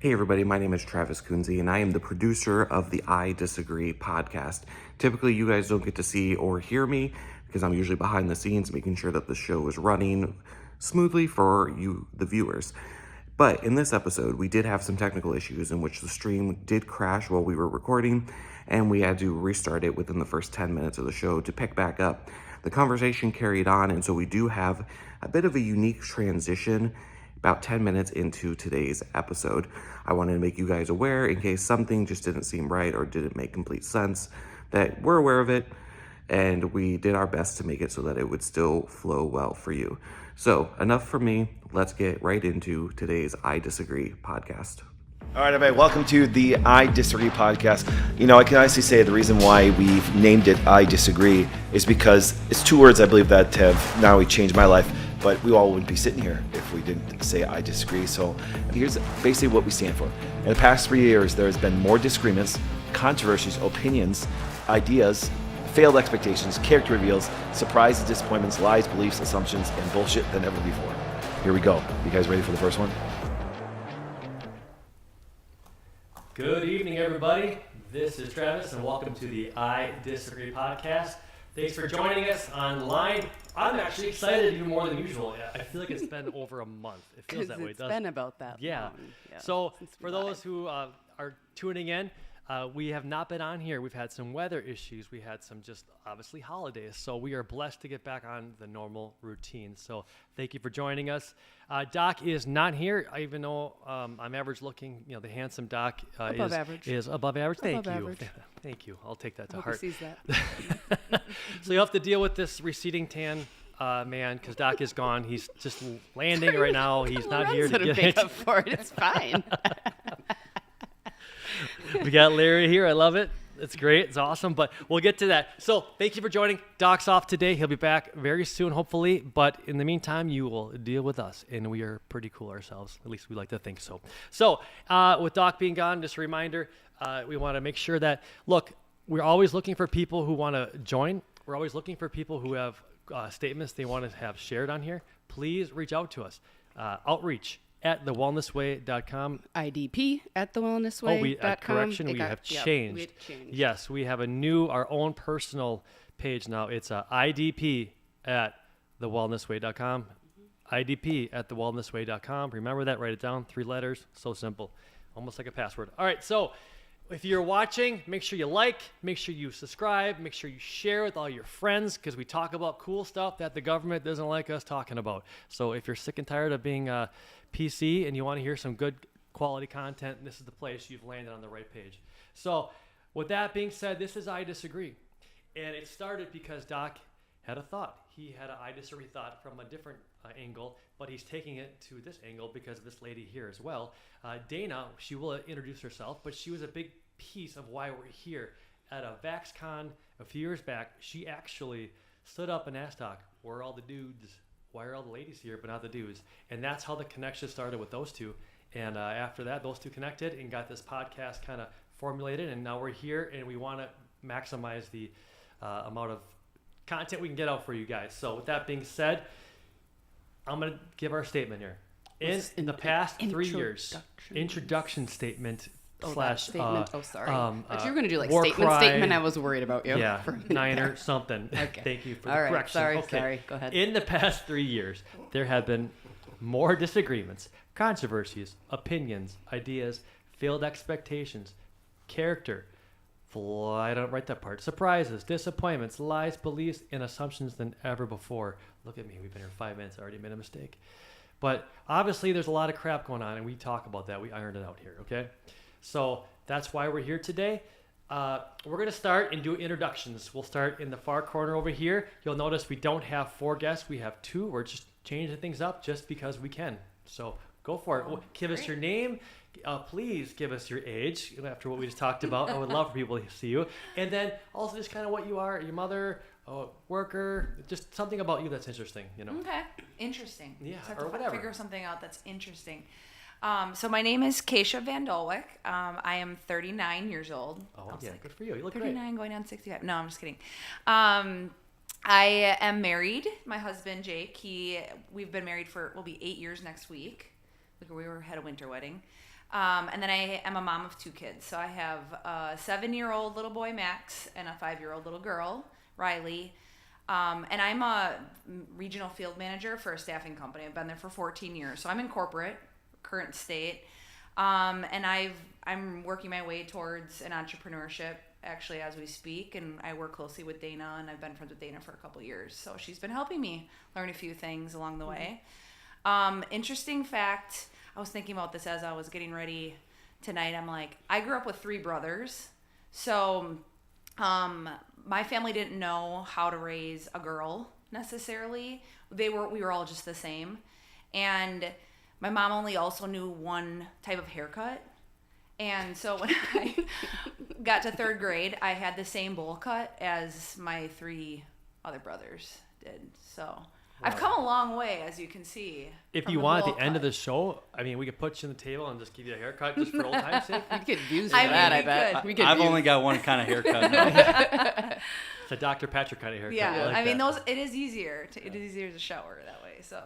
Hey everybody, my name is Travis Kunze and I am the producer of the I Disagree podcast. Typically you guys don't get to see or hear me because I'm usually behind the scenes making sure that the show is running smoothly for you, the viewers. But in this episode, we did have some technical issues in which the stream did crash while we were recording and we had to restart it within the first 10 minutes of the show to pick back up. The conversation carried on, and so we do have a bit of a unique transition about 10 minutes into today's episode. I wanted to make you guys aware in case something just didn't seem right or didn't make complete sense, that we're aware of it and we did our best to make it so that it would still flow well for you. So enough from me. Let's get right into today's I Disagree podcast. All right, everybody, welcome to the I Disagree podcast. You know, I can honestly say the reason why we've named it I Disagree is because it's two words I believe that have not only changed my life, but we all wouldn't be sitting here if we didn't say I disagree. So here's basically what we stand for. In the past 3 years, there has been more disagreements, controversies, opinions, ideas, failed expectations, character reveals, surprises, disappointments, lies, beliefs, assumptions, and bullshit than ever before. Here we go. You guys ready for the first one? Good evening, everybody. This is Travis, and welcome to the I Disagree podcast. Thanks for joining us online. I'm actually excited even more than usual. I feel like it's been over a month. It feels that way, doesn't it? It's been about that long. Yeah. So for those who are tuning in, we have not been on here. We've had some weather issues. We had some just obviously holidays. So we are blessed to get back on the normal routine. So thank you for joining us. Doc is not here, even though I'm average looking. You know, the handsome Doc is above average. Thank you. Average. Thank you. I'll take that to Hope heart. he sees that. So you have to deal with this receding tan man because Doc is gone. He's just landing right now. He's not here to get make up for it. It's fine. We got Larry here. I love it. It's great. It's awesome. But we'll get to that. So thank you for joining. Doc's off today. He'll be back very soon, hopefully. But in the meantime, you will deal with us. And we are pretty cool ourselves. At least we like to think so. So with Doc being gone, just a reminder, we want to make sure that, look, we're always looking for people who want to join. We're always looking for people who have statements they want to have shared on here. Please reach out to us. Outreach at thewellnessway.com. IDP at thewellnessway.com. Correction, we have changed. Yes, we have our own personal page now. It's IDP at thewellnessway.com. IDP at thewellnessway.com. Remember that, write it down, 3 letters, so simple. Almost like a password. All right, so if you're watching, make sure you like, make sure you subscribe, make sure you share with all your friends because we talk about cool stuff that the government doesn't like us talking about. So if you're sick and tired of being PC and you want to hear some good quality content, this is the place. You've landed on the right page. So with that being said, this is I Disagree. And it started because Doc had a thought. He had an I Disagree thought from a different angle, but he's taking it to this angle because of this lady here as well. Dana, she will introduce herself, but she was a big piece of why we're here. At a VaxCon a few years back, she actually stood up and asked Doc, where are all the dudes? Why are all the ladies here but not the dudes? And that's how the connection started with those two. And after that, those two connected and got this podcast kind of formulated, and now we're here and we want to maximize the amount of content we can get out for you guys. So with that being said, I'm going to give our statement here. In the past 3 years, introduction statement statement. Sorry. But you were going to do like statement. I was worried about you. Yeah, Niner something. Okay. Thank you for All the right. correction. Sorry. Go ahead. In the past 3 years, there have been more disagreements, controversies, opinions, ideas, failed expectations, character, I don't write that part, surprises, disappointments, lies, beliefs, and assumptions than ever before. Look at me. We've been here 5 minutes. I already made a mistake. But obviously, there's a lot of crap going on, and we talk about that. We ironed it out here, okay? So that's why we're here today. We're going to start and do introductions. We'll start in the far corner over here. You'll notice we don't have 4 guests. We have 2. We're just changing things up just because we can. So go for it. Give us your name. Please give us your age after what we just talked about. I would love for people to see you. And then also just kind of what you are, your mother, worker, just something about you that's interesting, you know. Okay. Interesting. Yeah, Just have or to whatever. figure something out that's interesting. So my name is Keisha Van Dolwick. I am 39 years old. Oh, yeah, good for you. You look 39 great. going on 65. No, I'm just kidding. I am married. My husband, Jake, we've been married will be 8 years next week. had a winter wedding. And then I am a mom of 2 kids. So I have a 7-year-old little boy, Max, and a 5-year-old little girl, Riley. And I'm a regional field manager for a staffing company. I've been there for 14 years. So I'm in corporate, current state. And I'm working my way towards an entrepreneurship actually as we speak. And I work closely with Dana, and I've been friends with Dana for a couple of years. So she's been helping me learn a few things along the way. Interesting fact, I was thinking about this as I was getting ready tonight. I'm like, I grew up with 3 brothers. So my family didn't know how to raise a girl necessarily. We were all just the same. And my mom only also knew one type of haircut. And so when I got to 3rd grade, I had the same bowl cut as my 3 other brothers did. So I've come a long way, as you can see. If you want, at the end of the show, I mean, we could put you on the table and just give you a haircut just for old time's sake. We could use that, I bet. I've only got one kind of haircut. It's a Dr. Patrick kind of haircut. Yeah, I mean, it is easier to shower that way. So.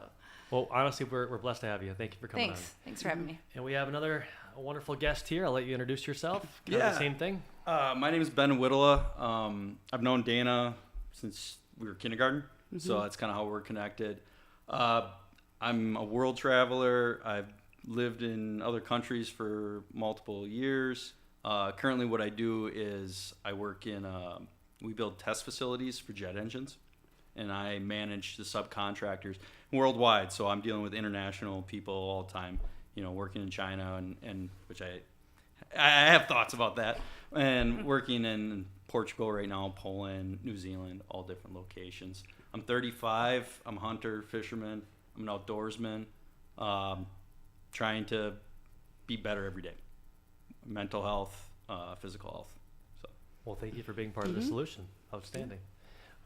Well, honestly, we're blessed to have you. Thank you for coming on. Thanks for having me. And we have another wonderful guest here. I'll let you introduce yourself. Kind of the same thing. My name is Ben Whittala. I've known Dana since we were kindergarten. So that's kind of how we're connected. I'm a world traveler. I've lived in other countries for multiple years. Currently what I do is I work in, we build test facilities for jet engines, and I manage the subcontractors worldwide. So I'm dealing with international people all the time, working in China and which I have thoughts about that, and working in Portugal right now, Poland, New Zealand, all different locations. I'm 35. I'm a hunter, fisherman. I'm an outdoorsman, trying to be better every day. Mental health, physical health. So. Well, thank you for being part of the solution. Outstanding.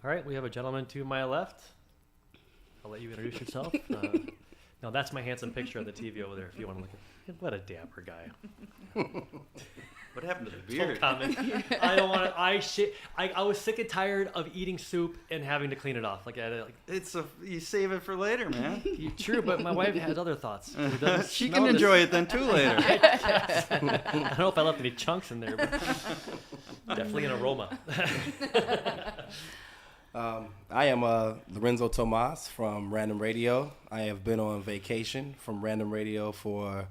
All right, we have a gentleman to my left. I'll let you introduce yourself. No, that's my handsome picture on the TV over there if you want to look at it. What a dapper guy. What happened to the beard? Comment. I don't want to. I was sick and tired of eating soup and having to clean it off. You save it for later, man. True, but my wife has other thoughts. She can enjoy it then too later. I don't know if I left any chunks in there, but definitely an aroma. I am Lorenzo Tomas from Random Radio. I have been on vacation from Random Radio for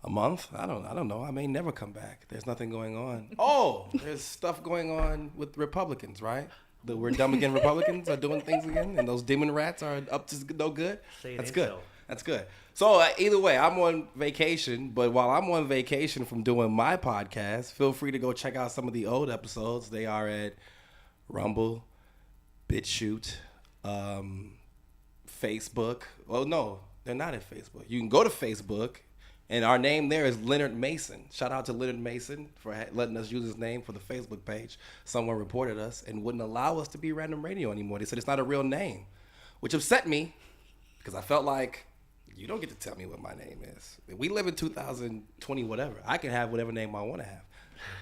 a month. I don't know. I may never come back. There's nothing going on. Oh, there's stuff going on with Republicans, right? The We're Dumb Again Republicans are doing things again, and those demon rats are up to no good. That's good. That's good. So either way, I'm on vacation, but while I'm on vacation from doing my podcast, feel free to go check out some of the old episodes. They are at Rumble, BitChute, Facebook. Well, no, they're not at Facebook. You can go to Facebook, and our name there is Leonard Mason. Shout out to Leonard Mason for letting us use his name for the Facebook page. Someone reported us and wouldn't allow us to be Random Radio anymore. They said it's not a real name, which upset me because I felt like you don't get to tell me what my name is. We live in 2020 whatever. I can have whatever name I want to have.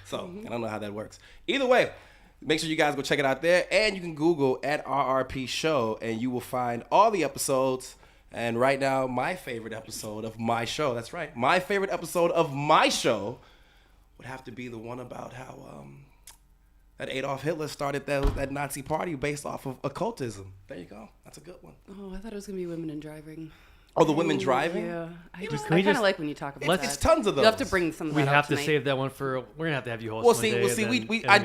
So I don't know how that works. Either way, make sure you guys go check it out there. And you can Google at RRP Show, and you will find all the episodes. And right now, my favorite episode of my show, that's right, my favorite episode of my show would have to be the one about how that Adolf Hitler started that Nazi party based off of occultism. There you go. That's a good one. Oh, I thought it was going to be women in driving. Oh, the women driving? Yeah. I kind of like when you talk about that. It's tons of those. You'll have to bring some of that We have up to tonight. save that one for. We're gonna have to have you host. I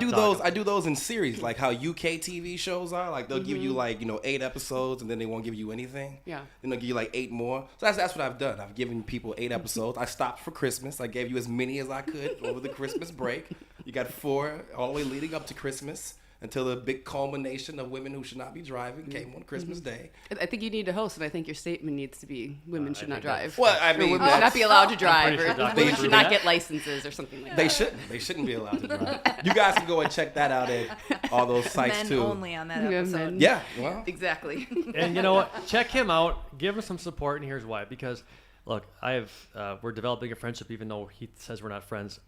do those in series, like how UK TV shows are. Like they'll give you 8 episodes, and then they won't give you anything. Yeah. Then they'll give you 8 more. So that's what I've done. I've given people 8 episodes. I stopped for Christmas. I gave you as many as I could over the Christmas break. You got 4 all the way leading up to Christmas, until the big culmination of women who should not be driving came on Christmas Day. I think you need to host, and I think your statement needs to be women should not drive. Well, I mean, women should not be allowed to drive, sure or Dr. women should Drew not that. get licenses or something like that. They shouldn't be allowed to drive. You guys can go and check that out at all those sites Men too. only on that Yeah, episode. men. Yeah, well, Exactly. And you know what? Check him out. Give him some support, and here's why. Because, look, we're developing a friendship, even though he says we're not friends.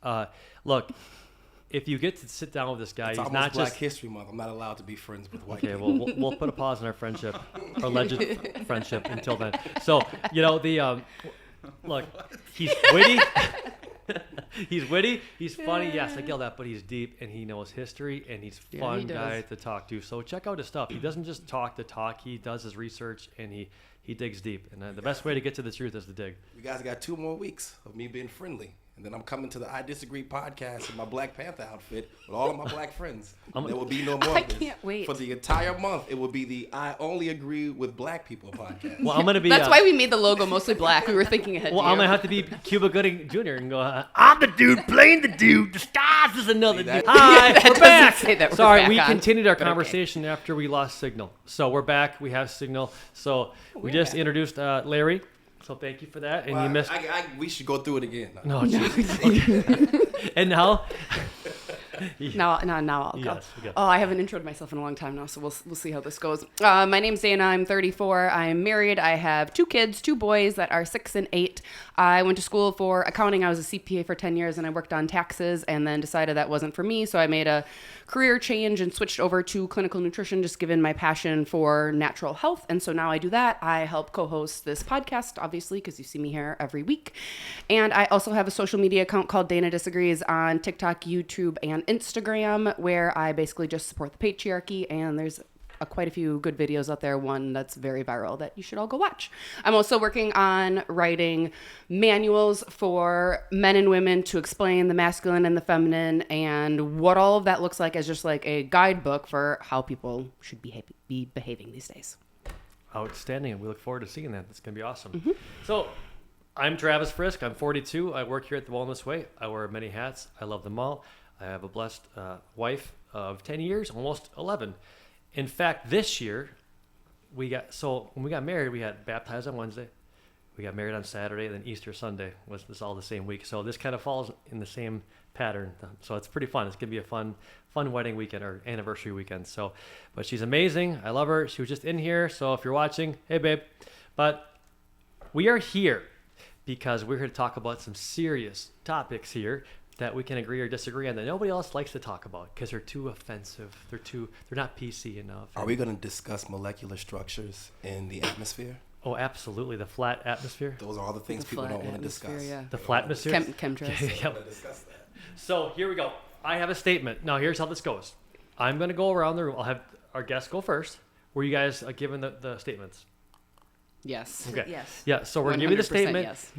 Look, if you get to sit down with this guy, it's he's almost not Black just. History Month. I'm not allowed to be friends with white Okay, people. well, we'll put a pause on our friendship, our alleged friendship until then. So, Look, he's witty. He's witty. He's funny. Yes, I get all that, but he's deep and he knows history and he's a fun guy to talk to. So check out his stuff. He doesn't just talk the talk. He does his research and he digs deep. And the best way to get to the truth is to dig. You guys got 2 more weeks of me being friendly. And then I'm coming to the I Disagree podcast in my Black Panther outfit with all of my black friends. There will be no more I of this. can't wait. For the entire month, it will be the I Only Agree with Black People podcast. Well, I'm gonna be. That's why we made the logo mostly black. We were thinking ahead. Well, to you. I'm gonna have to be Cuba Gooding Jr. and go. I'm the dude playing the dude disguised as another dude. Hi, That we're doesn't back. say that we're Sorry, back we on. continued our But okay. conversation after we lost signal. So we're back. We have signal. So we just introduced Larry. So thank you for that. And you missed. We should go through it again. No, okay. And now. Now I'll go. Yes, okay. Oh, I haven't introed myself in a long time now, so we'll see how this goes. My name's Dana. I'm 34. I'm married. I have 2 kids, 2 boys that are 6 and 8. I went to school for accounting. I was a CPA for 10 years, and I worked on taxes, and then decided that wasn't for me, so I made a career change and switched over to clinical nutrition, just given my passion for natural health. And so now I do that. I help co-host this podcast, obviously, because you see me here every week. And I also have a social media account called Dana Disagrees on TikTok, YouTube, and Instagram, where I basically just support the patriarchy, and there's quite a few good videos out there. One that's very viral that you should all go watch. I'm also working on writing manuals for men and women to explain the masculine and the feminine and what all of that looks like as just like a guidebook for how people should be behaving these days. Outstanding, and we look forward to seeing that. That's going to be awesome. So, I'm Travis Frisk. I'm 42. I work here at the Wellness Way. I wear many hats. I love them all. I have a blessed wife of 10 years, almost 11. In fact, this year, when we got married, we got baptized on Wednesday. We got married on Saturday, and then Easter Sunday was all the same week. So this kind of falls in the same pattern. So it's pretty fun. It's going to be a fun wedding weekend or anniversary weekend. So, but she's amazing. I love her. She was just in here. So if you're watching, hey, babe. But we are here because we're here to talk about some serious topics here that we can agree or disagree on that nobody else likes to talk about because they're too offensive. They're not PC enough. Are we going to discuss molecular structures in the atmosphere? Oh, absolutely. The flat atmosphere. Those are all the things The people flat don't want to atmosphere, discuss. yeah. The flat atmosphere. Chemtrails. Yep. Discuss that. So here we go. I have a statement. Now here's how this goes. I'm going to go around the room. I'll have our guests go first. Were you guys given the statements? Yes. Okay. Yes. Yeah. So we're giving the 100% statement. Yes.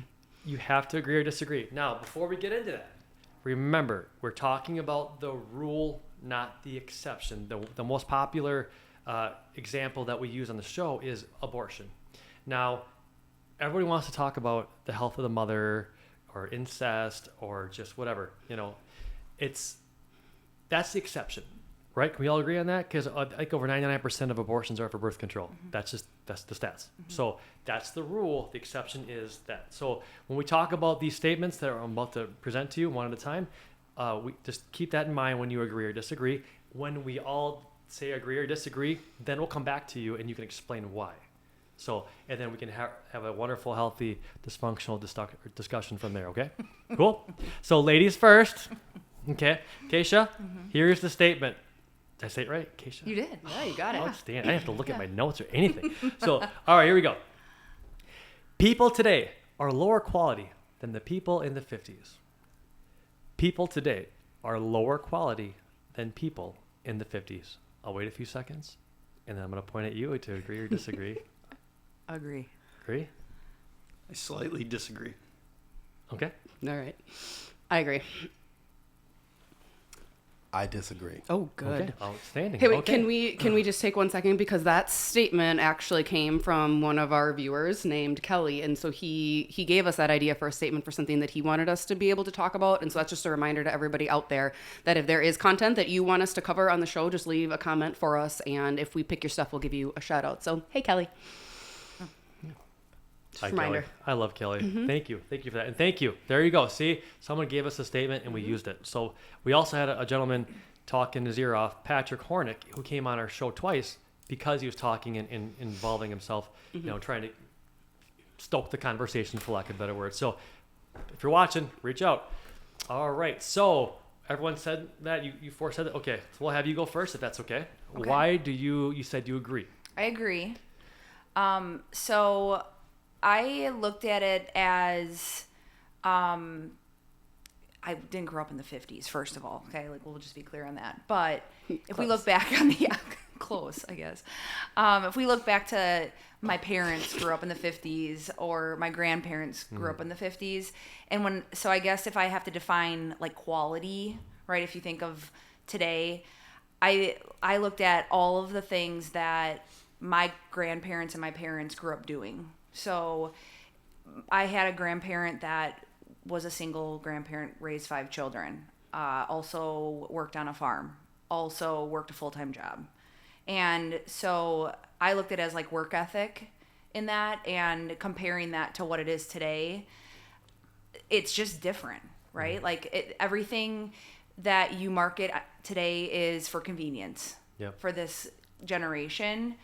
You have to agree or disagree. Now, before we get into that, remember, we're talking about the rule, not the exception. The most popular example that we use on the show is abortion. Now, everybody wants to talk about the health of the mother or incest or just whatever. That's the exception, right? Can we all agree on that? Because I think over 99% of abortions are for birth control. Mm-hmm. That's the stats. So that's the rule. The exception is that. So when we talk about these statements that I'm about to present to you one at a time, we just keep that in mind when you agree or disagree. When we all say agree or disagree, then we'll come back to you and you can explain why. So, and then we can have a wonderful, healthy, dysfunctional discussion from there, okay? Cool? So ladies first. Okay. Keisha, here's the statement. Did I say it right, Keisha? You did. Yeah, you got it. Outstanding. I didn't have to look at my notes or anything. So, all right, here we go. People today are lower quality than the people in the 50s. People today are lower quality than people in the 50s. I'll wait a few seconds, and then I'm going to point at you to agree or disagree. Agree. Agree? I slightly disagree. Okay. All right. I agree. I disagree. Oh, good. Okay. Outstanding. Hey, wait, Okay. can we just take 1 second, because that statement actually came from one of our viewers named Kelly, and so he gave us that idea for a statement for something that he wanted us to be able to talk about, and so that's just a reminder to everybody out there that if there is content that you want us to cover on the show, just leave a comment for us, and if we pick your stuff, we'll give you a shout out. So, hey, Kelly. Just Hi, a reminder. Kelly. I love Kelly. Thank you for that, and thank you. There you go. See, someone gave us a statement and we used it. So we also had a gentleman talking his ear off, Patrick Hornick, who came on our show twice because he was talking and involving himself, trying to stoke the conversation, for lack of a better word. So if you're watching, reach out. All right. So everyone said that you four said that. Okay, so we'll have you go first if that's okay. Why do you said you agree? I agree. So I looked at it as, I didn't grow up in the 50s, first of all. Okay, like we'll just be clear on that. But if we look back on the close, I guess. If we look back to my parents grew up in the 50s, or my grandparents grew up in the 50s, and so I guess if I have to define like quality, right? If you think of today, I looked at all of the things that my grandparents and my parents grew up doing. So I had a grandparent that was a single grandparent, raised 5 children, also worked on a farm, also worked a full-time job. And so I looked at it as like work ethic in that, and comparing that to what it is today, it's just different, right? Like everything that you market today is for convenience for this generation.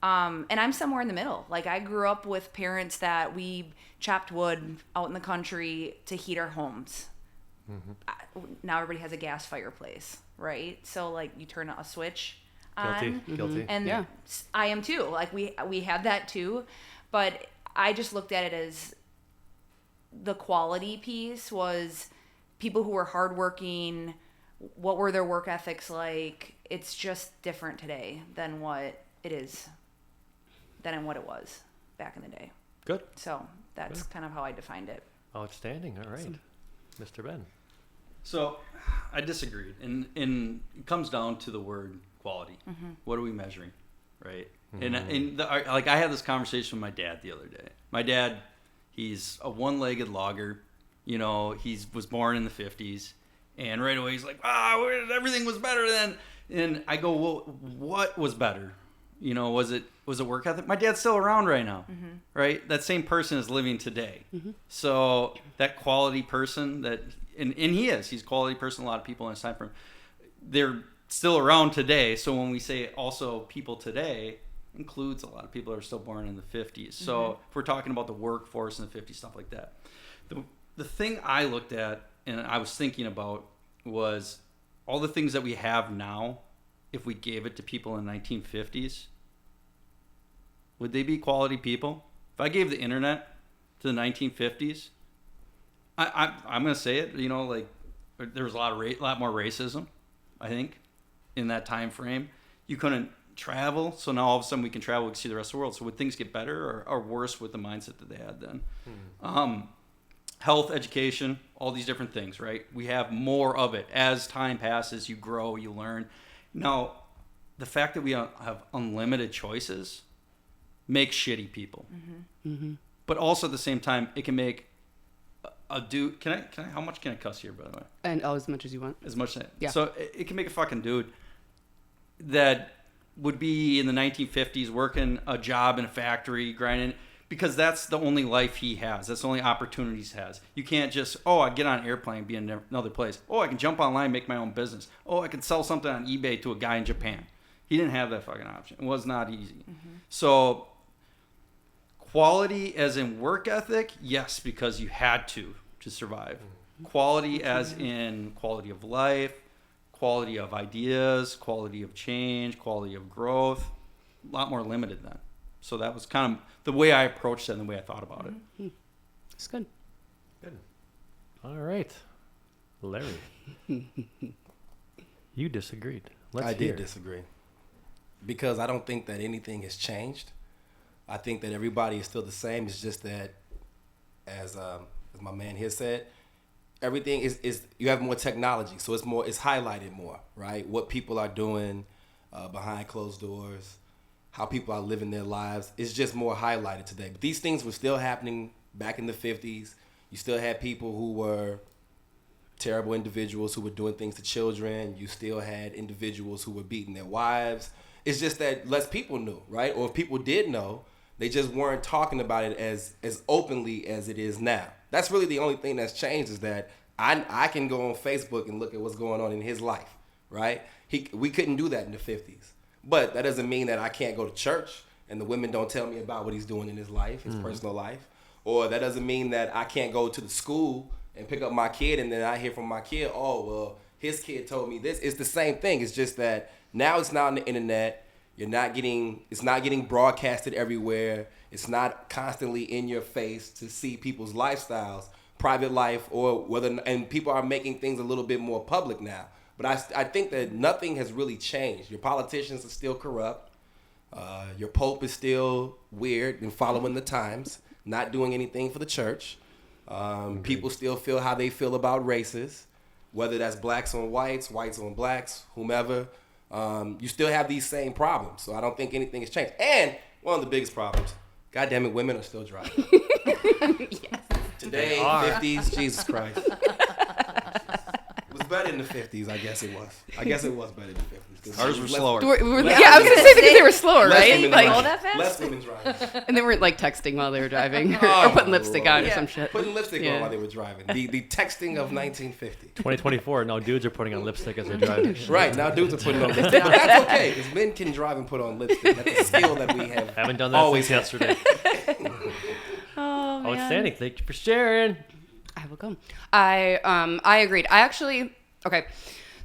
And I'm somewhere in the middle. Like I grew up with parents that we chopped wood out in the country to heat our homes. Now everybody has a gas fireplace, right? So like you turn a switch on. Guilty. And I am too. Like we have that too. But I just looked at it as the quality piece was people who were hardworking. What were their work ethics like? It's just different today than what it is, than what it was back in the day. Good. So that's kind of how I defined it. Outstanding. All right. Mr. Ben. So I disagreed. And it comes down to the word quality. What are we measuring? Right. Like I had this conversation with my dad the other day. My dad, he's a one-legged logger. You know, he was born in the 50s. And right away he's like, everything was better then. And I go, well, what was better? You know, was it work ethic? My dad's still around right now, right? That same person is living today. So that quality person and he's a quality person. A lot of people in his time frame, they're still around today. So when we say also people today, includes a lot of people that are still born in the 50s. So if we're talking about the workforce in the 50s, stuff like that. The thing I looked at and I was thinking about was all the things that we have now. If we gave it to people in the 1950s, would they be quality people? If I gave the internet to the 1950s, I'm going to say it, you know, like there was a lot more racism, I think, in that time frame. You couldn't travel, so now all of a sudden we can travel, we can see the rest of the world. So would things get better or worse with the mindset that they had then? Health, education, all these different things, right? We have more of it. As time passes, you grow, you learn. Now, the fact that we have unlimited choices makes shitty people. But also at the same time, it can make a dude. Can I? How much can I cuss here, by the way? And as much as you want. As much as Yeah. So it can make a fucking dude that would be in the 1950s working a job in a factory, grinding, because that's the only life he has. That's the only opportunities he has. You can't just, I get on an airplane, be in another place. I can jump online, make my own business. I can sell something on eBay to a guy in Japan. He didn't have that fucking option. It was not easy. So quality as in work ethic, yes, because you had to survive. Quality as in quality of life, quality of ideas, quality of change, quality of growth, a lot more limited then. So that was kind of the way I approached it and the way I thought about it. It's good. Good. All right. Larry. You disagreed. I did disagree. Because I don't think that anything has changed. I think that everybody is still the same. It's just that, as my man here said, everything is you have more technology, so it's highlighted more, right? What people are doing behind closed doors, how people are living their lives. It's just more highlighted today. But these things were still happening back in the 50s. You still had people who were terrible individuals who were doing things to children. You still had individuals who were beating their wives. It's just that less people knew, right? Or if people did know, they just weren't talking about it as openly as it is now. That's really the only thing that's changed, is that I can go on Facebook and look at what's going on in his life, right? We couldn't do that in the 50s. But that doesn't mean that I can't go to church and the women don't tell me about what he's doing in his life, his personal life. Or that doesn't mean that I can't go to the school and pick up my kid and then I hear from my kid, his kid told me this. It's the same thing. It's just that now it's not on the internet. It's not getting broadcasted everywhere. It's not constantly in your face to see people's lifestyles, private life, or whether, and people are making things a little bit more public now. But I think that nothing has really changed. Your politicians are still corrupt. Your pope is still weird and following the times, not doing anything for the church. People still feel how they feel about races, whether that's blacks on whites, whites on blacks, whomever. You still have these same problems. So I don't think anything has changed. And one of the biggest problems, God damn it, women are still driving. Yes. Today, 50s, Jesus Christ. It was better in the 50s, I guess it was. I guess it was better in the 50s. Ours were slower. Yeah, I was gonna say because they were slower, right? Less women driving. And they weren't like texting while they were driving or putting lipstick on or some shit. Putting lipstick on while they were driving. The texting of 1950. 2024. Now dudes are putting on lipstick as they're driving. Right, now dudes are putting on lipstick. But that's okay, because men can drive and put on lipstick. That's a skill that we have. Haven't done that always since yesterday. Oh, man. Outstanding. Thank you for sharing. I will go. I agreed. I actually, okay.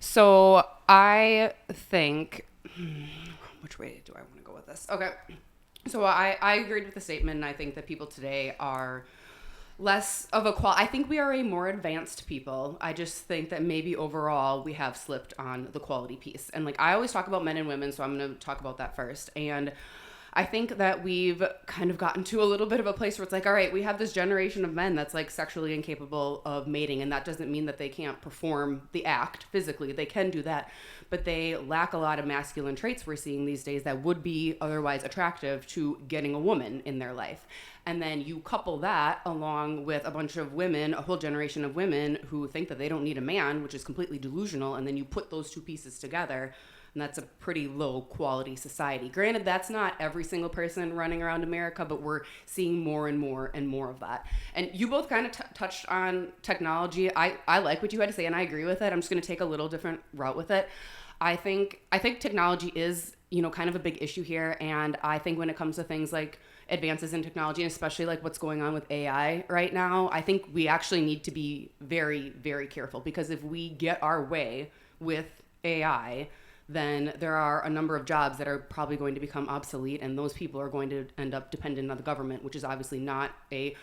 So I think, which way do I want to go with this? Okay. So I agreed with the statement, and I think that people today are less of a I think we are a more advanced people. I just think that maybe overall we have slipped on the quality piece. And like I always talk about men and women, so I'm going to talk about that first. And I think that we've kind of gotten to a little bit of a place where it's like, all right, we have this generation of men that's like sexually incapable of mating, and that doesn't mean that they can't perform the act physically. They can do that, but they lack a lot of masculine traits we're seeing these days that would be otherwise attractive to getting a woman in their life. And then you couple that along with a bunch of women, a whole generation of women who think that they don't need a man, which is completely delusional, and then you put those two pieces together, and that's a pretty low quality society. Granted, that's not every single person running around America, but we're seeing more and more and more of that. And you both kind of touched on technology. I like what you had to say, and I agree with it. I'm just going to take a little different route with it. I think technology is, kind of a big issue here. And I think when it comes to things like advances in technology, and especially like what's going on with AI right now, I think we actually need to be very, very careful, because if we get our way with AI, then there are a number of jobs that are probably going to become obsolete, and those people are going to end up dependent on the government, which is obviously not a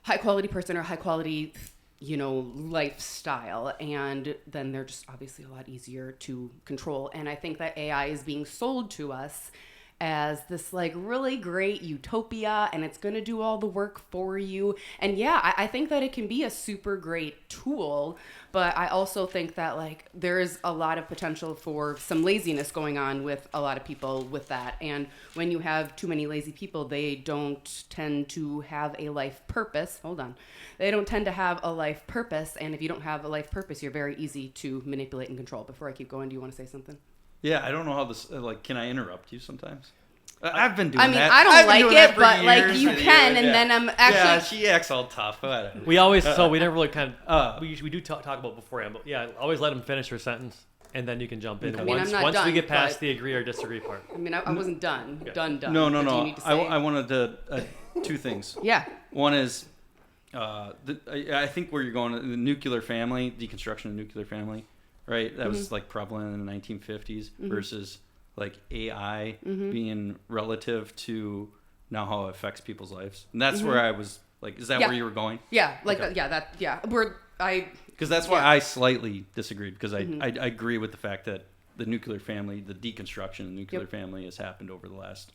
high quality person or high quality, lifestyle. And then they're just obviously a lot easier to control. And I think that AI is being sold to us as this like really great utopia, and it's going to do all the work for you. And yeah, I think that it can be a super great tool, but I also think that like there's a lot of potential for some laziness going with a lot of people with that. And when you have too many lazy people, they don't tend to have a life purpose. They don't tend to have a life purpose. And if you don't have a life purpose, you're very easy to manipulate and control. Before I keep going, do you want to say something? Yeah, I don't know how this, can I interrupt you sometimes? I've been doing that. I don't like it, but like you can, and then I'm actually. Yeah, she acts all tough. We always, we never really kind of, we do talk about beforehand, but yeah, always let them finish her sentence, and then you can jump in. Once we get past the agree or disagree part. I wasn't done. Okay. Done. No. I wanted to, two things. Yeah. One is, I think where you're going, the nuclear family, deconstruction of nuclear family, right? That was like prevalent in the 1950s versus like AI being relative to now how it affects people's lives. And that's where I was like, is that where you were going? Yeah. Like, okay. Because that's why I slightly disagreed, because I agree with the fact that the nuclear family, the deconstruction of the nuclear family has happened over the last,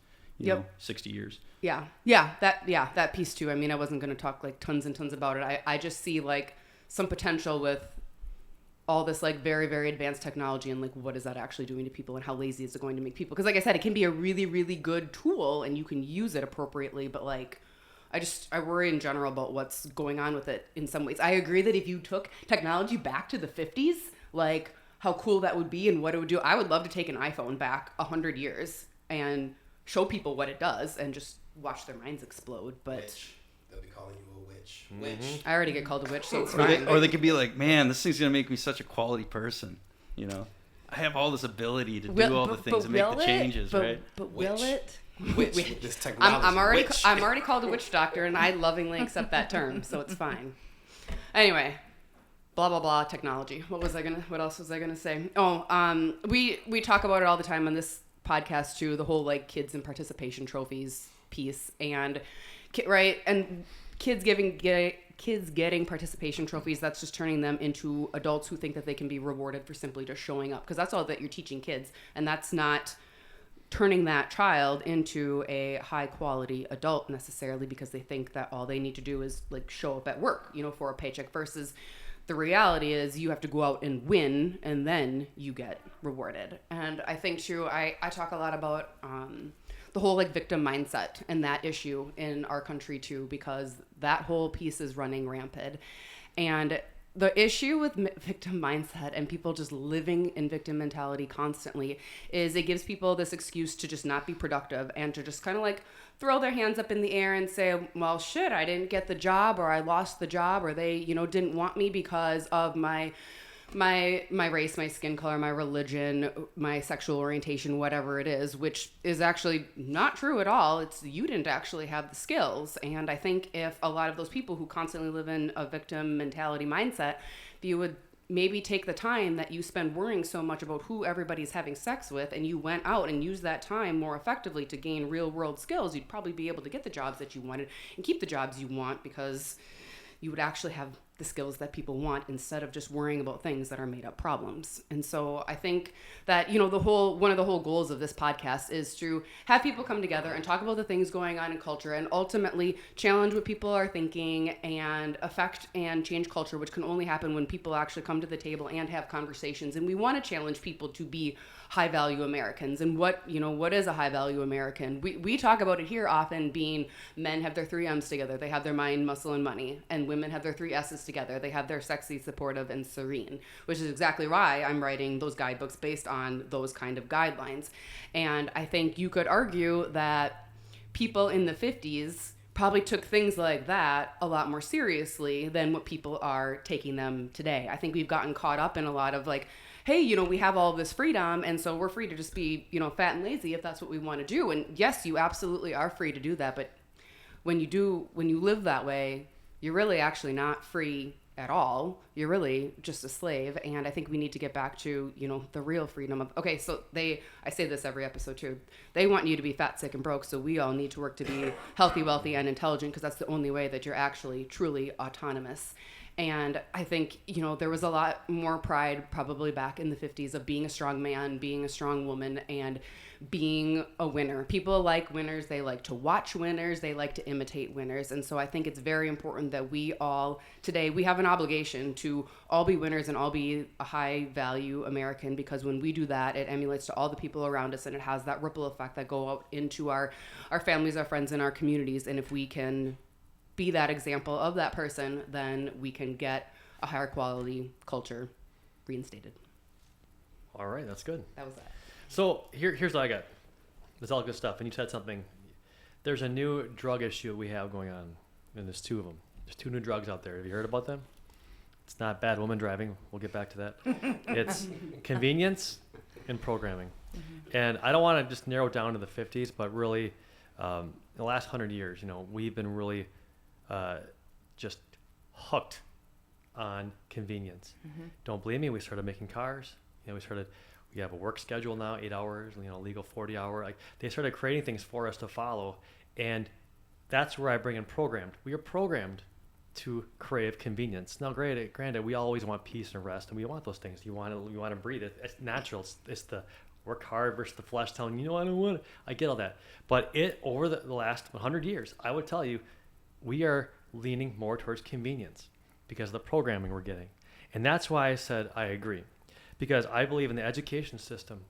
60 years. Yeah. That piece too. I wasn't going to talk like tons and tons about it. I just see like some potential with all this like very, very advanced technology, and like what is that actually doing to people, and how lazy is it going to make people? Because like I said, it can be a really, really good tool and you can use it appropriately, but like I worry in general about what's going on with it in some ways. I agree that if you took technology back to the 50s, like how cool that would be and what it would do. I would love to take an iPhone back 100 years and show people what it does and just watch their minds explode. But witch. They'll be calling you a witch. Witch. I already get called a witch, so it's fine. Or they could be like, man, this thing's going to make me such a quality person, I have all this ability to do all the things and make the changes, right? But will it? Witch. With this technology. I'm already called a witch doctor, and I lovingly accept that term, so it's fine. Anyway, blah blah blah. Technology. What else was I gonna say? We talk about it all the time on this podcast too. The whole like kids and participation trophies piece, and right, and kids getting participation trophies, that's just turning them into adults who think that they can be rewarded for simply just showing up, because that's all that you're teaching kids, and that's not turning that child into a high quality adult necessarily, because they think that all they need to do is like show up at work, you know, for a paycheck, versus the reality is you have to go out and win and then you get rewarded. And I think too, I talk a lot about the whole like victim mindset and that issue in our country too, because that whole piece is running rampant. And the issue with victim mindset and people just living in victim mentality constantly is it gives people this excuse to just not be productive and to just kind of like throw their hands up in the air and say, well, shit, I didn't get the job, or I lost the job, or they, you know, didn't want me because of my race, my skin color, my religion, my sexual orientation, whatever it is, which is actually not true at all. It's you didn't actually have the skills. And I think if a lot of those people who constantly live in a victim mentality mindset, if you would maybe take the time that you spend worrying so much about who everybody's having sex with, and you went out and used that time more effectively to gain real world skills, you'd probably be able to get the jobs that you wanted and keep the jobs you want, because you would actually have the skills that people want instead of just worrying about things that are made up problems. And so I think that, you know, one of the whole goals of this podcast is to have people come together and talk about the things going on in culture, and ultimately challenge what people are thinking and affect and change culture, which can only happen when people actually come to the table and have conversations. And we want to challenge people to be high value Americans. And what is a high value American? We talk about it here often being, men have their 3 M's together. They have their mind, muscle, and money. And women have their 3 S's together. They have their sexy, supportive, and serene, which is exactly why I'm writing those guidebooks based on those kind of guidelines. And I think you could argue that people in the 50s probably took things like that a lot more seriously than what people are taking them today. I think we've gotten caught up in a lot of like, hey, you know, we have all this freedom, and so we're free to just be, you know, fat and lazy if that's what we want to do. And yes, you absolutely are free to do that, but when you live that way, you're really actually not free at all. You're really just a slave. And I think we need to get back to, you know, the real freedom of, okay, so I say this every episode too, they want you to be fat, sick, and broke, so we all need to work to be healthy, wealthy, and intelligent, because that's the only way that you're actually truly autonomous. And I think, you know, there was a lot more pride probably back in the 50s of being a strong man, being a strong woman, and being a winner. People like winners. They like to watch winners. They like to imitate winners. And so I think it's very important that we all today, we have an obligation to all be winners and all be a high value American, because when we do that, it emulates to all the people around us, and it has that ripple effect that go out into our families, our friends, and our communities. And if we can be that example of that person, then we can get a higher quality culture reinstated. All right, that's good. That was that. So here's what I got. It's all good stuff. And you said something. There's a new drug issue we have going on, and there's 2 of them. There's 2 new drugs out there. Have you heard about them? It's not bad woman driving. We'll get back to that. It's convenience and programming. Mm-hmm. And I don't want to just narrow it down to the 50s, but really in the last 100 years, you know, we've been really just hooked on convenience. Mm-hmm. Don't believe me? We started making cars. You know, we have a work schedule now, 8 hours, you know, legal 40 hour. Like, they started creating things for us to follow. And that's where I bring in programmed. We are programmed to crave convenience. Now, granted, we always want peace and rest, and we want those things. You want to breathe. It's natural. It's the work hard versus the flesh telling you, no, I don't want it. I get all that. But over the last 100 years, I would tell you, we are leaning more towards convenience because of the programming we're getting. And that's why I said I agree. Because I believe in the education system.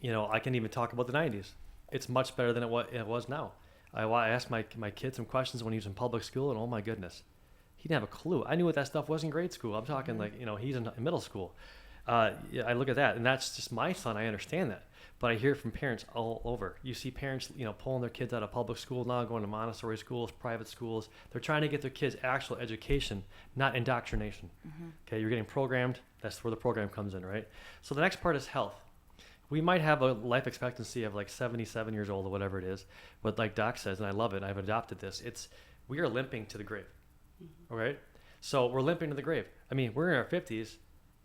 You know, I can even talk about the 90s. It's much better than it was now. I asked my kid some questions when he was in public school, and oh my goodness, he didn't have a clue. I knew what that stuff was in grade school. I'm talking like, you know, he's in middle school. I look at that, and that's just my son. I understand that. But I hear it from parents all over. You see parents, you know, pulling their kids out of public school now, going to Montessori schools, private schools. They're trying to get their kids actual education, not indoctrination. Mm-hmm. Okay, you're getting programmed. That's where the program comes in, right? So the next part is health. We might have a life expectancy of like 77 years old or whatever it is. But like Doc says, and I love it, I've adopted this, we are limping to the grave, mm-hmm. All right? So we're limping to the grave. I mean, we're in our 50s,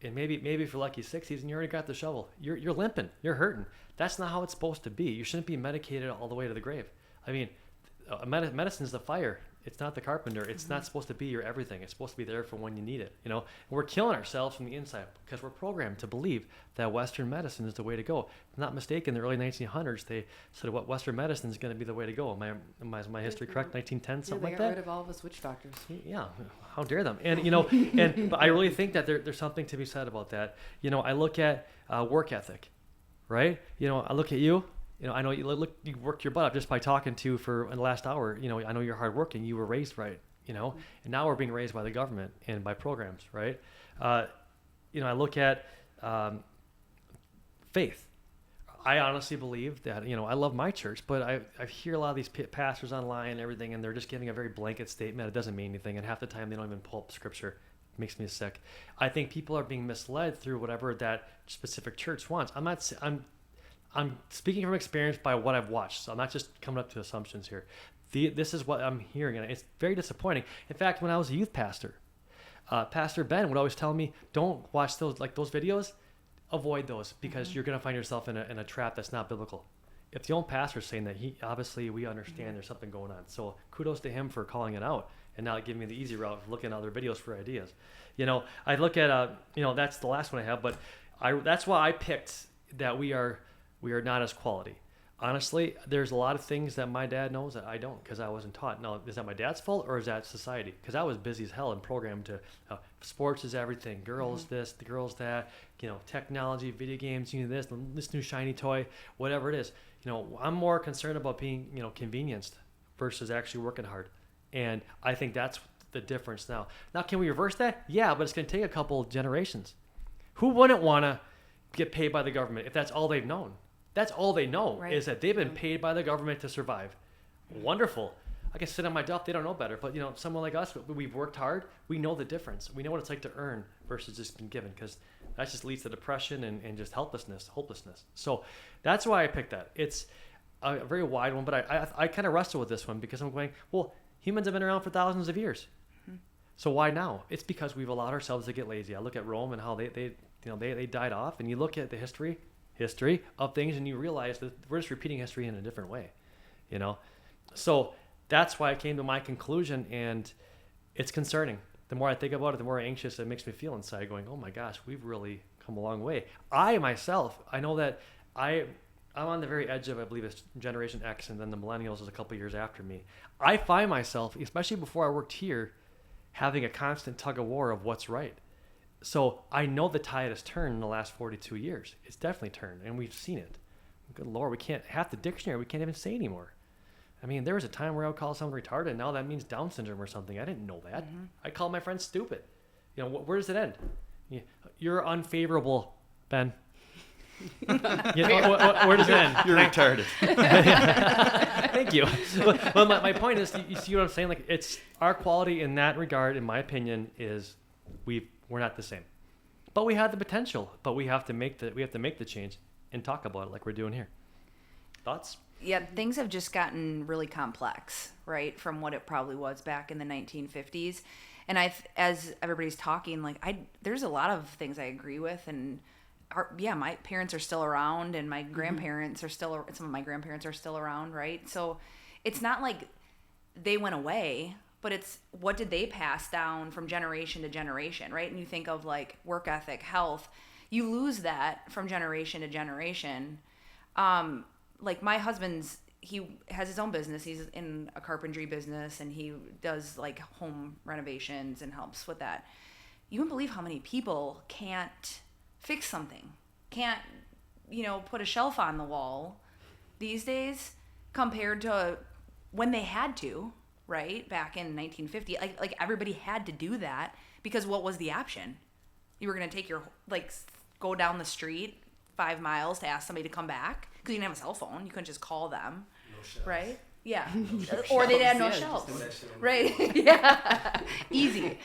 and maybe if you're lucky 60s, and you already got the shovel. You're limping. You're hurting. That's not how it's supposed to be. You shouldn't be medicated all the way to the grave. I mean, medicine is the fire. It's not the carpenter. It's not supposed to be your everything. It's supposed to be there for when you need it. You know, we're killing ourselves from the inside because we're programmed to believe that Western medicine is the way to go. If I'm not mistaken, in the early 1900s, they said what Western medicine is going to be the way to go. Am my history correct? 1910, something like that? They got rid of all of us witch doctors. Yeah, how dare them? And but I really think that there's something to be said about that. You know, I look at work ethic, right? You know, I look at you. You know, I know you worked your butt up just by talking to for in the last hour. You know, I know you're hardworking. You were raised right. You know, and now we're being raised by the government and by programs, right? You know, I look at faith. I honestly believe that, you know, I love my church, but I hear a lot of these pastors online and everything, and they're just giving a very blanket statement. It doesn't mean anything, and half the time they don't even pull up scripture. It makes me sick. I think people are being misled through whatever that specific church wants. I'm speaking from experience by what I've watched, so I'm not just coming up to assumptions here. This is what I'm hearing, and it's very disappointing. In fact, when I was a youth pastor, Pastor Ben would always tell me, don't watch those videos, avoid those, because you're going to find yourself in a trap that's not biblical. If the old pastor's saying that, obviously we understand there's something going on. So kudos to him for calling it out and not giving me the easy route of looking at other videos for ideas. You know, I look at, you know, that's the last one I have, but that's why I picked that we are not as quality. Honestly, there's a lot of things that my dad knows that I don't because I wasn't taught. Now, is that my dad's fault or is that society? Because I was busy as hell and programmed to sports is everything. Girls this, the girls that, you know, technology, video games, you know, this new shiny toy, whatever it is. You know, I'm more concerned about being, you know, convenienced versus actually working hard. And I think that's the difference now. Now, can we reverse that? Yeah, but it's going to take a couple generations. Who wouldn't want to get paid by the government if that's all they've known? That's all they know is that they've been paid by the government to survive. Wonderful. I can sit on my duff. They don't know better. But, you know, someone like us, we've worked hard. We know the difference. We know what it's like to earn versus just being given, because that just leads to depression and just hopelessness. So that's why I picked that. It's a very wide one, but I kind of wrestle with this one because I'm going, well, humans have been around for thousands of years. So why now? It's because we've allowed ourselves to get lazy. I look at Rome and how they died off, and you look at the history of things and you realize that we're just repeating history in a different way, you know? So that's why I came to my conclusion, and it's concerning. The more I think about it, the more anxious it makes me feel inside, going, oh my gosh, we've really come a long way. I know that I'm on the very edge of, I believe it's Generation X, and then the millennials is a couple years after me. I find myself, especially before I worked here, having a constant tug of war of what's right. So I know the tide has turned in the last 42 years. It's definitely turned, and we've seen it. Good Lord, half the dictionary we can't even say anymore. I mean, there was a time where I would call someone retarded, and now that means Down syndrome or something. I didn't know that. I called my friend stupid. You know, where does it end? You're unfavorable, Ben. Where does it end? You're retarded. Thank you. Well, my point is, you see what I'm saying? Like, it's our quality in that regard, in my opinion, is we're not the same, but we have the potential. But we have to make the change and talk about it like we're doing here. Thoughts? Yeah, things have just gotten really complex, right, from what it probably was back in the 1950s. And as everybody's talking, like there's a lot of things I agree with, and my parents are still around, and my grandparents are some of my grandparents are still around, right? So it's not like they went away. But it's what did they pass down from generation to generation, right? And you think of like work ethic, health, you lose that from generation to generation. Like my husband's, he has his own business. He's in a carpentry business, and he does like home renovations and helps with that. You wouldn't believe how many people can't fix something, can't, you know, put a shelf on the wall these days compared to when they had to. Right, back in 1950, like everybody had to do that because what was the option? You were gonna take go down the street 5 miles to ask somebody to come back because you didn't have a cell phone. You couldn't just call them, right? Yeah, or they had no shelves, right? Yeah, easy.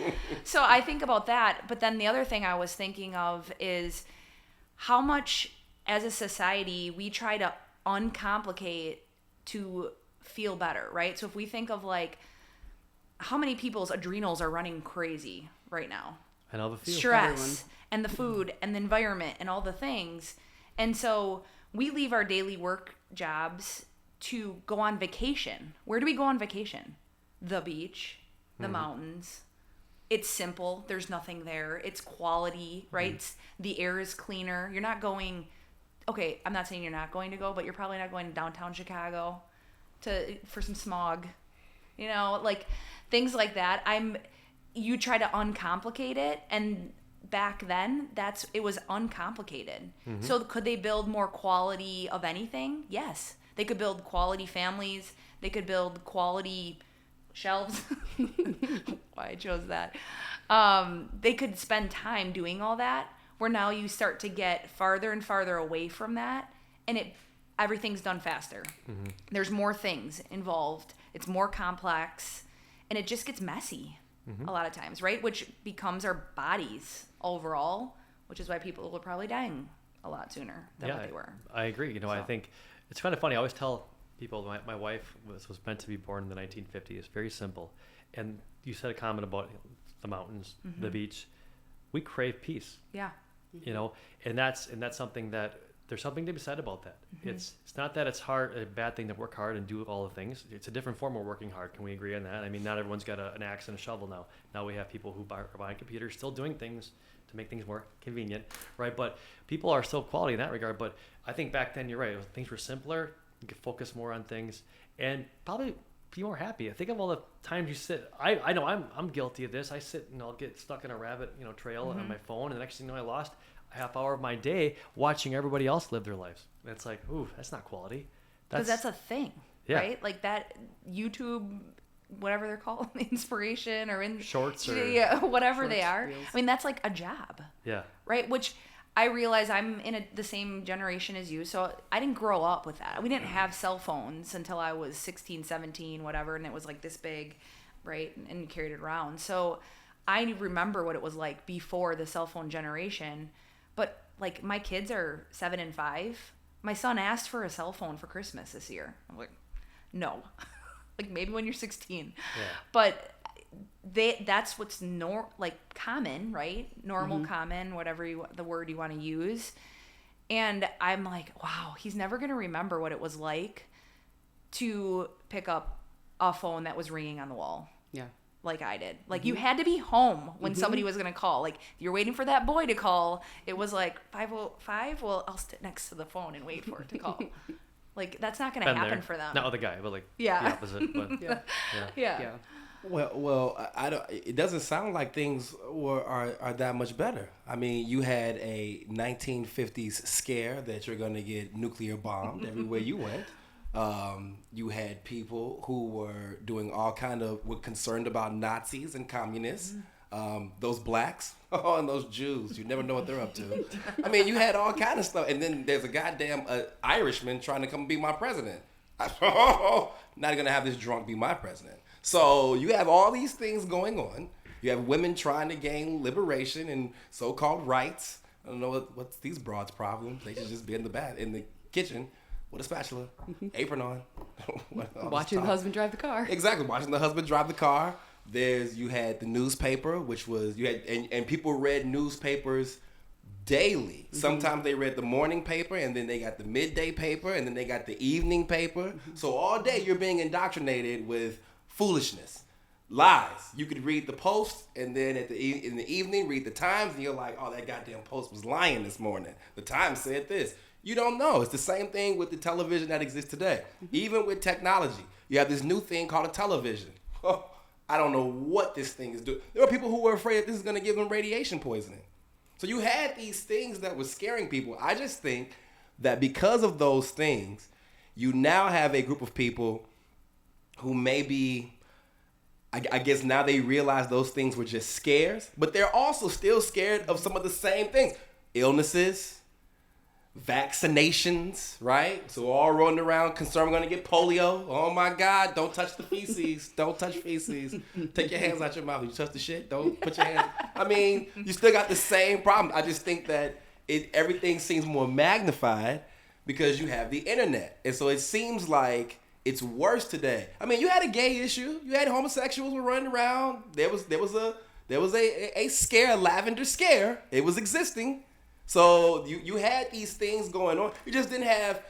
So I think about that, but then the other thing I was thinking of is how much, as a society, we try to uncomplicate to feel better, right? So if we think of like how many people's adrenals are running crazy right now, and all the few. Stress and the food and the environment and all the things, and so we leave our daily work jobs to go on vacation. Where do we go on vacation? The beach, the mountains. It's simple. There's nothing there. It's quality, right? The air is cleaner. You're not going, okay, I'm not saying you're not going to go, but you're probably not going to downtown Chicago for some smog. You know, like things like that. You try to uncomplicate it, and back then it was uncomplicated. So could they build more quality of anything? Yes. They could build quality families. They could build quality shelves. Why I chose that. They could spend time doing all that, where now you start to get farther and farther away from that, and everything's done faster. There's more things involved. It's more complex, and it just gets messy a lot of times, right? Which becomes our bodies overall, which is why people were probably dying a lot sooner than what they were. I agree. I think it's kind of funny. I always tell people, my wife was meant to be born in the 1950s. Very simple. And you said a comment about the mountains, the beach. We crave peace. Yeah. And that's something that there's something to be said about that. It's not that it's a bad thing to work hard and do all the things. It's a different form of working hard. Can we agree on that? I mean, not everyone's got an axe and a shovel now. Now we have people who are buying computers, still doing things to make things more convenient, right? But people are still quality in that regard. But I think back then, you're right. Things were simpler. You could focus more on things and probably be more happy. I think of all the times you sit. I know I'm guilty of this. I sit and I'll get stuck in a rabbit trail on my phone, and the next thing you know, I lost a half hour of my day watching everybody else live their lives. And it's like, ooh, that's not quality. Because that's a thing, right? Like that YouTube, whatever they're called, inspiration or in shorts or whatever shorts, they are. reels. I mean, that's like a job. Yeah. Right. Which I realize I'm in the same generation as you. So I didn't grow up with that. We didn't have cell phones until I was 16, 17, whatever. And it was like this big, right? And you carried it around. So I remember what it was like before the cell phone generation. But like my kids are 7 and 5. My son asked for a cell phone for Christmas this year. I'm like, no. Like maybe when you're 16. Yeah. But that's what's common, right? Normal, common, whatever the word you want to use. And I'm like, wow, he's never going to remember what it was like to pick up a phone that was ringing on the wall. Yeah. Like I did. Like you had to be home when somebody was going to call. Like if you're waiting for that boy to call, it was like 5:05. Well, I'll sit next to the phone and wait for it to call. Like that's not going to happen for them. Not with the guy, but like the opposite. But yeah. Well, I don't. It doesn't sound like things are that much better. I mean, you had a 1950s scare that you're going to get nuclear bombed everywhere you went. You had people who were doing were concerned about Nazis and communists. Those blacks, and those Jews. You never know what they're up to. I mean, you had all kind of stuff. And then there's a goddamn Irishman trying to come be my president. Not going to have this drunk be my president. So you have all these things going on. You have women trying to gain liberation and so-called rights. I don't know what's these broads' problem. They should just be in the kitchen with a spatula, apron on. Watching the husband drive the car. Exactly, watching the husband drive the car. You had the newspaper, which was, and people read newspapers daily. Sometimes they read the morning paper, and then they got the midday paper, and then they got the evening paper. So all day you're being indoctrinated with foolishness, lies. You could read the Post, and then in the evening read the Times, and you're like, oh, that goddamn Post was lying this morning. The Times said this. You don't know. It's the same thing with the television that exists today. Even with technology, you have this new thing called a television. Oh, I don't know what this thing is doing. There are people who were afraid that this is going to give them radiation poisoning. So you had these things that were scaring people. I just think that because of those things, you now have a group of people who maybe, I guess now they realize those things were just scares, but they're also still scared of some of the same things. Illnesses, vaccinations, right? So all running around concerned we're going to get polio. Oh my God, don't touch the feces. Don't touch feces. Take your hands out your mouth. You touch the shit, don't put your hands. I mean, you still got the same problem. I just think that everything seems more magnified because you have the internet. And so it seems like it's worse today. I mean, you had a gay issue. You had homosexuals were running around. There was a scare, a lavender scare. It was existing. So you had these things going on. You just didn't have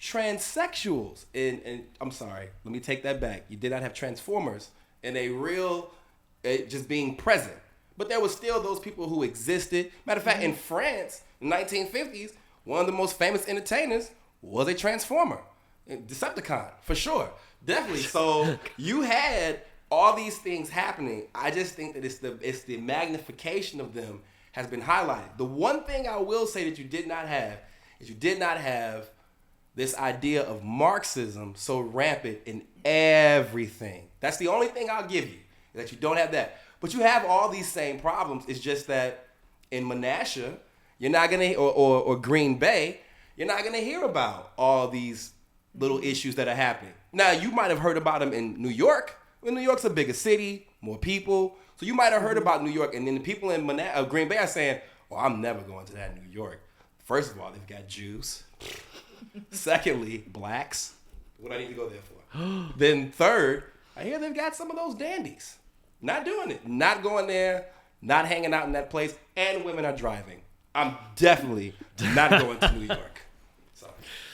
transsexuals, and I'm sorry, let me take that back. You did not have transformers in a real, just being present. But there was still those people who existed. Matter of fact, in France, in the 1950s, one of the most famous entertainers was a transformer. Decepticon, for sure. Definitely. So you had all these things happening. I just think that it's the magnification of them has been highlighted. The one thing I will say that you did not have is you did not have this idea of Marxism so rampant in everything. That's the only thing I'll give you, that you don't have that. But you have all these same problems. It's just that in Menasha, you're not gonna, or Green Bay, you're not gonna hear about all these little issues that are happening. Now, you might have heard about them in New York. Well, New York's a bigger city, more people. So you might have heard about New York, and then the people in Green Bay are saying, "Well, I'm never going to that New York." First of all, they've got Jews. Secondly, blacks. What I need to go there for? Then third, I hear they've got some of those dandies. Not doing it. Not going there. Not hanging out in that place. And women are driving. I'm definitely not going to New York.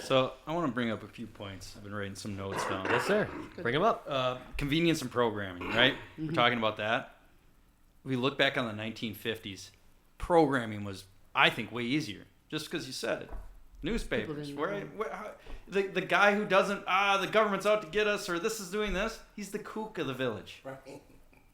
So I want to bring up a few points. I've been writing some notes down. Yes, sir. Bring them up. Convenience and programming, right? We're talking about that. We look back on the 1950s. Programming was, I think, way easier. Just because you said it. Newspapers, right? The guy who doesn't, the government's out to get us, or this is doing this, he's the kook of the village.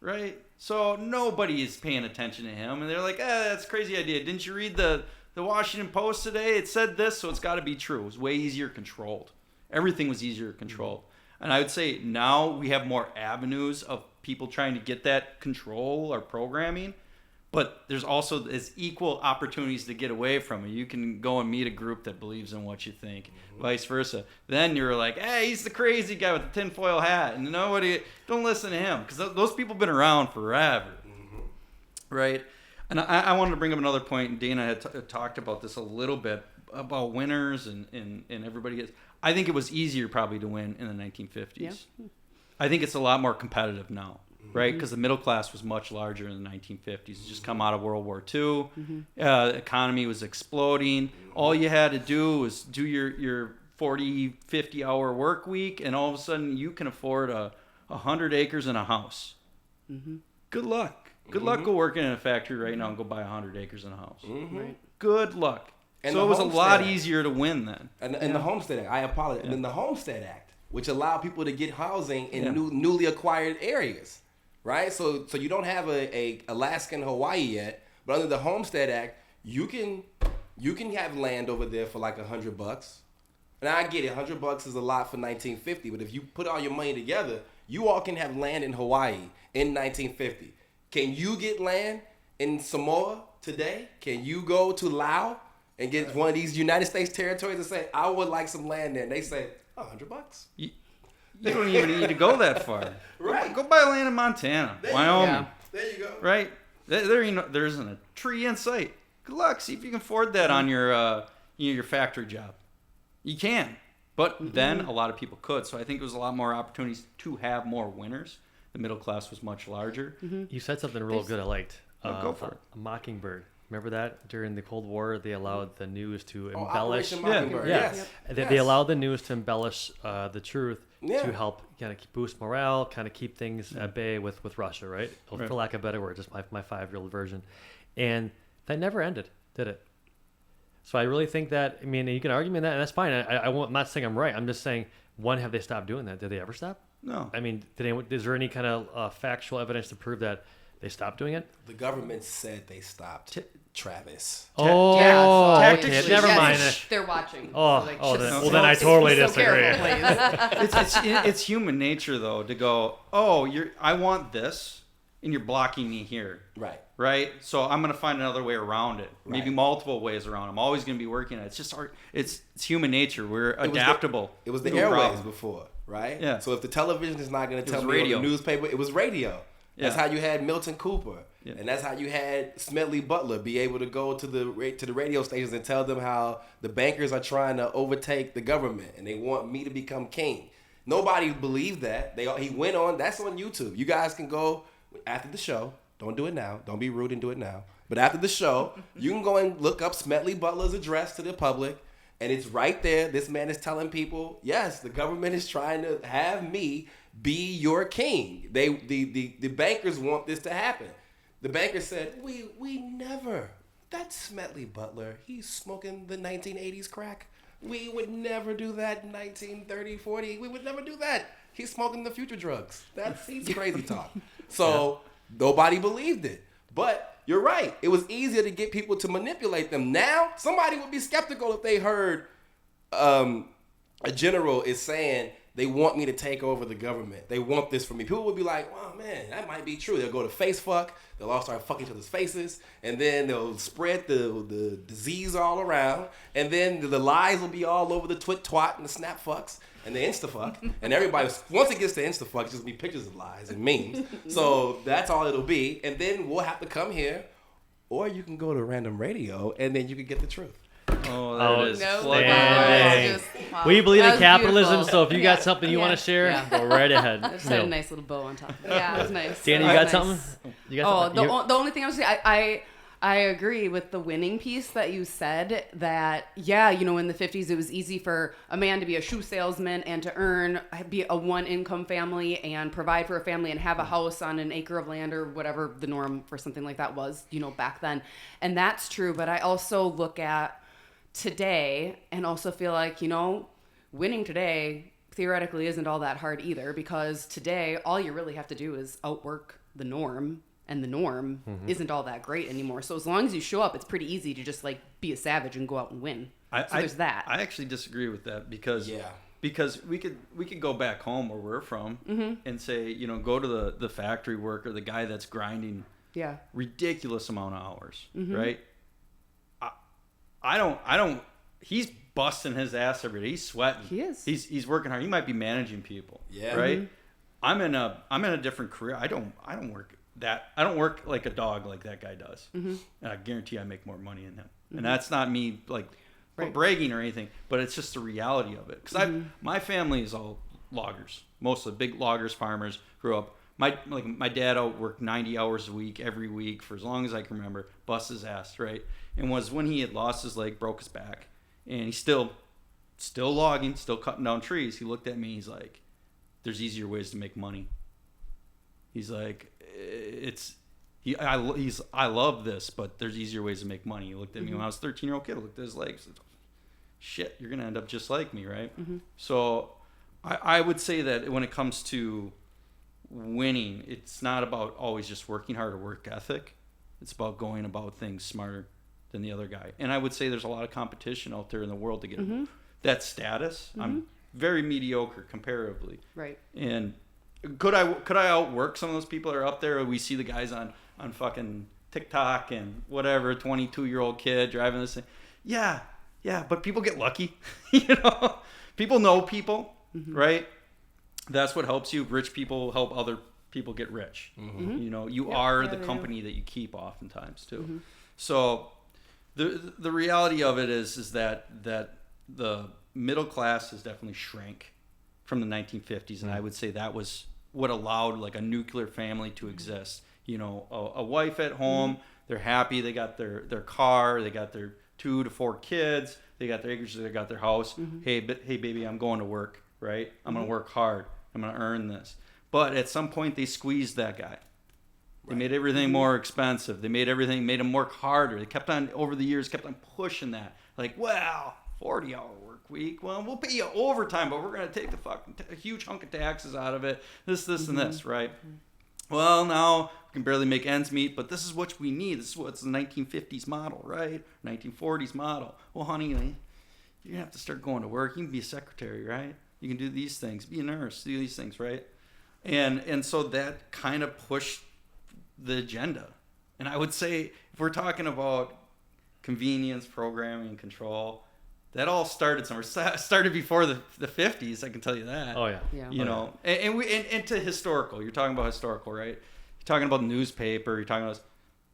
Right? So nobody is paying attention to him. And they're like, that's a crazy idea. Didn't you read the Washington Post today? It said this, so it's got to be true. It was way easier controlled. Everything was easier controlled. And I would say now we have more avenues of people trying to get that control or programming. But there's also equal opportunities to get away from it. You can go and meet a group that believes in what you think, vice versa. Then you're like, hey, he's the crazy guy with the tinfoil hat. And don't listen to him. Because those people have been around forever. Right? And I wanted to bring up another point. And Dana had talked about this a little bit, about winners and everybody gets. I think it was easier probably to win in the 1950s. Yeah. I think it's a lot more competitive now. Right, because the middle class was much larger in the 1950s. It's just come out of World War II. The economy was exploding. All you had to do was do your 40, 50-hour work week, and all of a sudden you can afford 100 acres and a house. Good luck. Good luck go working in a factory right now and go buy 100 acres and a house. Right. Good luck. And so it was a lot easier to win then. And the Homestead Act, I apologize. And then the Homestead Act, which allowed people to get housing in newly acquired areas. Right, so you don't have a Alaska and Hawaii yet, but under the Homestead Act, you can have land over there for like $100. And I get it, $100 is a lot for 1950, but if you put all your money together, you all can have land in Hawaii in 1950. Can you get land in Samoa today? Can you go to Laos and get one of these United States territories and say, I would like some land there? And they say, $100. You don't even need to go that far. Right. Go buy land in Montana, Wyoming. There you go. Right? There isn't a tree in sight. Good luck. See if you can afford that on your factory job. You can. But then a lot of people could. So I think it was a lot more opportunities to have more winners. The middle class was much larger. You said something real good I liked. Go for it. A mockingbird. Remember that? During the Cold War, they allowed the news to embellish. Operation Mockingbird. Yeah. Yes. They allowed the news to embellish the truth Yeah. to help kind of boost morale, kind of keep things at bay with Russia, right? For lack of a better word, just my 5-year-old version. And that never ended, did it? So I really think that, I mean, you can argue me that, and that's fine. I'm not saying I'm right. I'm just saying, one, have they stopped doing that? Did they ever stop? No. I mean, is there any kind of factual evidence to prove that they stopped doing it? The government said they stopped. Travis. Oh, yeah, so okay. Never mind. They're watching. Then I totally disagree. It's human nature though to go, I want this, and you're blocking me here. Right. So I'm gonna find another way around it. Maybe multiple ways around. I'm always gonna be working at it. It's just it's human nature. We're adaptable. It was the airwaves before, right? Yeah. So if the television is not gonna tell me radio. or the newspaper, it was radio. That's how you had Milton Cooper. Yeah. And that's how you had Smedley Butler be able to go to the radio stations and tell them how the bankers are trying to overtake the government and they want me to become king. Nobody believed that. He went on. That's on YouTube. You guys can go after the show. Don't do it now. Don't be rude and do it now. But after the show, you can go and look up Smedley Butler's address to the public. And it's right there. This man is telling people, yes, the government is trying to have me be your king. The bankers want this to happen. The banker said, we never. That's Smedley Butler. He's smoking the 1980s crack. We would never do that in 1930, 40. We would never do that. He's smoking the future drugs. He's crazy talk. So nobody believed it. But you're right. It was easier to get people to manipulate them. Now, somebody would be skeptical if they heard a general is saying, they want me to take over the government. They want this for me. People would be like, oh, man, that might be true. They'll go to face fuck. They'll all start fucking each other's faces. And then they'll spread the disease all around. And then the lies will be all over the twit twat and the snap fucks and the insta fuck. And everybody, once it gets to insta fuck, it's just be pictures of lies and memes. So that's all it'll be. And then we'll have to come here. Or you can go to random radio and then you can get the truth. Oh, that is No, Outstanding. wow. We believe That in was capitalism, beautiful. so if you got something you want to share, go right ahead. I just had a nice little bow on top. Yeah. That was nice. Danny, That you was got nice. something? You got something? The only thing I was saying, I agree with the winning piece that you said that, in the 50s, it was easy for a man to be a shoe salesman and to be a one-income family and provide for a family and have a house on an acre of land or whatever the norm for something like that was, back then. And that's true. But I also look at today and also feel like, winning today theoretically isn't all that hard either, because today all you really have to do is outwork the norm. And the norm isn't all that great anymore. So as long as you show up, it's pretty easy to just be a savage and go out and win. There's that. I actually disagree with that because we could go back home where we're from and say, go to the factory worker, the guy that's grinding ridiculous amount of hours, right? I don't. He's busting his ass every day. He's sweating. He is. He's working hard. He might be managing people. Yeah. Right. I'm in a different career. I don't work that. I don't work like a dog like that guy does. And I guarantee I make more money than him. And that's not me bragging or anything, but it's just the reality of it. Because my family is all loggers, mostly big loggers, farmers. Grew up. My dad worked 90 hours a week every week for as long as I can remember. Bust his ass, right? And was when he had lost his leg, broke his back, and he's still logging, still cutting down trees. He looked at me. He's like, "There's easier ways to make money." He's like, I love this, but there's easier ways to make money. He looked at me when I was a 13-year-old kid. I looked at his legs. Said, shit, you're gonna end up just like me, right? So, I would say that when it comes to winning, it's not about always just working hard or work ethic. It's about going about things smarter than the other guy. And I would say there's a lot of competition out there in the world to get that status. I'm very mediocre comparatively. Right. And could I outwork some of those people that are up there? We see the guys on fucking TikTok and whatever, 22-year-old kid driving this thing. Yeah, but people get lucky. People know people, right? That's what helps you. Rich people help other people get rich. You are the company that you keep oftentimes too. So the reality of it is that the middle class has definitely shrank from the 1950s, and I would say that was what allowed like a nuclear family to exist. A wife at home, they're happy, they got their car, they got their 2 to 4 kids, they got their acres, they got their house. Hey baby, I'm going to work, right? I'm going to work hard. I'm going to earn this. But at some point they squeezed that guy. They made everything more expensive. They made him work harder. They kept on, over the years, kept on pushing that. Like, 40-hour work week. Well, we'll pay you overtime, but we're going to take the fucking huge hunk of taxes out of it. This, and this, right? Well, now we can barely make ends meet, but this is what we need. This is what's the 1950s model, right? 1940s model. Well, honey, you're going to have to start going to work. You can be a secretary, right? You can do these things. Be a nurse. Do these things, right? And so that kind of pushed the agenda. And I would say if we're talking about convenience, programming, control, that all started somewhere. Started before the 50s, I can tell you that. Oh yeah. And to historical. You're talking about historical, right? You're talking about the newspaper. You're talking about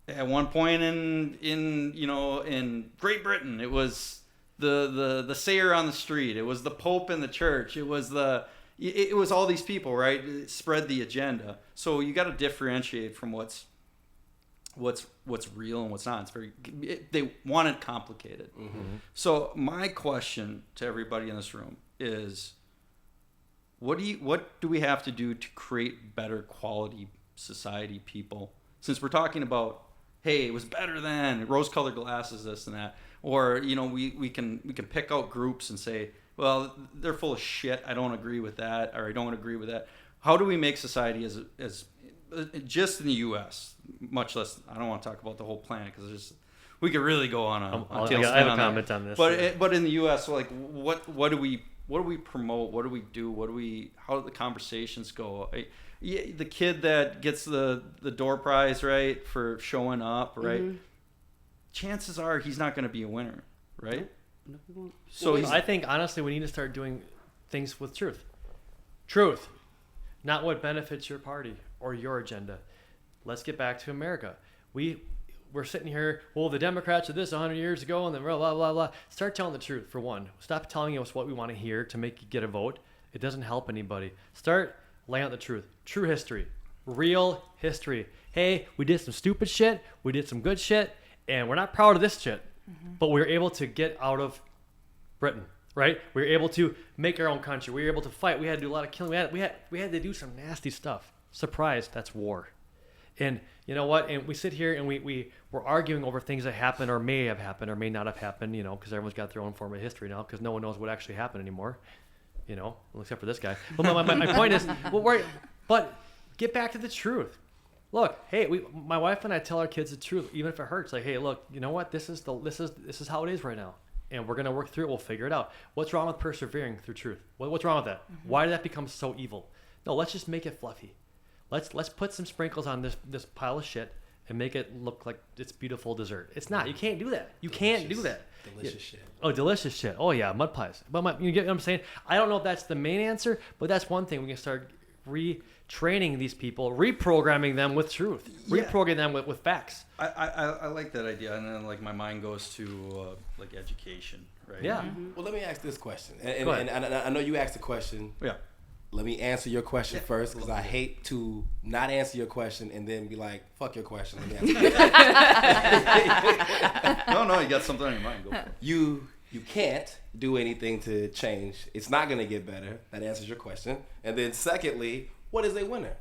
at one point in Great Britain, it was the sayer on the street. It was the Pope in the church. It was all these people, right? It spread the agenda. So you got to differentiate from what's what's real and what's not. They want it complicated. So my question to everybody in this room is, what do we have to do to create better quality society people? Since we're talking about, hey, it was better than rose-colored glasses, this and that, or we can pick out groups and say, well, they're full of shit, I don't agree with that, or I don't agree with that. How do we make society as just in the U.S., much less, I don't want to talk about the whole planet because we could really go on a tailspin I have a on comment that. on this. But in the U.S., like what do we promote? What do we do? How do the conversations go? The kid that gets the door prize, right, for showing up, right? Chances are he's not going to be a winner, right? No, we won't. So I think honestly we need to start doing things with truth, not what benefits your party or your agenda. Let's get back to America. We're sitting here, well, the Democrats did this 100 years ago, and then blah, blah, blah, blah. Start telling the truth, for one. Stop telling us what we want to hear to make you get a vote. It doesn't help anybody. Start laying out the truth. True history. Real history. Hey, we did some stupid shit. We did some good shit. And we're not proud of this shit. But we were able to get out of Britain, right? We were able to make our own country. We were able to fight. We had to do a lot of killing. We had to do some nasty stuff. Surprise, that's war. And you know what? And we sit here and we're arguing over things that happened or may have happened or may not have happened, because everyone's got their own form of history now because no one knows what actually happened anymore, except for this guy. But my point is, but get back to the truth. Look, hey, my wife and I tell our kids the truth, even if it hurts. Like, hey, look, you know what? This is how it is right now, and we're gonna work through it. We'll figure it out. What's wrong with persevering through truth? What's wrong with that? Why did that become so evil? No, let's just make it fluffy. Let's put some sprinkles on this pile of shit and make it look like it's beautiful dessert. It's not. You can't do that. You can't do that. Delicious shit. Oh, delicious shit. Oh yeah, mud pies. But you get what I'm saying? I don't know if that's the main answer, but that's one thing we can start retraining these people, reprogramming them with truth, reprogramming them with facts. I like that idea, and then like my mind goes to like education, right? Yeah. Well, let me ask this question, and I know you asked the question. Yeah. Let me answer your question first, because I hate to not answer your question and then be like, fuck your question. Let me answer No, you got something on your mind. Go for it. You can't do anything to change. It's not going to get better. That answers your question. And then secondly, what is a winner,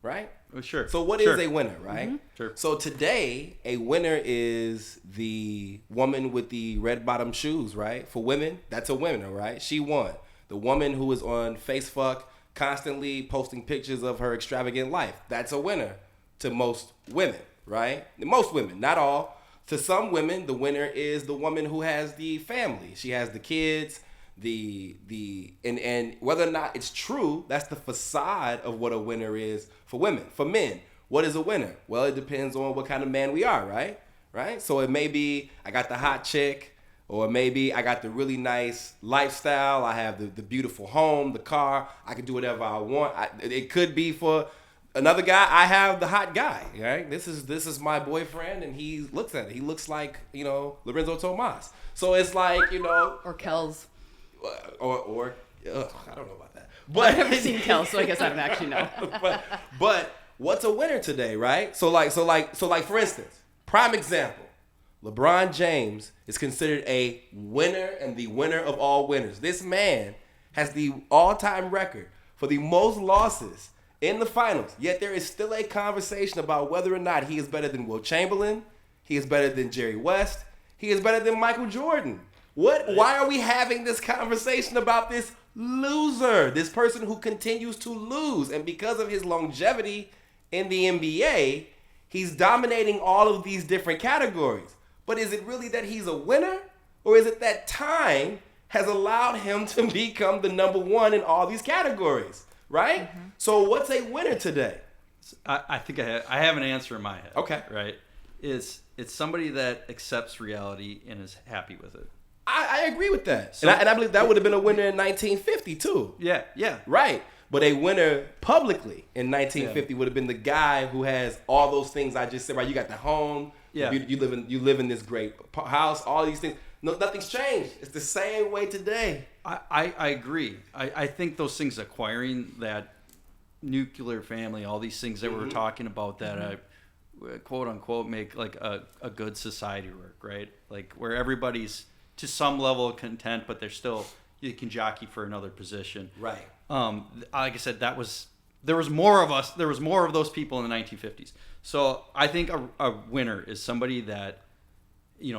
right? Oh, sure. So what is a winner, right? Mm-hmm. Sure. So today, a winner is the woman with the red bottom shoes, right? For women, that's a winner, right? She won. The woman who is on Facebook constantly posting pictures of her extravagant life, that's a winner to most women, right? Most women, not all. To some women, the winner is the woman who has the family. She has the kids, and whether or not it's true, that's the facade of what a winner is for women. For men, what is a winner? Well, it depends on what kind of man we are, right? Right? So it may be I got the hot chick, or maybe I got the really nice lifestyle. I have the beautiful home, the car. I can do whatever I want. It could be for another guy. I have the hot guy, right? This is my boyfriend, and he looks at it. He looks like, Lorenzo Tomas. So it's like, Or Kells. or I don't know about that. But I've never seen Kells, so I guess I don't actually know. but what's a winner today, right? So like for instance, prime example. LeBron James is considered a winner and the winner of all winners. This man has the all-time record for the most losses in the finals. Yet there is still a conversation about whether or not he is better than Will Chamberlain, he is better than Jerry West, he is better than Michael Jordan. Why are we having this conversation about this loser, this person who continues to lose? And because of his longevity in the NBA, he's dominating all of these different categories. But is it really that he's a winner? Or is it that time has allowed him to become the number one in all these categories? Right? Mm-hmm. So what's a winner today? I think I have an answer in my head. Okay. Right? It's somebody that accepts reality and is happy with it. I agree with that. So, and I believe that would have been a winner in 1950 too. Yeah. Right. But a winner publicly in 1950 would have been the guy who has all those things I just said. Right? You got the home. Yeah. You live in this great house. All these things. No, nothing's changed. It's the same way today. I agree. I think those things, acquiring that nuclear family, all these things that we were talking about, that quote unquote make like a good society work, right? Like where everybody's to some level content, but they're still, you can jockey for another position. Right. Like I said, there was more of us. There was more of those people in the 1950s. So I think a winner is somebody that,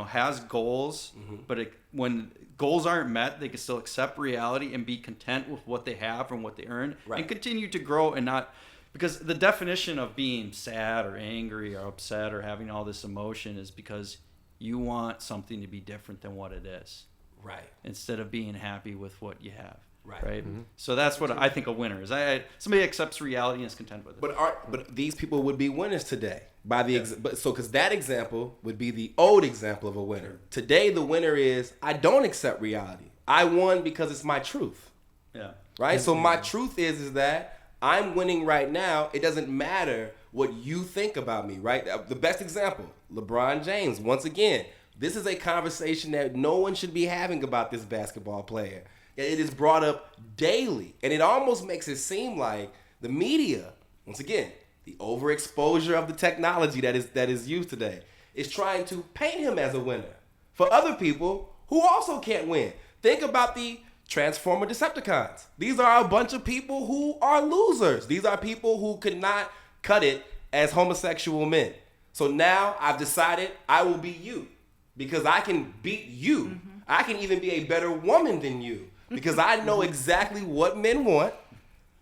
has goals, but when goals aren't met, they can still accept reality and be content with what they have and what they earn, and continue to grow and not, because the definition of being sad or angry or upset or having all this emotion is because you want something to be different than what it is. Right. Instead of being happy with what you have. Right. Mm-hmm. So that's what I think a winner is. Somebody accepts reality and is content with it. But these people would be winners today by the because that example would be the old example of a winner. Today the winner is I don't accept reality. I won because it's my truth. Yeah. Right. So my truth is that I'm winning right now. It doesn't matter what you think about me. Right. The best example, LeBron James. Once again, this is a conversation that no one should be having about this basketball player. It is brought up daily, and it almost makes it seem like the media, once again, the overexposure of the technology that is used today, is trying to paint him as a winner for other people who also can't win. Think about the Transformer Decepticons. These are a bunch of people who are losers. These are people who could not cut it as homosexual men. So now I've decided I will be you because I can beat you. Mm-hmm. I can even be a better woman than you. Because I know exactly what men want,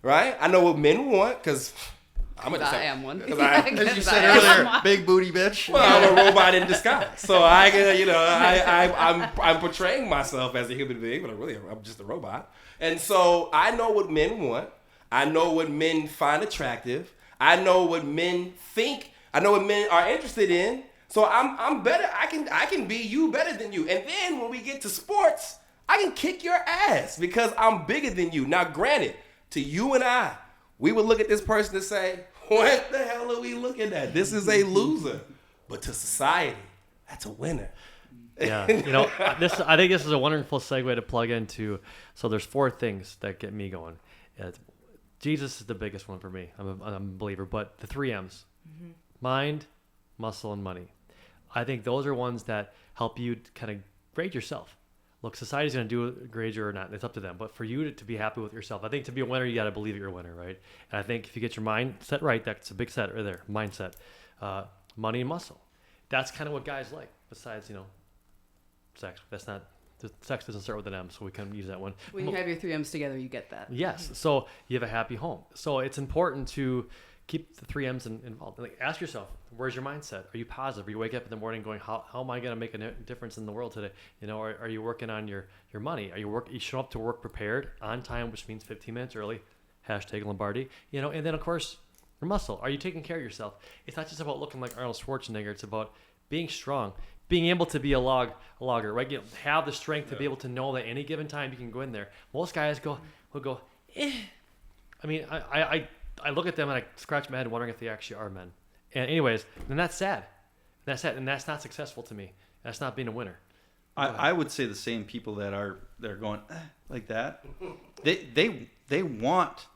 right? I know what men want because I am one. As you said earlier, big booty bitch. Well, I'm a robot in disguise, so I'm portraying myself as a human being, but I'm just a robot. And so I know what men want. I know what men find attractive. I know what men think. I know what men are interested in. So I'm better. I can be you better than you. And then when we get to sports, I can kick your ass because I'm bigger than you. Now, granted, to you and I, we would look at this person and say, what the hell are we looking at? This is a loser. But to society, that's a winner. Yeah, I think this is a wonderful segue to plug into. So there's 4 things that get me going. Jesus is the biggest one for me. I'm a believer. But the 3 M's, mind, muscle, and money. I think those are ones that help you kind of grade yourself. Look, society's going to grade you or not. It's up to them. But for you to be happy with yourself, I think to be a winner, you got to believe you're a winner, right? And I think if you get your mind set right, that's a big set right there, mindset. Money and muscle. That's kind of what guys like, besides, sex. Sex doesn't start with an M, so we can use that one. When you have your 3 M's together, you get that. Yes. So you have a happy home. So it's important to keep the 3 M's involved. Like, ask yourself, where's your mindset? Are you positive? Are you wake up in the morning going, how am I going to make a difference in the world today? Or are you working on your money? You show up to work prepared, on time, which means 15 minutes early, #Lombardi, and then of course, your muscle. Are you taking care of yourself? It's not just about looking like Arnold Schwarzenegger. It's about being strong, being able to be a logger, right? Have the strength to be able to know that any given time you can go in there. Most guys will go, eh. I mean, I look at them and I scratch my head wondering if they actually are men. And anyways, then that's sad. And that's not successful to me. That's not being a winner. I would say the same people they're going like that. They want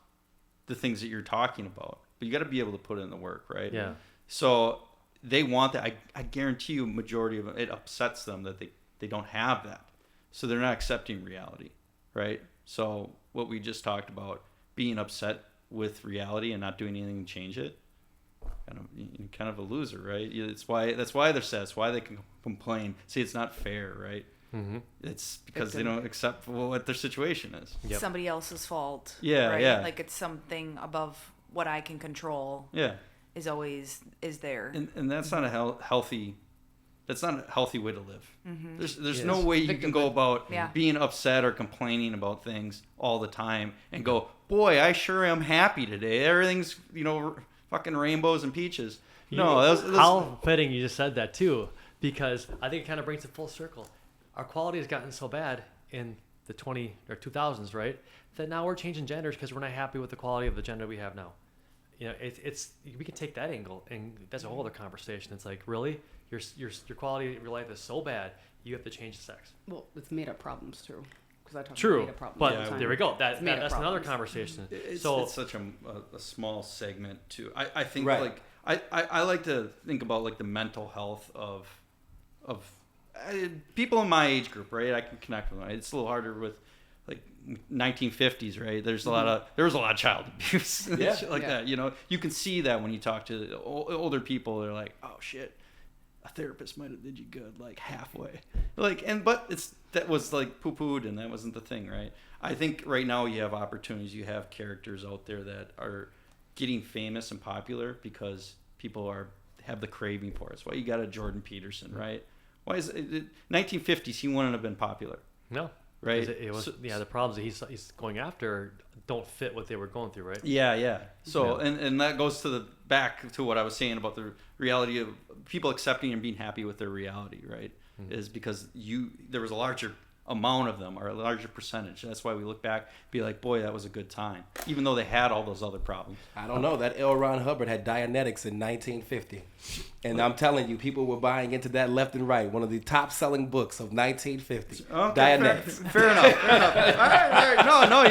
the things that you're talking about, but you got to be able to put in the work, right? Yeah. So they want that. I guarantee you, majority of it upsets them that they don't have that, so they're not accepting reality, right? So what we just talked about, being upset with reality and not doing anything to change it, kind of a loser, right? That's why they're sad. That's why they can complain. See, it's not fair, right? Mm-hmm. It's because they don't accept what their situation is. Yep. Somebody else's fault. Yeah, right? yeah. Like it's something above what I can control. Yeah, is there. And that's not a healthy. That's not a healthy way to live. Mm-hmm. There's no way you can go about being upset or complaining about things all the time and go, boy, I sure am happy today. Everything's fucking rainbows and peaches. No, how fitting you just said that too, because I think it kind of brings it full circle. Our quality has gotten so bad in the 2000s, right? That now we're changing genders because we're not happy with the quality of the gender we have now. It's we can take that angle, and that's a whole other conversation. It's like, really, your quality of your life is so bad, you have to change the sex. Well, it's made up problems too. Because I talk True, about made up problems. But there we go. That's another conversation. It's such a small segment too. I think right. like I like to think about like the mental health of people in my age group, right? I can connect with them. It's a little harder with like 1950s, right? There was a lot of child abuse and shit like that. You know, you can see that when you talk to older people. They're like, oh shit, a therapist might have did you good like halfway, but that was like poo-pooed, and that wasn't the thing, right? I think right now you have opportunities. You have characters out there that are getting famous and popular because people have the craving for it. That's why you got a Jordan Peterson, right? Why is it 1950s? He wouldn't have been popular. No. Right. It was the problems that he's going after don't fit what they were going through, right? Yeah. So and that goes back to what I was saying about the reality of people accepting and being happy with their reality, right? Mm-hmm. Is because there was a larger amount of them, or a larger percentage. That's why we look back, be like, boy, that was a good time, even though they had all those other problems. I don't know. That L. Ron Hubbard had Dianetics in 1950, and I'm telling you, people were buying into that left and right. One of the top-selling books of 1950. Okay, Dianetics. Fair enough. All right. No,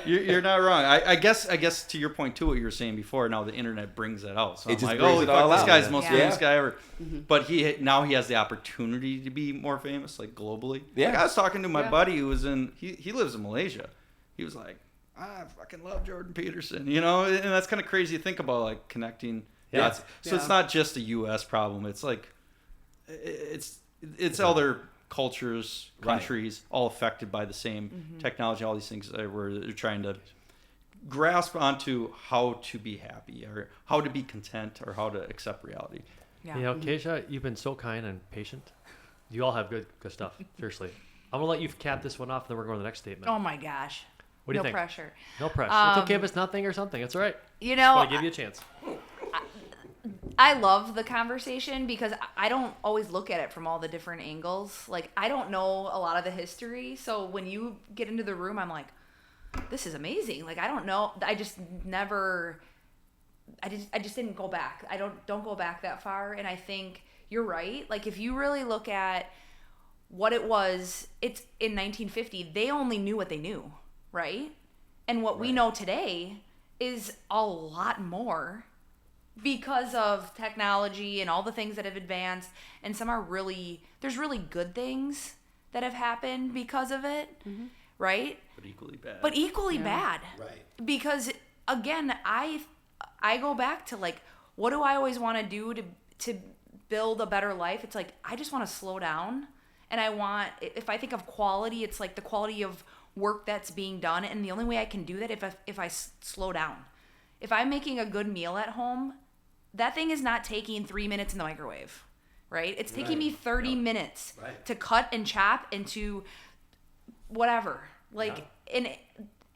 you're not wrong. I guess to your point too, what you were saying before. Now the internet brings that out, so it I'm just like, brings oh, it all fuck, this out. guy's the most Yeah. famous guy ever. Mm-hmm. But now he has the opportunity to be more famous, like globally. Yeah. Like, I was talking to my buddy who was he lives in Malaysia. He was like, I fucking love Jordan Peterson, you know, and that's kind of crazy to think about, like connecting. Yeah. So it's not just a U.S. problem. It's like it's other cultures, countries, all affected by the same technology. All these things where they're trying to grasp onto how to be happy, or how to be content, or how to accept reality. Yeah. You know, Keisha, you've been so kind and patient. You all have good stuff. Seriously. I'm going to let you cap this one off, and then we're going to the next statement. Oh my gosh. What do you no think? Pressure. No pressure. It's okay if it's nothing or something. It's all right. You know, I give you a chance. I love the conversation because I don't always look at it from all the different angles. Like, I don't know a lot of the history. So when you get into the room, I'm like, this is amazing. Like, I don't know. I just didn't go back. I don't go back that far. And I think you're right. Like, if you really look at what it was, it's in 1950, they only knew what they knew, right? And what we know today is a lot more because of technology and all the things that have advanced. And some are there's really good things that have happened because of it, right? But equally bad. Right. Because, again, I go back to, like, what do I always want to do to build a better life? It's like, I just want to slow down. And if I think of quality, it's like the quality of work that's being done. And the only way I can do that if I slow down. If I'm making a good meal at home, that thing is not taking 3 minutes in the microwave, right? It's taking me 30 minutes to cut and chop into whatever. Like, and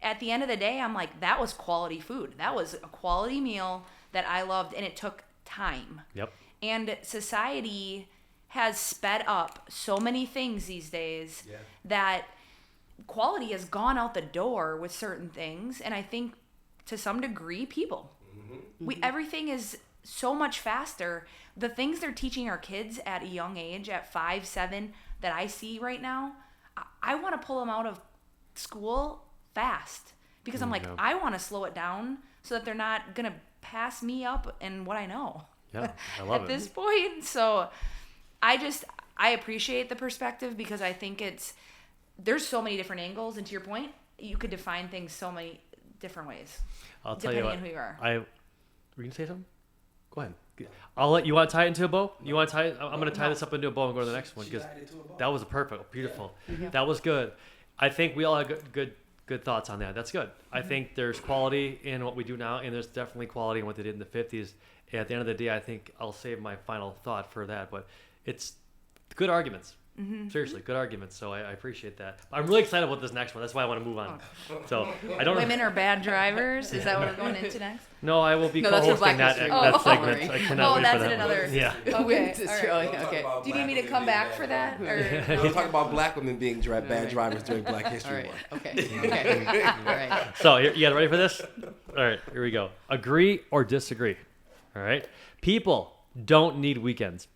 at the end of the day, I'm like, that was quality food. That was a quality meal that I loved, and it took time. Yep. And society has sped up so many things these days that quality has gone out the door with certain things. And I think to some degree, people, everything is so much faster. The things they're teaching our kids at a young age, at 5, 7, that I see right now, I want to pull them out of school fast because I'm like, I want to slow it down so that they're not going to pass me up in what I know. Yeah, I love at it. this point. So I appreciate the perspective because I think there's so many different angles, and to your point, you could define things so many different ways. I'll tell you what. Depending on who you are. Were you gonna say something? Go ahead. I'll let you want to tie it into a bow. You want to tie it? I'm gonna tie this up into a bow and go to the next one because that was beautiful. Yeah. That was good. I think we all have good thoughts on that. That's good. I think there's quality in what we do now, and there's definitely quality in what they did in the 50s. And at the end of the day, I think I'll save my final thought for that. But it's good arguments. Seriously, good arguments. So I appreciate that. I'm really excited about this next one. That's why I want to move on. So I don't. Women are bad drivers. Is that what we're going into next? No, I will be that's for co-hosting Black that History. segment. I cannot wait that's for that another. one. Yeah. Okay. All All right. okay. Do you need me to come back for that? Or? We'll talk about black women being bad drivers during Black History All right. Month. Okay. All right. So you guys ready for this? All right, here we go. Agree or disagree. All right. People don't need weekends.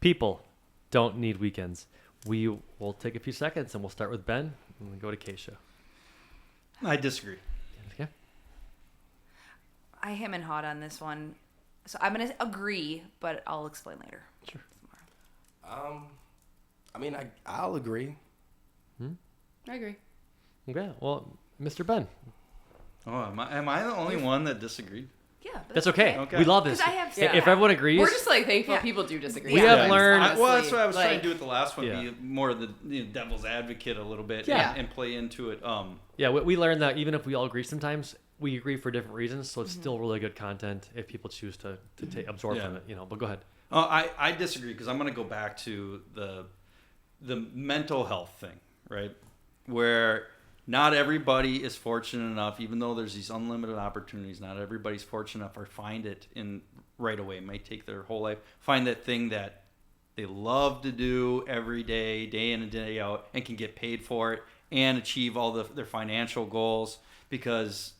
People don't need weekends. We will take a few seconds and we'll start with Ben and we'll go to Keisha. I disagree. Okay. I hem and hawed on this one. So I'm going to agree, but I'll explain later. Sure. I mean, I'll agree. I agree. Okay. Well, Mr. Ben. Oh, am I the only one that disagreed? Yeah. That's okay. Okay. We love this. 'Cause I have- If yeah. everyone agrees, We're just like thankful Yeah. people do disagree. We have sometimes, learned- Well, that's honestly. what I was trying Like, to do with the last one. Yeah. Be more of the devil's advocate a little bit, Yeah. and play into it. yeah, we learned that even if we all agree sometimes, we agree for different reasons. So it's still really good content if people choose to absorb Yeah. from it. But go ahead. I disagree because I'm going to go back to the mental health thing, right? Where not everybody is fortunate enough, even though there's these unlimited opportunities. Not everybody's fortunate enough or find it in right away. It might take their whole life. Find that thing that they love to do every day, day in and day out, and can get paid for it and achieve all their financial goals, because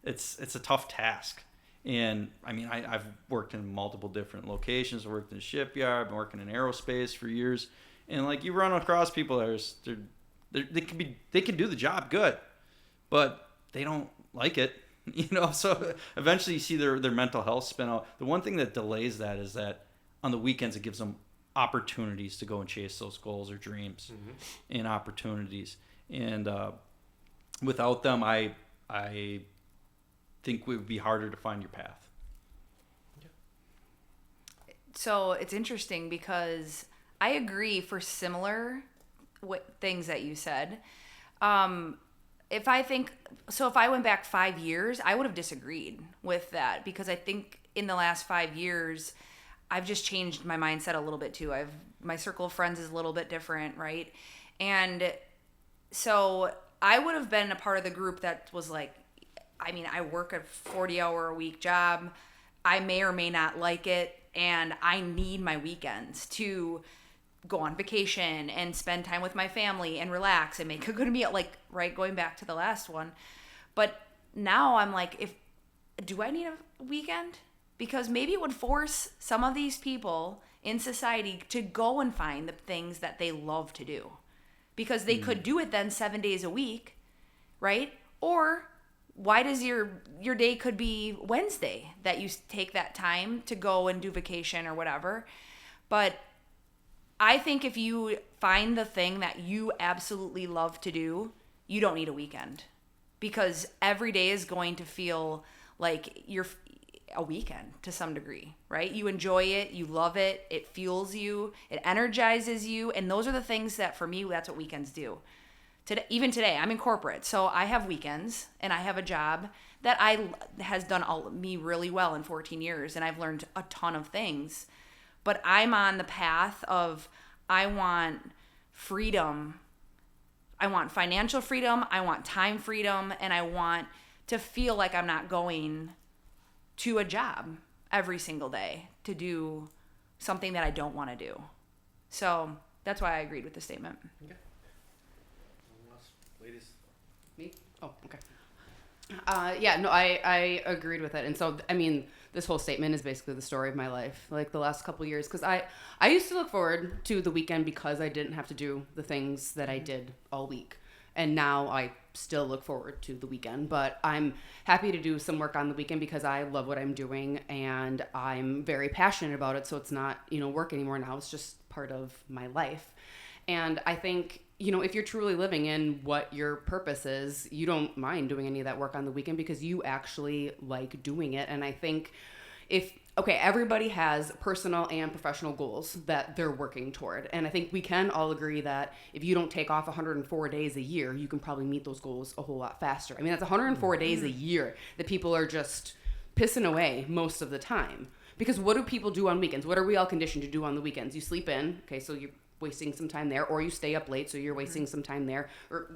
it's a tough task. And I mean, I've worked in multiple different locations. I worked in a shipyard. I've been working in aerospace for years. And like, you run across people they can do the job good, but they don't like it, So eventually you see their mental health spin out. The one thing that delays that is that on the weekends it gives them opportunities to go and chase those goals or dreams and opportunities. And without them, I think it would be harder to find your path. So it's interesting because I agree for similar things that you said. If I went back 5 years, I would have disagreed with that, because I think in the last 5 years, I've just changed my mindset a little bit too. My circle of friends is a little bit different, right? And so I would have been a part of the group that was like, I mean, I work a 40-hour-a-week job. I may or may not like it, and I need my weekends to go on vacation and spend time with my family and relax and make a good meal, like, right, going back to the last one. But now I'm like, do I need a weekend? Because maybe it would force some of these people in society to go and find the things that they love to do, because they could do it then 7 days a week, right? Or why does your day could be Wednesday that you take that time to go and do vacation or whatever. But I think if you find the thing that you absolutely love to do, you don't need a weekend, because every day is going to feel like you're a weekend to some degree, right? You enjoy it, you love it, it fuels you, it energizes you, and those are the things that, for me, that's what weekends do. Even today, I'm in corporate, so I have weekends, and I have a job that has done me really well in 14 years, and I've learned a ton of things. But I'm on the path of, I want freedom. I want financial freedom. I want time freedom. And I want to feel like I'm not going to a job every single day to do something that I don't want to do. So that's why I agreed with the statement. Okay. Ladies. Me? Oh, okay. Yeah, no, I agreed with it. And so, I mean, this whole statement is basically the story of my life, like the last couple of years, because I used to look forward to the weekend because I didn't have to do the things that I did all week. And now I still look forward to the weekend, but I'm happy to do some work on the weekend because I love what I'm doing and I'm very passionate about it. So it's not, work anymore now. It's just part of my life. And I think, if you're truly living in what your purpose is, you don't mind doing any of that work on the weekend because you actually like doing it. And I think everybody has personal and professional goals that they're working toward. And I think we can all agree that if you don't take off 104 days a year, you can probably meet those goals a whole lot faster. I mean, that's 104 days a year that people are just pissing away most of the time. Because what do people do on weekends? What are we all conditioned to do on the weekends? You sleep in, okay, so you're wasting some time there, or you stay up late, so you're wasting some time there, or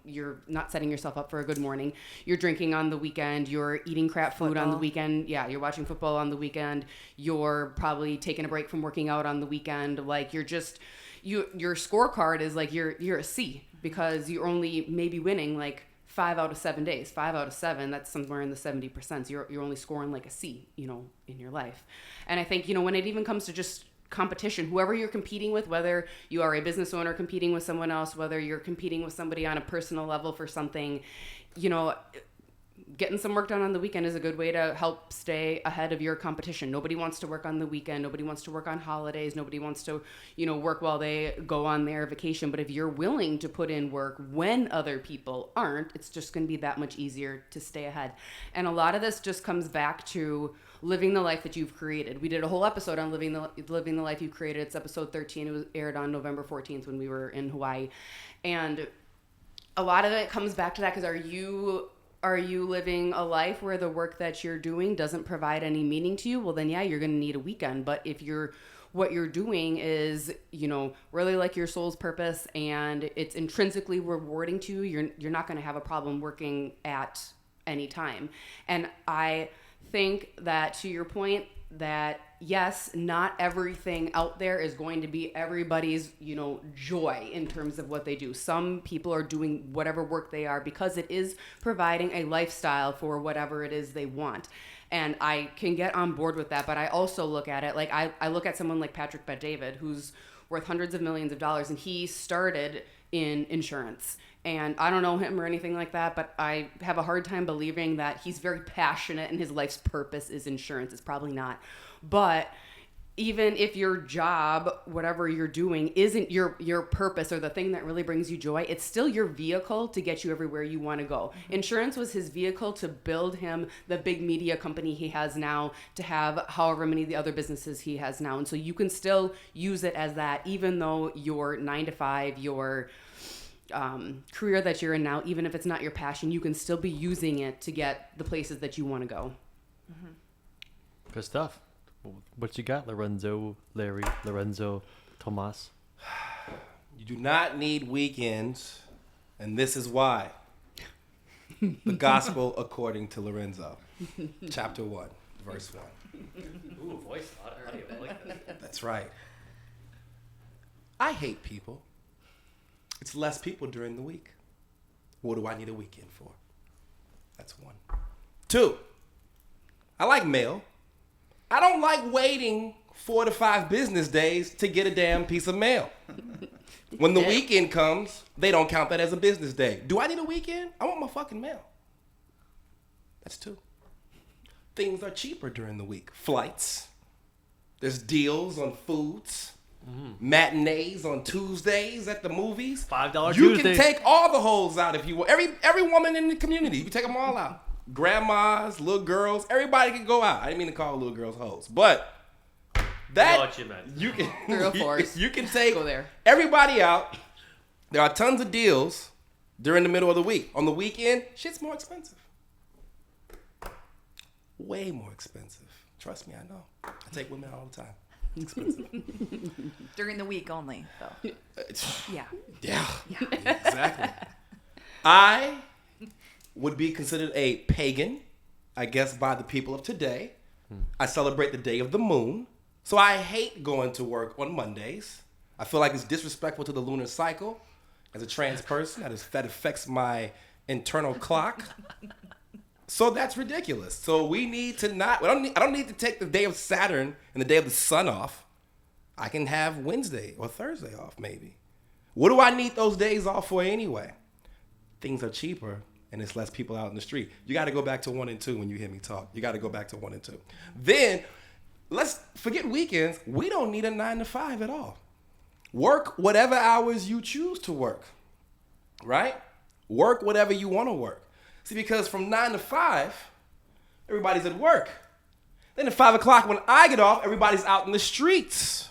you're not setting yourself up for a good morning. You're drinking on the weekend, you're eating crap food on the weekend, you're watching football on the weekend, you're probably taking a break from working out on the weekend. Like, you're just your scorecard is like you're a C, because you're only maybe winning like 5 out of 7 days. 5 out of 7, that's somewhere in the 70%. You're only scoring like a C, in your life. And I think, when it even comes to just competition, whoever you're competing with, whether you are a business owner competing with someone else, whether you're competing with somebody on a personal level for something, getting some work done on the weekend is a good way to help stay ahead of your competition. Nobody wants to work on the weekend. Nobody wants to work on holidays. Nobody wants to, work while they go on their vacation. But if you're willing to put in work when other people aren't, it's just going to be that much easier to stay ahead. And a lot of this just comes back to living the life that you've created. We did a whole episode on living the life you've created. It's episode 13. It was aired on November 14th when we were in Hawaii. And a lot of it comes back to that, because are you living a life where the work that you're doing doesn't provide any meaning to you? Well, then, yeah, you're going to need a weekend. But if what you're doing is, really like your soul's purpose and it's intrinsically rewarding to you, you're not going to have a problem working at any time. And I think that, to your point, that yes, not everything out there is going to be everybody's, joy in terms of what they do. Some people are doing whatever work they are because it is providing a lifestyle for whatever it is they want. And I can get on board with that, but I also look at it like I look at someone like Patrick Bet-David, who's worth hundreds of millions of dollars, and he started in insurance. And I don't know him or anything like that, but I have a hard time believing that he's very passionate and his life's purpose is insurance. It's probably not. But even if your job, whatever you're doing, isn't your purpose or the thing that really brings you joy, it's still your vehicle to get you everywhere you want to go. Mm-hmm. Insurance was his vehicle to build him the big media company he has now, to have however many of the other businesses he has now. And so you can still use it as that, even though your 9-to-5, your career that you're in now, even if it's not your passion, you can still be using it to get the places that you want to go. Mm-hmm. Good stuff. What you got, Larry, Tomas? You do not need weekends, and this is why. The Gospel according to Lorenzo, chapter 1, verse 1. Ooh, voice audio. I like that. That's right. I hate people. It's less people during the week. What do I need a weekend for? That's 1. 2, I like mail. I don't like waiting 4 to 5 business days to get a damn piece of mail. When the weekend comes, they don't count that as a business day. Do I need a weekend? I want my fucking mail. That's 2. Things are cheaper during the week. Flights. There's deals on foods. Mm-hmm. Matinees on Tuesdays at the movies. $5 You Tuesday. can take all the hoes out if you want. Every woman in the community, you can take them all out. Grandmas, little girls, everybody can go out. I didn't mean to call little girls hoes, but that I know what you meant. you can Girl force. you can take Go there. everybody out. There are tons of deals during the middle of the week. On the weekend, shit's more expensive. Way more expensive. Trust me, I know. I take women all the time. It's expensive. During the week only, though. Yeah, exactly. I would be considered a pagan, I guess, by the people of today. I celebrate the day of the moon. So I hate going to work on Mondays. I feel like it's disrespectful to the lunar cycle. As a trans person, that affects my internal clock. So that's ridiculous. So we need to not, I don't need to take the day of Saturn and the day of the sun off. I can have Wednesday or Thursday off maybe. What do I need those days off for anyway? Things are cheaper and there's less people out in the street. You got to go back to 1 and 2 when you hear me talk. You got to go back to 1 and 2. Then let's forget weekends. We don't need a 9-to-5 at all. Work whatever hours you choose to work, right? Work whatever you want to work. See, because from 9 to 5, everybody's at work. Then at 5 o'clock when I get off, everybody's out in the streets.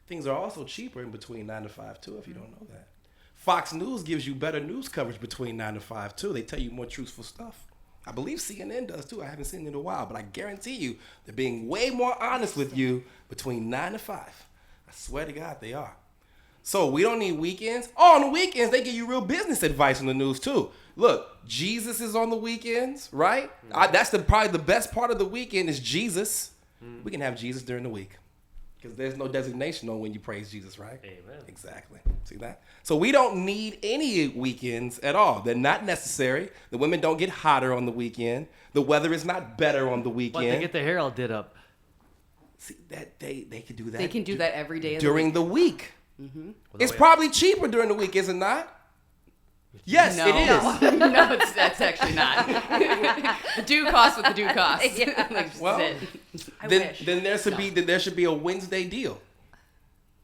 Things are also cheaper in between 9 to 5 too, if you don't know that. Fox News gives you better news coverage between 9 to 5 too. They tell you more truthful stuff. I believe CNN does too. I haven't seen it in a while, but I guarantee you they're being way more honest with you between 9 to 5. I swear to God they are. So we don't need weekends. Oh, on the weekends, they give you real business advice on the news too. Look, Jesus is on the weekends, right? That's probably the best part of the weekend is Jesus. We can have Jesus during the week because there's no designation on when you praise Jesus, right? Amen. Exactly. See that? So we don't need any weekends at all. They're not necessary. The women don't get hotter on the weekend. The weather is not better on the weekend. But they get their hair all did up. See, that they can do that. They can do that every day of during the week. The week. Mm-hmm. It's probably cheaper during the week, is it not? Yes, No. it is. No, it's actually not. The due costs what the due costs. Yeah. Like, Well, that's it. I then wish. there should be a Wednesday deal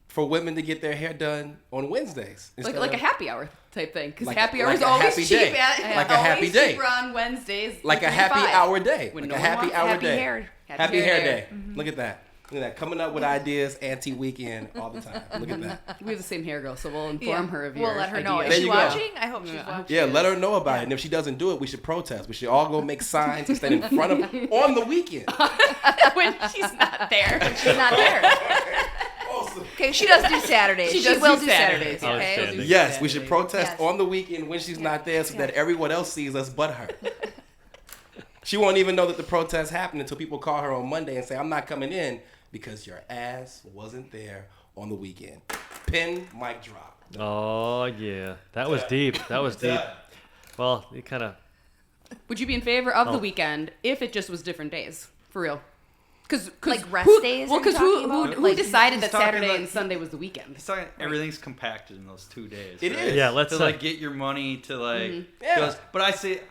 for women to get their hair done on Wednesdays. like instead a of- happy hour type thing, because Like- happy hour like is a always happy cheap. day. Like a happy always day. cheaper on Wednesdays. like a 3 to happy 5. hour day. When Like no a one happy wants hour happy day. hair. Happy hair day. Mm-hmm. Look at that. Look at that. Coming up with ideas anti-weekend all the time. Look at that. We have the same hair girl, so we'll inform her of your We'll let her know. ideas. Is There she you go. watching? I hope she's watching. Yeah, let her know about it. And if she doesn't do it, we should protest. We should all go make signs and stand in front of on the weekend. When she's not there. She's not there. Awesome. Okay, she does do Saturdays. She She does will do do Saturdays. Saturdays. Okay. Outstanding. Yes, we should protest Yes. on the weekend when she's not there so that Yes. everyone else sees us but her. She won't even know that the protest happened until people call her on Monday and say, I'm not coming in because your ass wasn't there on the weekend. Pin, mic drop. Oh yeah, that was deep. That was deep. Well, you kind of. Would you be in favor of Oh. the weekend if it just was different days? For real? Because Like rest days, Well, are you because talking about? who Like, decided he's that talking Saturday about- and Sunday was the weekend? He's talking everything's compacted in those 2 days. It right? is. Yeah, let's To like get your money to like. Yeah. But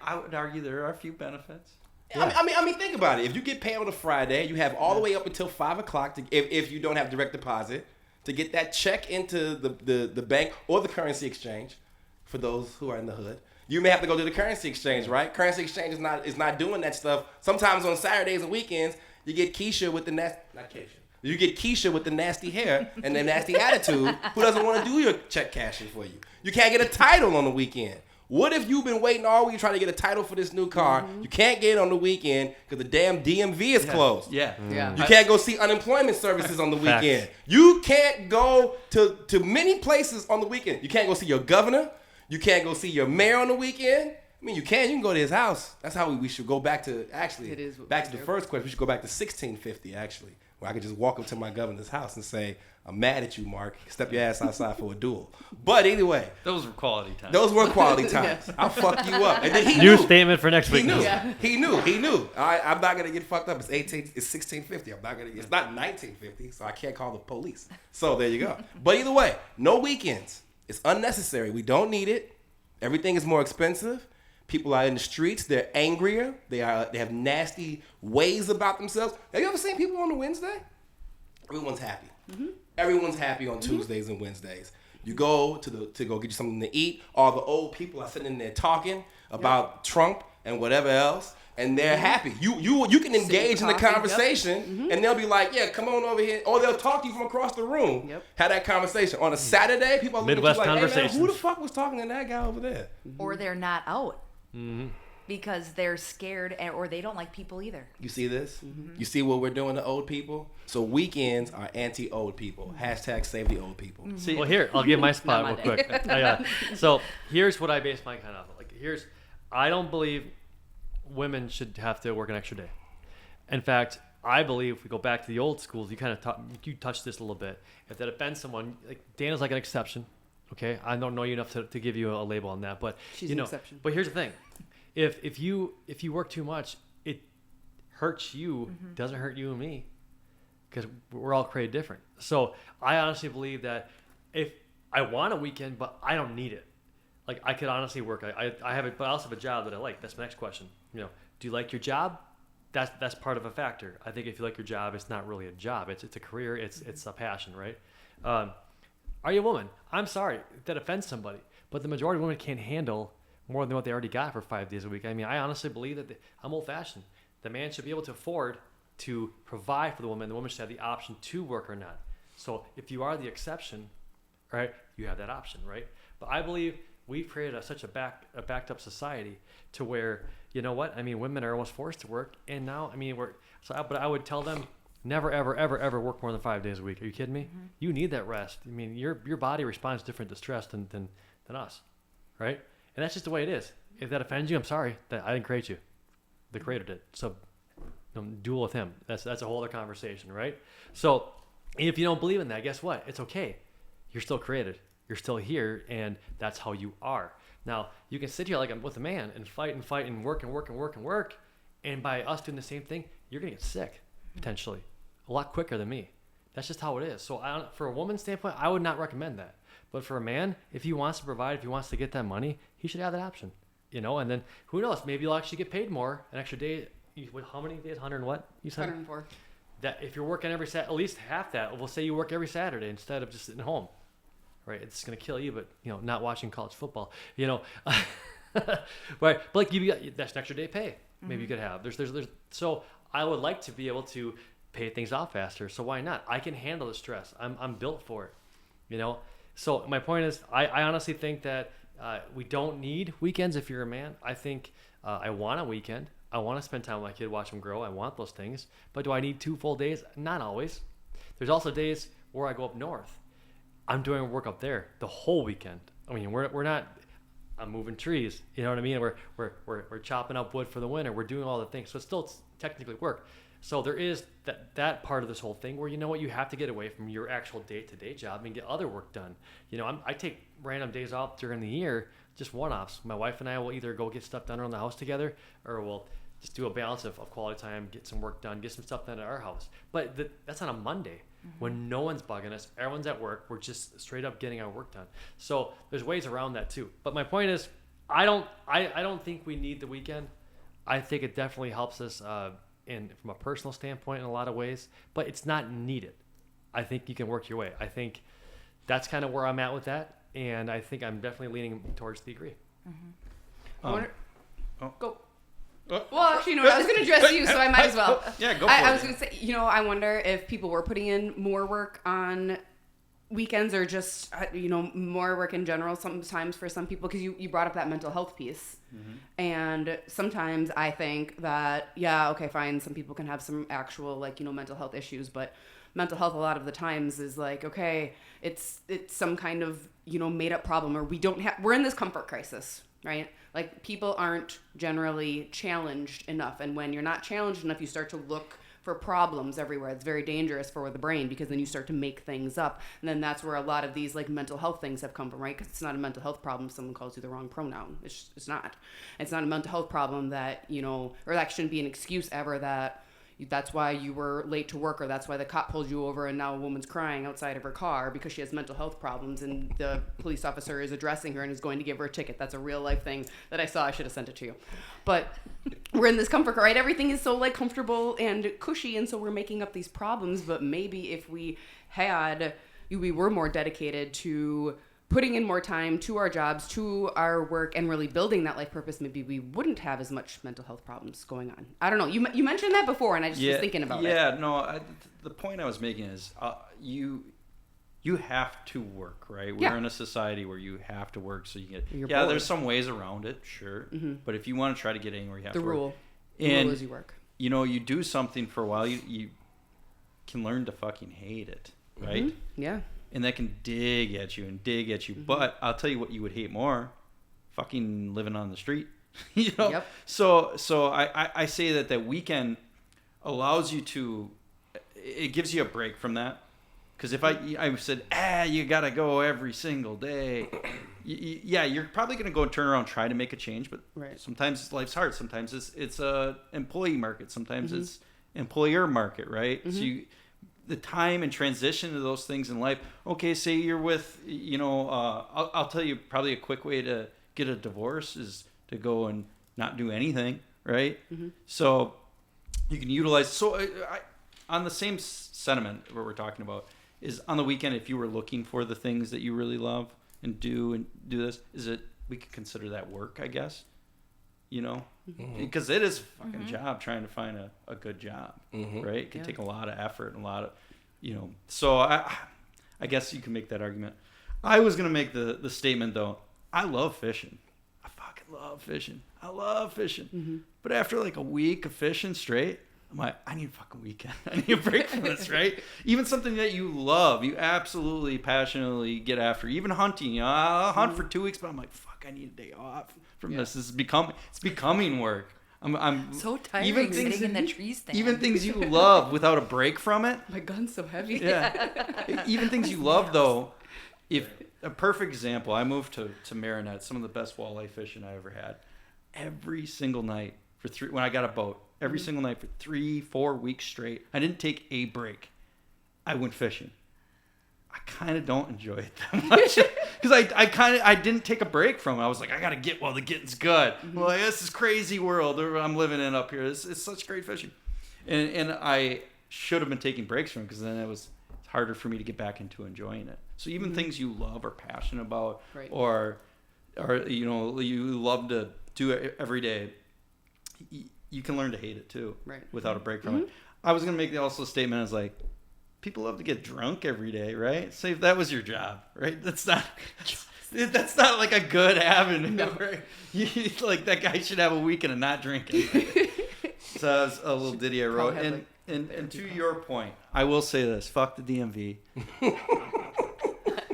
I would argue there are a few benefits. I mean, think about it. If you get paid on a Friday, you have all the way up until 5 o'clock to, if you don't have direct deposit, to get that check into the bank or the currency exchange. For those who are in the hood, you may have to go to the currency exchange, right? Currency exchange is not doing that stuff. Sometimes on Saturdays and weekends, you get Keisha with the You get Keisha with the nasty hair and the nasty attitude who doesn't want to do your check cashing for you. You can't get a title on the weekend. What if you've been waiting all week trying to get a title for this new car? You can't get it on the weekend because the damn DMV is closed. Yeah. Yeah. You can't go see unemployment services on the Facts. weekend. You can't go to many places on the weekend. You can't go see your governor. You can't go see your mayor on the weekend. I mean, you can go to his house. That's how we should go back to, actually, It is what back we to the do. first question. We should go back to 1650, actually, where I could just walk up to my governor's house and say, I'm mad at you, Mark. Step your ass outside for a duel. But anyway, Those were quality times. those were quality times. I'll fuck you up. And then he New knew. statement for next He week. knew. Yeah. He knew. I'm not gonna get fucked up. It's 1650. I'm not gonna. It's not 1950, so I can't call the police. So there you go. But either way, no weekends. It's unnecessary. We don't need it. Everything is more expensive. People are in the streets. They're angrier. They have nasty ways about themselves. Have you ever seen people on a Wednesday? Everyone's happy. Everyone's happy on Tuesdays and Wednesdays. You go to go get you something to eat. All the old people are sitting in there talking about Trump and whatever else, and they're happy. You can engage in the coffee, yep. conversation, and they'll be like, "Yeah, come on over here," or they'll talk to you from across the room. Yep. Have that conversation on a Saturday. People are looking Midwest at you like, "Hey, man, conversations. who the fuck was talking to that guy over there?" Or they're not out because they're scared or they don't like people either. You see this? You see what we're doing to old people? So weekends are anti-old people. Hashtag save the old people. See, Well, here, I'll give my spot real Not quick. So here's what I base my kind of like. I don't believe women should have to work an extra day. In fact, I believe if we go back to the old schools, you touched this a little bit. If that offends someone, like Dana's like an exception. Okay, I don't know you enough to give you a label on that, but She's you an know. exception. But here's the thing: if you work too much, it hurts you. Doesn't hurt you and me, because we're all created different. So I honestly believe that if I want a weekend, but I don't need it. Like I could honestly work. I have it, but I also have a job that I like. That's my next question. You know, do you like your job? That's part of a factor. I think if you like your job, it's not really a job. It's a career. It's a passion, right? Are you a woman? I'm sorry if that offends somebody, but the majority of women can't handle more than what they already got for 5 days a week. I mean, I honestly believe that I'm old-fashioned. The man should be able to afford to provide for the woman. The woman should have the option to work or not. So if you are the exception, right, you have that option, right? But I believe we've created such a backed up society to where, you know what? I mean, women are almost forced to work, and now, I mean, but I would tell them, never, ever, ever, ever work more than 5 days a week. Are you kidding me? You need that rest. I mean, your body responds different to stress than us, right? And that's just the way it is. If that offends you, I'm sorry. That I didn't create you. The creator did. So duel with him. That's a whole other conversation, right? So if you don't believe in that, guess what? It's okay. You're still created. You're still here, and that's how you are. Now, you can sit here like I'm with a man and fight and work, and by us doing the same thing, you're going to get sick, potentially, a lot quicker than me. That's just how it is. So for a woman's standpoint, I would not recommend that. But for a man, if he wants to provide, if he wants to get that money, he should have that option, you know. And then who knows? Maybe you'll actually get paid more, an extra day. How many days? 100 and what? You said 104. That if you're working every at least half that. We'll say you work every Saturday instead of just sitting home, right? It's gonna kill you, but you know, not watching college football, you know. Right? But like you got that's an extra day pay. Maybe you could have. There's. So I would like to be able to pay things off faster. So why not? I can handle the stress. I'm built for it, you know. So my point is, I honestly think that we don't need weekends if you're a man. I think I want a weekend. I want to spend time with my kid, watch him grow. I want those things. But do I need 2 full days? Not always. There's also days where I go up north. I'm doing work up there the whole weekend. I mean, we're not. I'm moving trees. You know what I mean? We're chopping up wood for the winter. We're doing all the things. So it's still technically work. So there is that part of this whole thing where, you know what, you have to get away from your actual day-to-day job and get other work done. You know, I take random days off during the year, just one-offs. My wife and I will either go get stuff done around the house together, or we'll just do a balance of quality time, get some work done, get some stuff done at our house. But that's on a Monday when no one's bugging us. Everyone's at work. We're just straight up getting our work done. So there's ways around that too. But my point is, I don't think we need the weekend. I think it definitely helps us from a personal standpoint in a lot of ways, but it's not needed. I think you can work your way. I think that's kind of where I'm at with that, and I think I'm definitely leaning towards the agree. Go. Well, actually, no, I was going to address you, so I might as well. Yeah, go for it. I was going to say, you know, I wonder if people were putting in more work on weekends, or just, you know, more work in general sometimes for some people, because you brought up that mental health piece. And sometimes I think that, yeah, okay, fine, some people can have some actual, like, you know, mental health issues, but mental health a lot of the times is like, okay, it's some kind of, you know, made up problem, or we're in this comfort crisis, right? Like, people aren't generally challenged enough, and when you're not challenged enough, you start to look for problems everywhere. It's very dangerous for the brain, because then you start to make things up, and then that's where a lot of these, like, mental health things have come from, right? Because it's not a mental health problem if someone calls you the wrong pronoun. It's not a mental health problem that, you know, or that shouldn't be an excuse ever that that's why you were late to work, or that's why the cop pulled you over and now a woman's crying outside of her car because she has mental health problems, and the police officer is addressing her and is going to give her a ticket. That's a real life thing that I saw. I should have sent it to you. But we're in this comfort, right? Everything is so, like, comfortable and cushy, and so we're making up these problems. But maybe if we were more dedicated to putting in more time to our jobs, to our work, and really building that life purpose, maybe we wouldn't have as much mental health problems going on. I don't know. You mentioned that before, and I just was thinking about it. Yeah, no, the point I was making is you have to work, right? We're in a society where you have to work, so you get... there's some ways around it, sure. But if you want to try to get anywhere, you have to work. The rule is you work. You know, you do something for a while, you can learn to fucking hate it, right? Yeah. And that can dig at you. But I'll tell you what you would hate more: fucking living on the street. You know. Yep. So I say that weekend allows you to. It gives you a break from that. Because if I said, you gotta go every single day, you're probably gonna go and turn around and try to make a change. But sometimes life's hard. Sometimes it's a employee market. Sometimes it's employer market, right? So the time and transition to those things in life. Okay, say you're with, you know, I'll tell you probably a quick way to get a divorce is to go and not do anything, right? So you can utilize. So on the same sentiment, what we're talking about is on the weekend, if you were looking for the things that you really love and do this, we could consider that work, I guess. You know, because it is a fucking job trying to find a good job, right? It can take a lot of effort and a lot of, you know. So I guess you can make that argument. I was gonna make the statement though. I love fishing. I fucking love fishing. I love fishing. But after like a week of fishing straight, I'm like, I need a fucking weekend. I need a break from this, right? Even something that you love, you absolutely passionately get after. Even hunting, you know, I'll hunt for 2 weeks, but I'm like, fuck, I need a day off from this. It's becoming work. I'm so tired. Even sitting in the tree stand. Even things you love without a break from it. My gun's so heavy. Yeah. Even things you love though. If a perfect example, I moved to Marinette, some of the best walleye fishing I ever had. Every single night when I got a boat. Every single night for 3-4 weeks straight. I didn't take a break. I went fishing. I I kind of don't enjoy it that much because I didn't take a break from it. I was like, I got to get while the getting's good. Well, this is crazy world I'm living in up here. It's such great fishing. And I should have been taking breaks from it because then it's harder for me to get back into enjoying it. So even things you love or passionate about or you love to do it every day, you can learn to hate it too without a break from it. I was going to make also a statement as like, people love to get drunk every day, right? Say if that was your job, right? That's not like a good avenue. No. Right? Like that guy should have a weekend of not drinking. So that was a little ditty I wrote. And to your point, I will say this: fuck the DMV.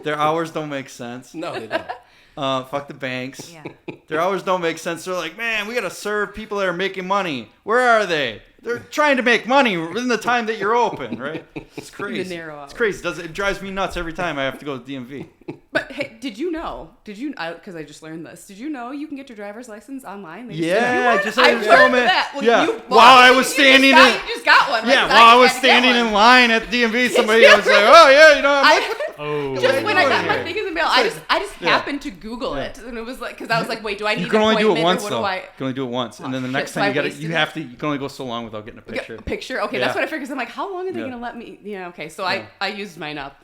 Their hours don't make sense. No, they don't. Fuck the banks. Yeah. Their hours don't make sense. They're like, man, we got to serve people that are making money. Where are they? They're trying to make money in the time that you're open, right? It's crazy. The narrow hours. It's crazy. It drives me nuts every time I have to go to DMV. But hey, did you know? Because I just learned this. Did you know you can get your driver's license online? I just learned that. Well, while I was standing you just got one. Yeah, while I was standing in line at DMV, somebody was like, oh yeah, just when I got my thing in the mail, I just happened to Google it, and it was like, because I was like, wait, do I need you can only do it once though? You can only do it once, and then the next time you can only go so long without getting a picture. Okay, that's what I figured. Because I'm like, how long are they gonna let me? Yeah, okay, so I used mine up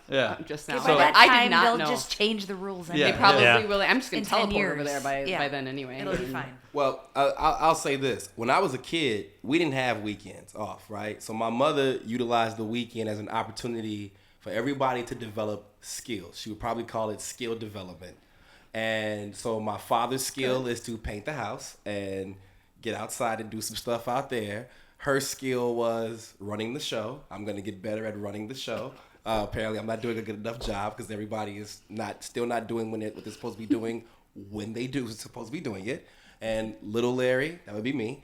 just now. So by that time, they'll just change the rules. They probably will. I'm just gonna teleport over there by then anyway. It'll be fine. Well, I'll say this. When I was a kid, we didn't have weekends off, right? So my mother utilized the weekend as an opportunity for everybody to develop skills. She would probably call it skill development. And so my father's skill is to paint the house and get outside and do some stuff out there. Her skill was running the show. I'm going to get better at running the show. Apparently, I'm not doing a good enough job because everybody is still not doing what they're supposed to be doing when they do supposed to be doing it. And little Larry, that would be me,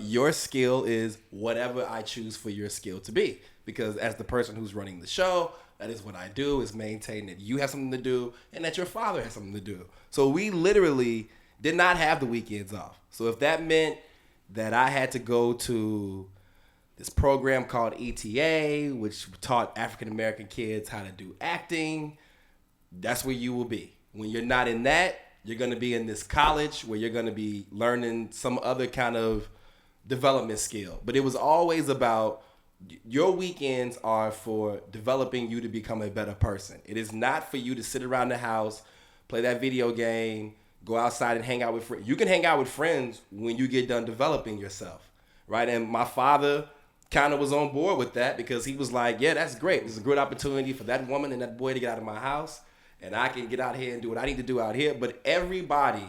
your skill is whatever I choose for your skill to be. Because as the person who's running the show, that is what I do, is maintain that you have something to do and that your father has something to do. So we literally did not have the weekends off. So if that meant that I had to go to this program called ETA, which taught African-American kids how to do acting, that's where you will be. When you're not in that, you're going to be in this college where you're going to be learning some other kind of development skill. But it was always about your weekends are for developing you to become a better person. It is not for you to sit around the house, play that video game, go outside and hang out with friends. You can hang out with friends when you get done developing yourself, right? And my father kind of was on board with that because he was like, yeah, that's great. It's a good opportunity for that woman and that boy to get out of my house, and I can get out here and do what I need to do out here. But everybody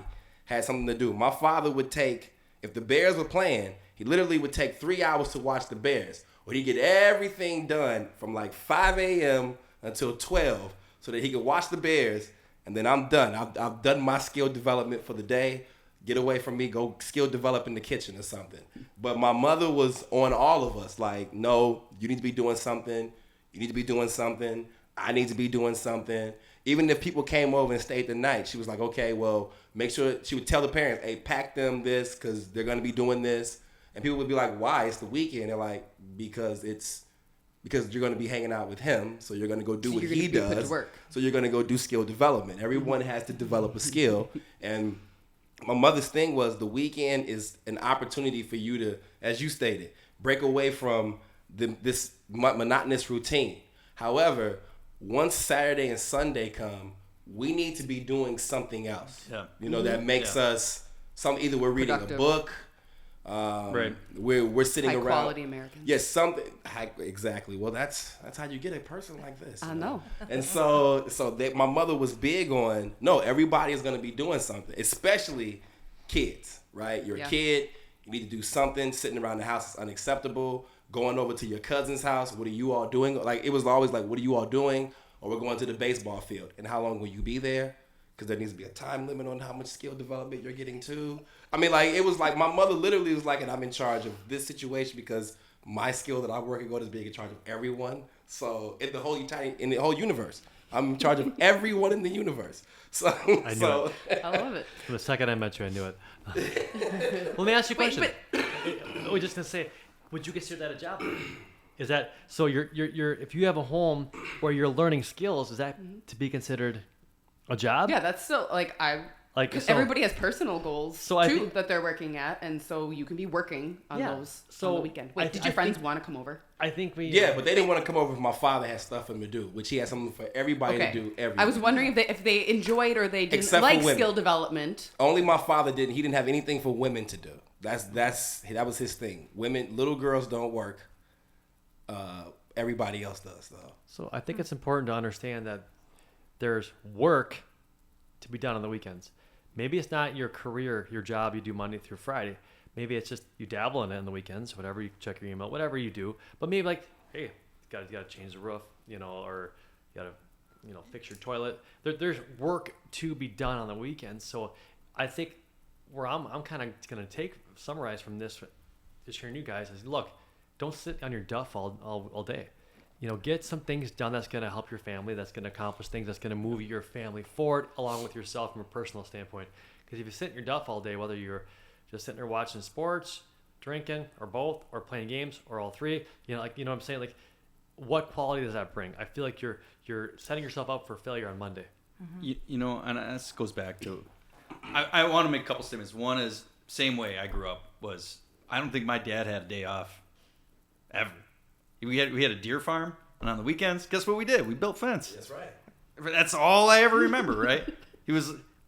had something to do. My father would take, if the Bears were playing, he literally would take 3 hours to watch the Bears. Or he'd get everything done from like 5 a.m. until 12 so that he could watch the Bears, and then I'm done. I've done my skill development for the day. Get away from me. Go skill develop in the kitchen or something. But my mother was on all of us like, no, you need to be doing something. You need to be doing something. I need to be doing something. Even if people came over and stayed the night, she was like, okay, well, make sure. She would tell the parents, hey, pack them this because they're going to be doing this. And people would be like, why? It's the weekend. They're like, because you're going to be hanging out with him. So you're going to go do what he does. So you're going to go do skill development. Everyone has to develop a skill. And my mother's thing was the weekend is an opportunity for you to, as you stated, break away from this monotonous routine. However, once Saturday and Sunday come, we need to be doing something else. Yeah. That makes us either we're reading a book. Right. We're sitting around. High quality Americans. Yes, exactly. Well, that's how you get a person like this. I know. And so my mother was big on, no, everybody is going to be doing something, especially kids, right? You're a kid, you need to do something. Sitting around the house is unacceptable. Going over to your cousin's house, what are you all doing? Like, it was always like, what are you all doing? Or we're going to the baseball field. And how long will you be there? Because there needs to be a time limit on how much skill development you're getting to. I mean, like, it was like my mother literally was like, and I'm in charge of this situation because my skill that I work at is being in charge of everyone. So in the whole universe, I'm in charge of everyone in the universe. So I knew it. I love it. From the second I met you, I knew it. Let me ask you a question. I was just gonna say, would you consider that a job? Is that so? You're if you have a home where you're learning skills, is that to be considered a job? Yeah, that's still like because so- everybody has personal goals So I too think- that they're working at, and so you can be working on those So on the weekend. I Wait, did I your friends think- want to come over? I think we. Yeah, but they didn't want to come over if my father had stuff for them to do, which he had something for everybody to do every I was week. wondering if they enjoyed or they didn't Except for like women. skill development. Only my father didn't. He didn't have anything for women to do. That was his thing. Women, little girls don't work. Everybody else does though. So I think it's important to understand that there's work to be done on the weekends. Maybe it's not your career, your job you do Monday through Friday. Maybe it's just you dabble in it on the weekends, whatever, you check your email, whatever you do. But maybe like, hey, you got to change the roof, or you got to, fix your toilet. There's work to be done on the weekends. So I think where I'm kind of going to summarize from this, just hearing you guys is, look, don't sit on your duff all day. Get some things done that's going to help your family, that's going to accomplish things, that's going to move your family forward along with yourself from a personal standpoint. Because if you sit in your duff all day, whether you're just sitting there watching sports, drinking, or both, or playing games, or all three, what I'm saying? Like, what quality does that bring? I feel like you're setting yourself up for failure on Monday. And this goes back to, I want to make a couple statements. One is, same way I grew up was, I don't think my dad had a day off ever. We had a deer farm, and on the weekends, guess what we did? We built fence. That's right. That's all I ever remember, right?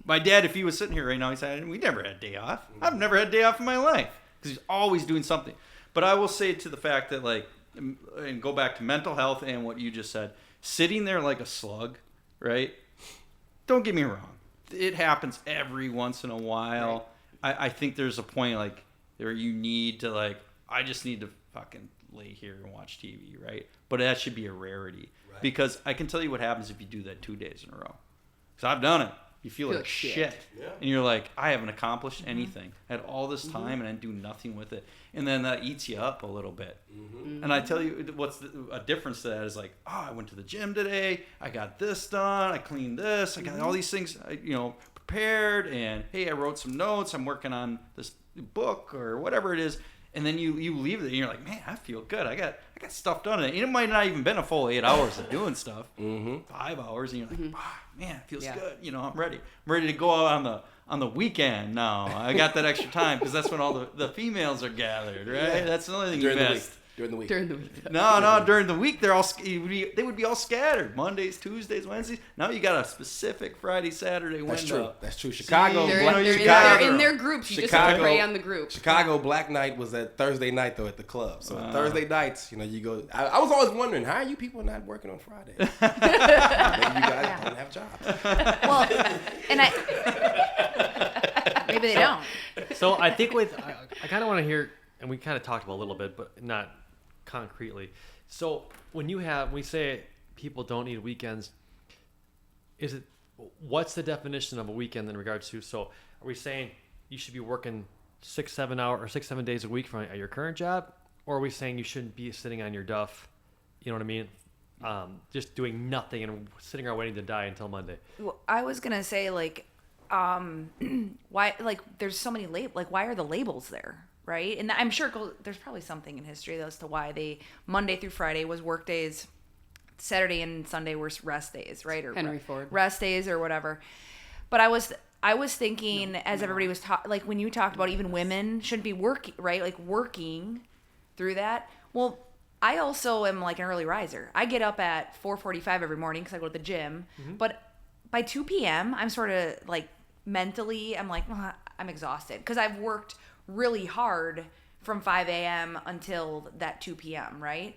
My dad, if he was sitting here right now, he said, we never had a day off. I've never had a day off in my life, because he's always doing something. But I will say to the fact that, like, and go back to mental health and what you just said, sitting there like a slug, right? Don't get me wrong. It happens every once in a while. Right. I think there's a point, like, where you need to, like, I just need to fucking lay here and watch TV, right? But that should be a rarity. Right. Because I can tell you what happens if you do that 2 days in a row. Because I've done it. You feel like shit. Yeah. And you're like, I haven't accomplished anything. I had all this time and I do nothing with it. And then that eats you up a little bit. Mm-hmm. And I tell you, a difference to that is like, I went to the gym today. I got this done. I cleaned this. I got all these things, prepared. And hey, I wrote some notes. I'm working on this book or whatever it is. And then you leave it and you're like, man, I feel good. I got stuff done. And it might not even been a full 8 hours of doing stuff. 5 hours. And you're like, man, it feels good. I'm ready. I'm ready to go out on the weekend now. I got that extra time because that's when all the females are gathered, right? Yeah. That's another thing you missed. During the week. No, during the week they would be all scattered. Mondays, Tuesdays, Wednesdays. Now you got a specific Friday, Saturday window. That's true. Chicago. They're in their groups. You just have to pray on the group. Chicago Black Night was at Thursday night though at the club. So Thursday nights, you go. I was always wondering, how are you people not working on Friday? Maybe you guys don't have jobs. Well, and maybe they don't. So I think I kind of want to hear, and we kind of talked about a little bit, but not concretely. So when we say people don't need weekends, what's the definition of a weekend in regards to? So are we saying you should be working 6-7 days a week at your current job, or are we saying you shouldn't be sitting on your duff? You know what I mean? Just doing nothing and sitting around waiting to die until Monday. Well, I was gonna say why? Like, there's so many labels. Like, why are the labels there? Right? And I'm sure there's probably something in history as to why Monday through Friday was work days, Saturday and Sunday were rest days, right? Or Henry Ford. Rest days or whatever. But I was thinking everybody was like when you talked about even women shouldn't be working, right? Like working through that. Well, I also am like an early riser. I get up at 4:45 every morning because I go to the gym. Mm-hmm. But by 2 p.m., I'm sort of like mentally, I'm like, I'm exhausted because I've worked really hard from 5 a.m. until that 2 p.m., right?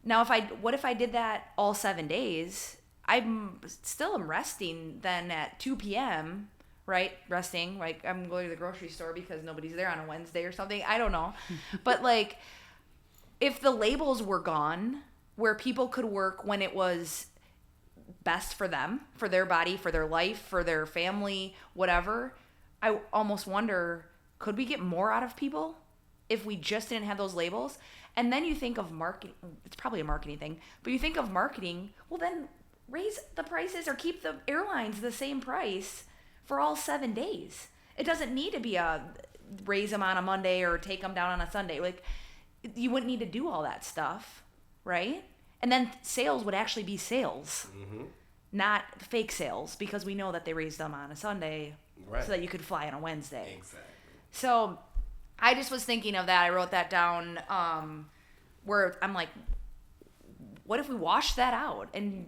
Now, what if I did that all 7 days? I'm still resting then at 2 p.m., right? Resting, like I'm going to the grocery store because nobody's there on a Wednesday or something. I don't know. But like, if the labels were gone, where people could work when it was best for them, for their body, for their life, for their family, whatever, I almost wonder, could we get more out of people if we just didn't have those labels? And then you think of marketing, it's probably a marketing thing, but you think of marketing, well then raise the prices or keep the airlines the same price for all 7 days. It doesn't need to be raise them on a Monday or take them down on a Sunday. Like, you wouldn't need to do all that stuff. right? And then sales would actually be sales, not fake sales, because we know that they raised them on a Sunday so that you could fly on a Wednesday. Exactly. So I just was thinking of that. I wrote that down where I'm like, what if we washed that out and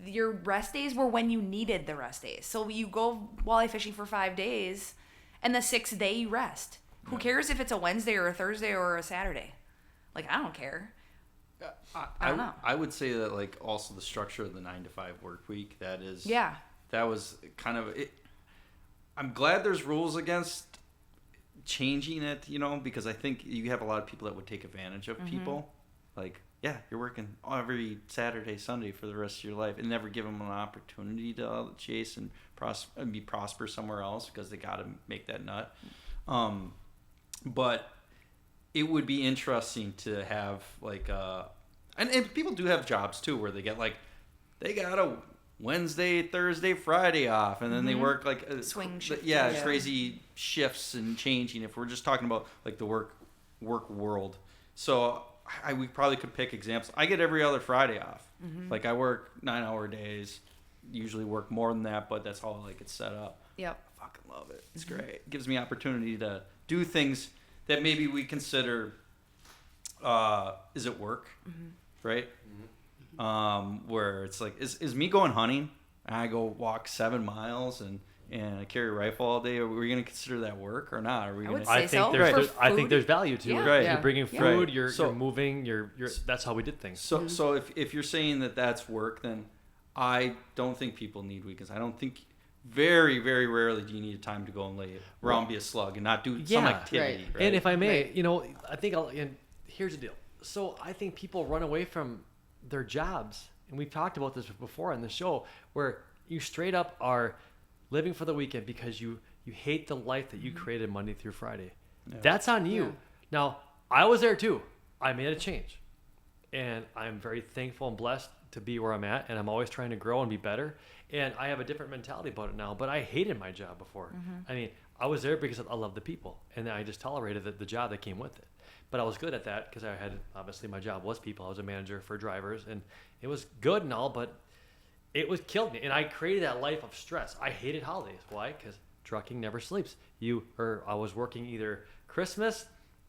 your rest days were when you needed the rest days? So you go walleye fishing for 5 days and the 6th day you rest. Who cares if it's a Wednesday or a Thursday or a Saturday? Like, I don't care. I don't know. I would say that, like, also the structure of the 9-to-5 work week, that was kind of it. I'm glad there's rules against changing it, because I think you have a lot of people that would take advantage of people. Like, yeah, you're working every Saturday, Sunday for the rest of your life, and never give them an opportunity to chase and be prosper somewhere else because they got to make that nut. But it would be interesting to have like and people do have jobs too where they get like they got a Wednesday, Thursday, Friday off, and then they work like swing shift. Crazy shifts and changing. If we're just talking about like the work world, so we probably could pick examples. I get every other Friday off. Like I work 9-hour days, usually work more than that, but that's how like it's set up. Yep. I fucking love it. It's great. It gives me opportunity to do things that maybe we consider is it work, right? Where it's like is me going hunting and I go walk 7 miles and I carry a rifle all day, are we going to consider that work or not? Are we going to? I think I think there's value to it. Right. You're bringing food. Right. You're moving. You're. That's how we did things. So if you're saying that that's work, then I don't think people need weekends. I don't think. Very, very rarely do you need time to go and lay around, be a slug, and not do some activity. Right. And if I may, I think and here's the deal. So I think people run away from their jobs, and we've talked about this before on the show, where you straight up are living for the weekend because you hate the life that you created Monday through Friday. Yeah. That's on you. Yeah. Now, I was there too. I made a change, and I'm very thankful and blessed to be where I'm at, and I'm always trying to grow and be better. And I have a different mentality about it now, but I hated my job before. I mean, I was there because I loved the people, and I just tolerated the job that came with it. But I was good at that because I had, obviously, my job was people. I was a manager for drivers, and it was good and all, but it was killed me. And I created that life of stress. I hated holidays. Why? Because trucking never sleeps. I was working either Christmas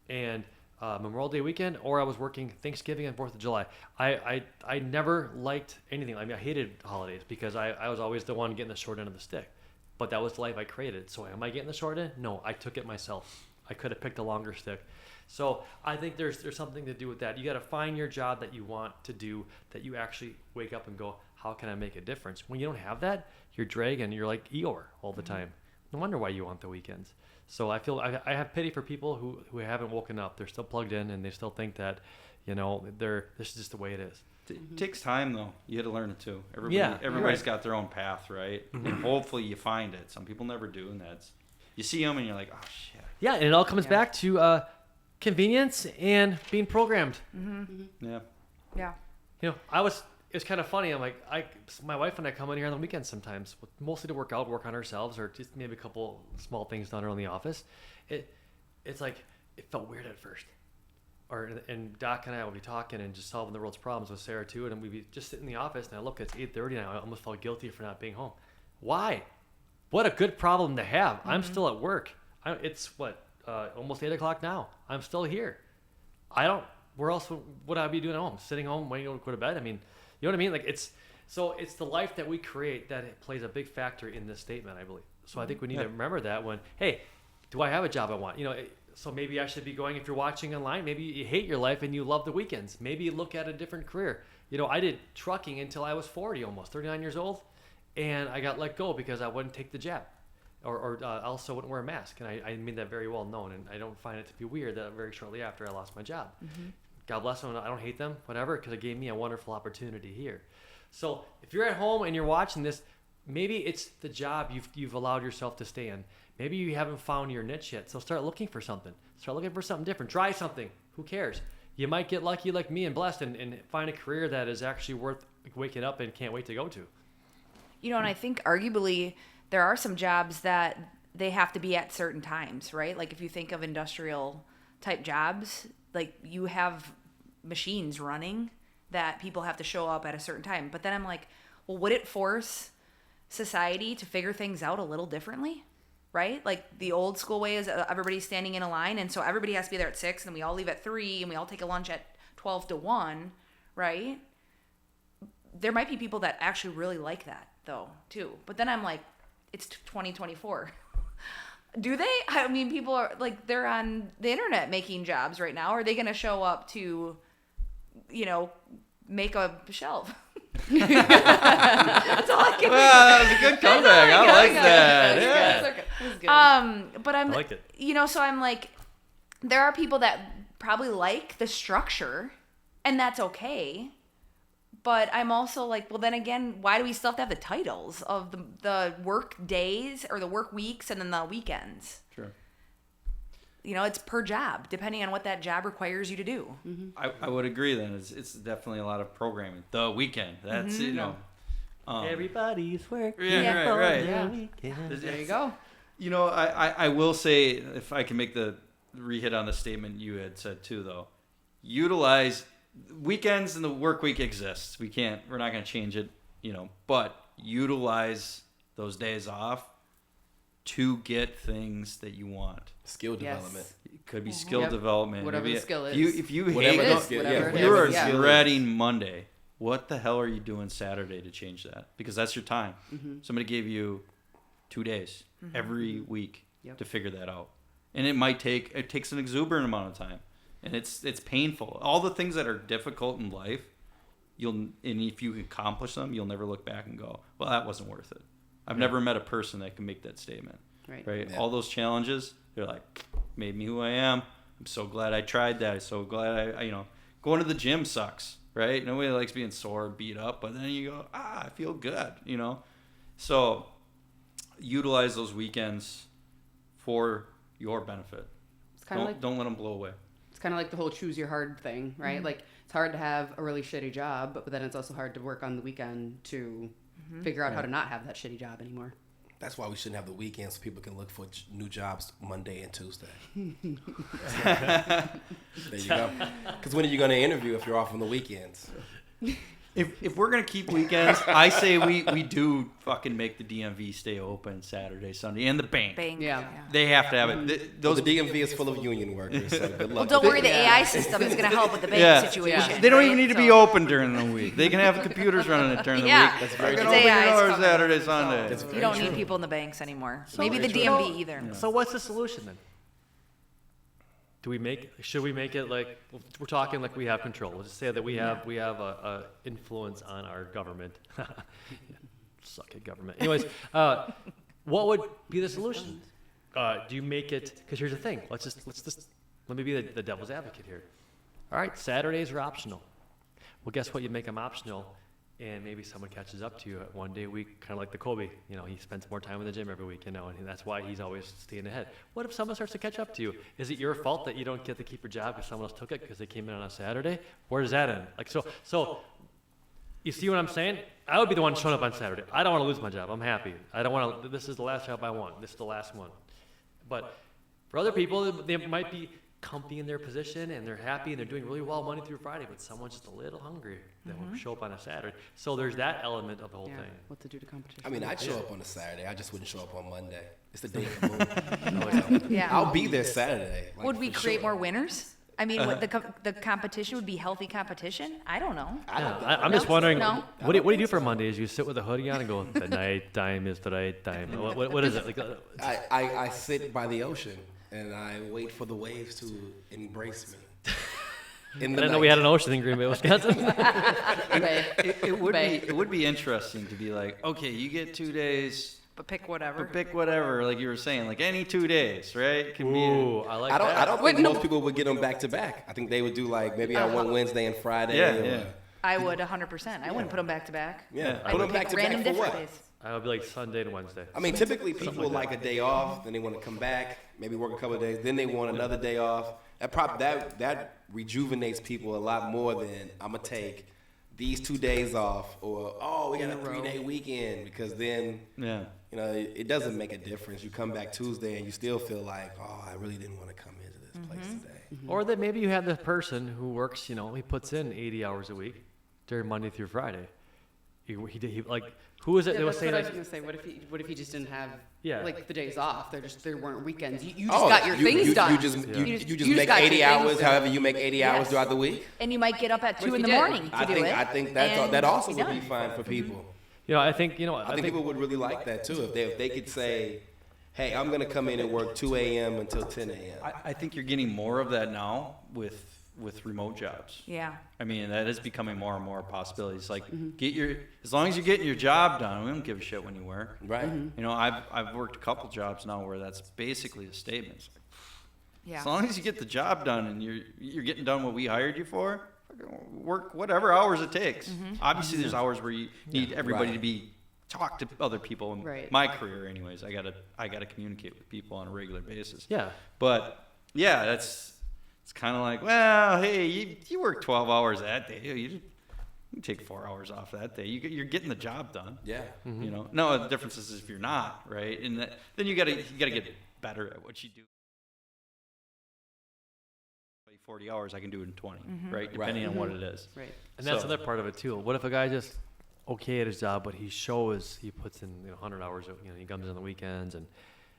and Memorial Day weekend, or I was working Thanksgiving and 4th of July. I never liked anything. I mean, I hated holidays because I was always the one getting the short end of the stick. But that was the life I created. So am I getting the short end? No, I took it myself. I could have picked a longer stick. So I think there's something to do with that. You got to find your job that you want to do, that you actually wake up and go, how can I make a difference? When you don't have that, you're dragging. You're like Eeyore all the time. No wonder why you want the weekends. So I feel I have pity for people who haven't woken up. They're still plugged in and they still think that, this is just the way it is. It takes time though. You had to learn it too. Everybody's got their own path, right? And hopefully you find it. Some people never do, and you see them and you're like, oh shit. Yeah, and it all comes back to convenience and being programmed. Yeah. Yeah. It's kind of funny. I'm like, my wife and I come in here on the weekends sometimes, mostly to work out, work on ourselves, or just maybe a couple small things done around the office. It's like, it felt weird at first. And Doc and I would be talking and just solving the world's problems with Sarah too, and we'd be just sitting in the office, and I look, it's 8:30 now. I almost felt guilty for not being home. Why? What a good problem to have. I'm still at work. It's almost 8 o'clock now. I'm still here. Where else would I be doing at home? Sitting home, waiting to go to bed? I mean, you know what I mean? Like it's the life that we create that plays a big factor in this statement, I believe. So I think we need to remember that when, hey, do I have a job I want? So maybe I should be going, if you're watching online, maybe you hate your life and you love the weekends. Maybe you look at a different career. I did trucking until I was 40, almost 39 years old, and I got let go because I wouldn't take the jab, or also wouldn't wear a mask. And I made that very well known, and I don't find it to be weird that very shortly after I lost my job. God bless them. I don't hate them, whatever, because it gave me a wonderful opportunity here. So if you're at home and you're watching this, maybe it's the job you've allowed yourself to stay in. Maybe you haven't found your niche yet. So start looking for something. Start looking for something different. Try something. Who cares? You might get lucky like me and blessed and find a career that is actually worth waking up and can't wait to go to. And I think arguably there are some jobs that they have to be at certain times, right? Like if you think of industrial type jobs, like you have machines running that people have to show up at a certain time. But then I'm like, well, would it force society to figure things out a little differently? Right? Like the old school way is everybody's standing in a line, and so everybody has to be there at 6, and we all leave at 3, and we all take a lunch at 12 to 1, right? There might be people that actually really like that, though, too. But then I'm like, it's 2024. Do they? I mean, people are like, they're on the internet making jobs right now. Are they going to show up to, make a shelf? That's all I can Well, that was a good comeback. I like that. Yeah. That's good. But I'm, I liked it. So I'm like, there are people that probably like the structure, and that's okay. But I'm also like, well, then again, why do we still have to have the titles of the work days or the work weeks and then the weekends? Sure. It's per job, depending on what that job requires you to do. I would agree then. It's definitely a lot of programming. The weekend. That's, Everybody's working. Yeah, right. Yeah. There you go. I will say, if I can make the re-hit on the statement you had said too, though, utilize weekends, and the work week exists. We're not going to change it, but utilize those days off to get things that you want. Skill development. It could be skill development. Whatever Maybe the skill is. If you Whatever hate the skill- yeah, if whatever you are the skill is. dreading Monday, what the hell are you doing Saturday to change that? Because that's your time. Somebody gave you 2 days every week to figure that out. And it takes an exuberant amount of time. And it's painful. All the things that are difficult in life, and if you accomplish them, you'll never look back and go, well, that wasn't worth it. I've never met a person that can make that statement. Right? Yeah. All those challenges, they're like, made me who I am. I'm so glad I tried that. I'm so glad I going to the gym sucks, right? Nobody likes being sore, beat up, but then you go, I feel good, So utilize those weekends for your benefit. It's kind of like Don't let them blow away. It's kind of like the whole choose your hard thing, right? Like it's hard to have a really shitty job, but then it's also hard to work on the weekend to figure out how to not have that shitty job anymore. That's why we shouldn't have the weekends so people can look for new jobs Monday and Tuesday. There you go. Because when are you going to interview if you're off on the weekends? If we're gonna keep weekends, I say we do fucking make the DMV stay open Saturday, Sunday, and the bank. Yeah. They have to have it. The DMV is full of union workers, so good luck. Well, don't worry, the AI system is going to help with the bank situation. They don't right? even need to be open during the week. They can have computers running it during the week. That's very They true. can open AI is your doors coming. Saturday, Sunday. That's You don't very need true. people in the banks anymore. Maybe the DMV either. So what's the solution then? Should we make it like we're talking like we have control? Let's just say that we have a influence on our government. Suck at government. Anyways, what would be the solution? Do you make it? Because here's the thing. Let me be the devil's advocate here. All right, Saturdays are optional. Well, guess what? You make them optional, and maybe someone catches up to you at one day a week, kind of like the Kobe. He spends more time in the gym every week, and that's why he's always staying ahead. What if someone starts to catch up to you? Is it your fault that you don't get to keep your job because someone else took it because they came in on a Saturday? Where does that end? So you see what I'm saying? I would be the one showing up on Saturday. I don't want to lose my job. I'm happy. I don't want to. This is the last job I want. This is the last one. But for other people, they might be comfy in their position and they're happy and they're doing really well Monday through Friday, but someone's just a little hungry that will show up on a Saturday. So there's that element of the whole thing. What to do to competition? I mean, I'd show up on a Saturday. I just wouldn't show up on Monday. It's the day of the moon. Yeah. I'll be there Saturday. like, Would we for create sure. more winners? I mean, what the competition would be healthy competition? I don't know. I'm just No? wondering, No. what do you do for Mondays? You sit with a hoodie on and go, the night time is the right time. What is it? Like, I sit by the ocean and I wait for the waves to embrace me. I didn't know we had an ocean in Green Bay, Wisconsin. It would be interesting to be like, okay, you get 2 days, But pick whatever. but pick whatever, like you were saying, like any 2 days, right? Can Ooh, I like that. I don't think most people would get them back to back. I think they would do like maybe I want Wednesday and Friday. Yeah. I would 100%. I wouldn't put them back to back. Yeah. I Put would them back pick to random back for different what? days. I would be like Sunday to Wednesday. I mean, typically people like a day off, then they want to come back, maybe work a couple of days, then they want another day off. That rejuvenates people a lot more than I'm gonna take these 2 days off, or we got a 3-day weekend, because then it doesn't make a difference. You come back Tuesday and you still feel like, I really didn't want to come into this place today. Or that maybe you have the person who works, he puts in 80 hours a week, during Monday through Friday. He like, who was it that was That's saying what I was that? gonna say. What if he just didn't have Yeah. like the days off? There weren't weekends. You just got your things done. You just just make got your 80 things hours, done. however you make 80 hours throughout the week. And you might get up at 2 if in you the did? morning to do it. I think that and also be would be done. fine for people. I think I think people would really like that too if they could say, "Hey, I'm gonna come in and work 2 a.m. until 10 a.m." I think you're getting more of that now with remote jobs. Yeah. I mean, that is becoming more and more possibilities. Like, as long as you're getting your job done, we don't give a shit when you work. Right. I've worked a couple jobs now where that's basically a statement. It's like, Yeah. as long as you get the job done and you're getting done what we hired you for, work whatever hours it takes. Obviously, there's hours where you need everybody to be talk to other people. In Right. my career, anyways, I gotta communicate with people on a regular basis. Yeah. But yeah, it's kind of like, well, hey, you work 12 hours that day. You take 4 hours off that day. You're getting the job done. Yeah. No, the difference is if you're not, right? And then you gotta get better at what you do. 40 hours, I can do it in 20, right? Depending on what it is. Right. And that's So- another part of it too. What if a guy just okay at his job, but he puts in 100 hours. He comes in on the weekends, and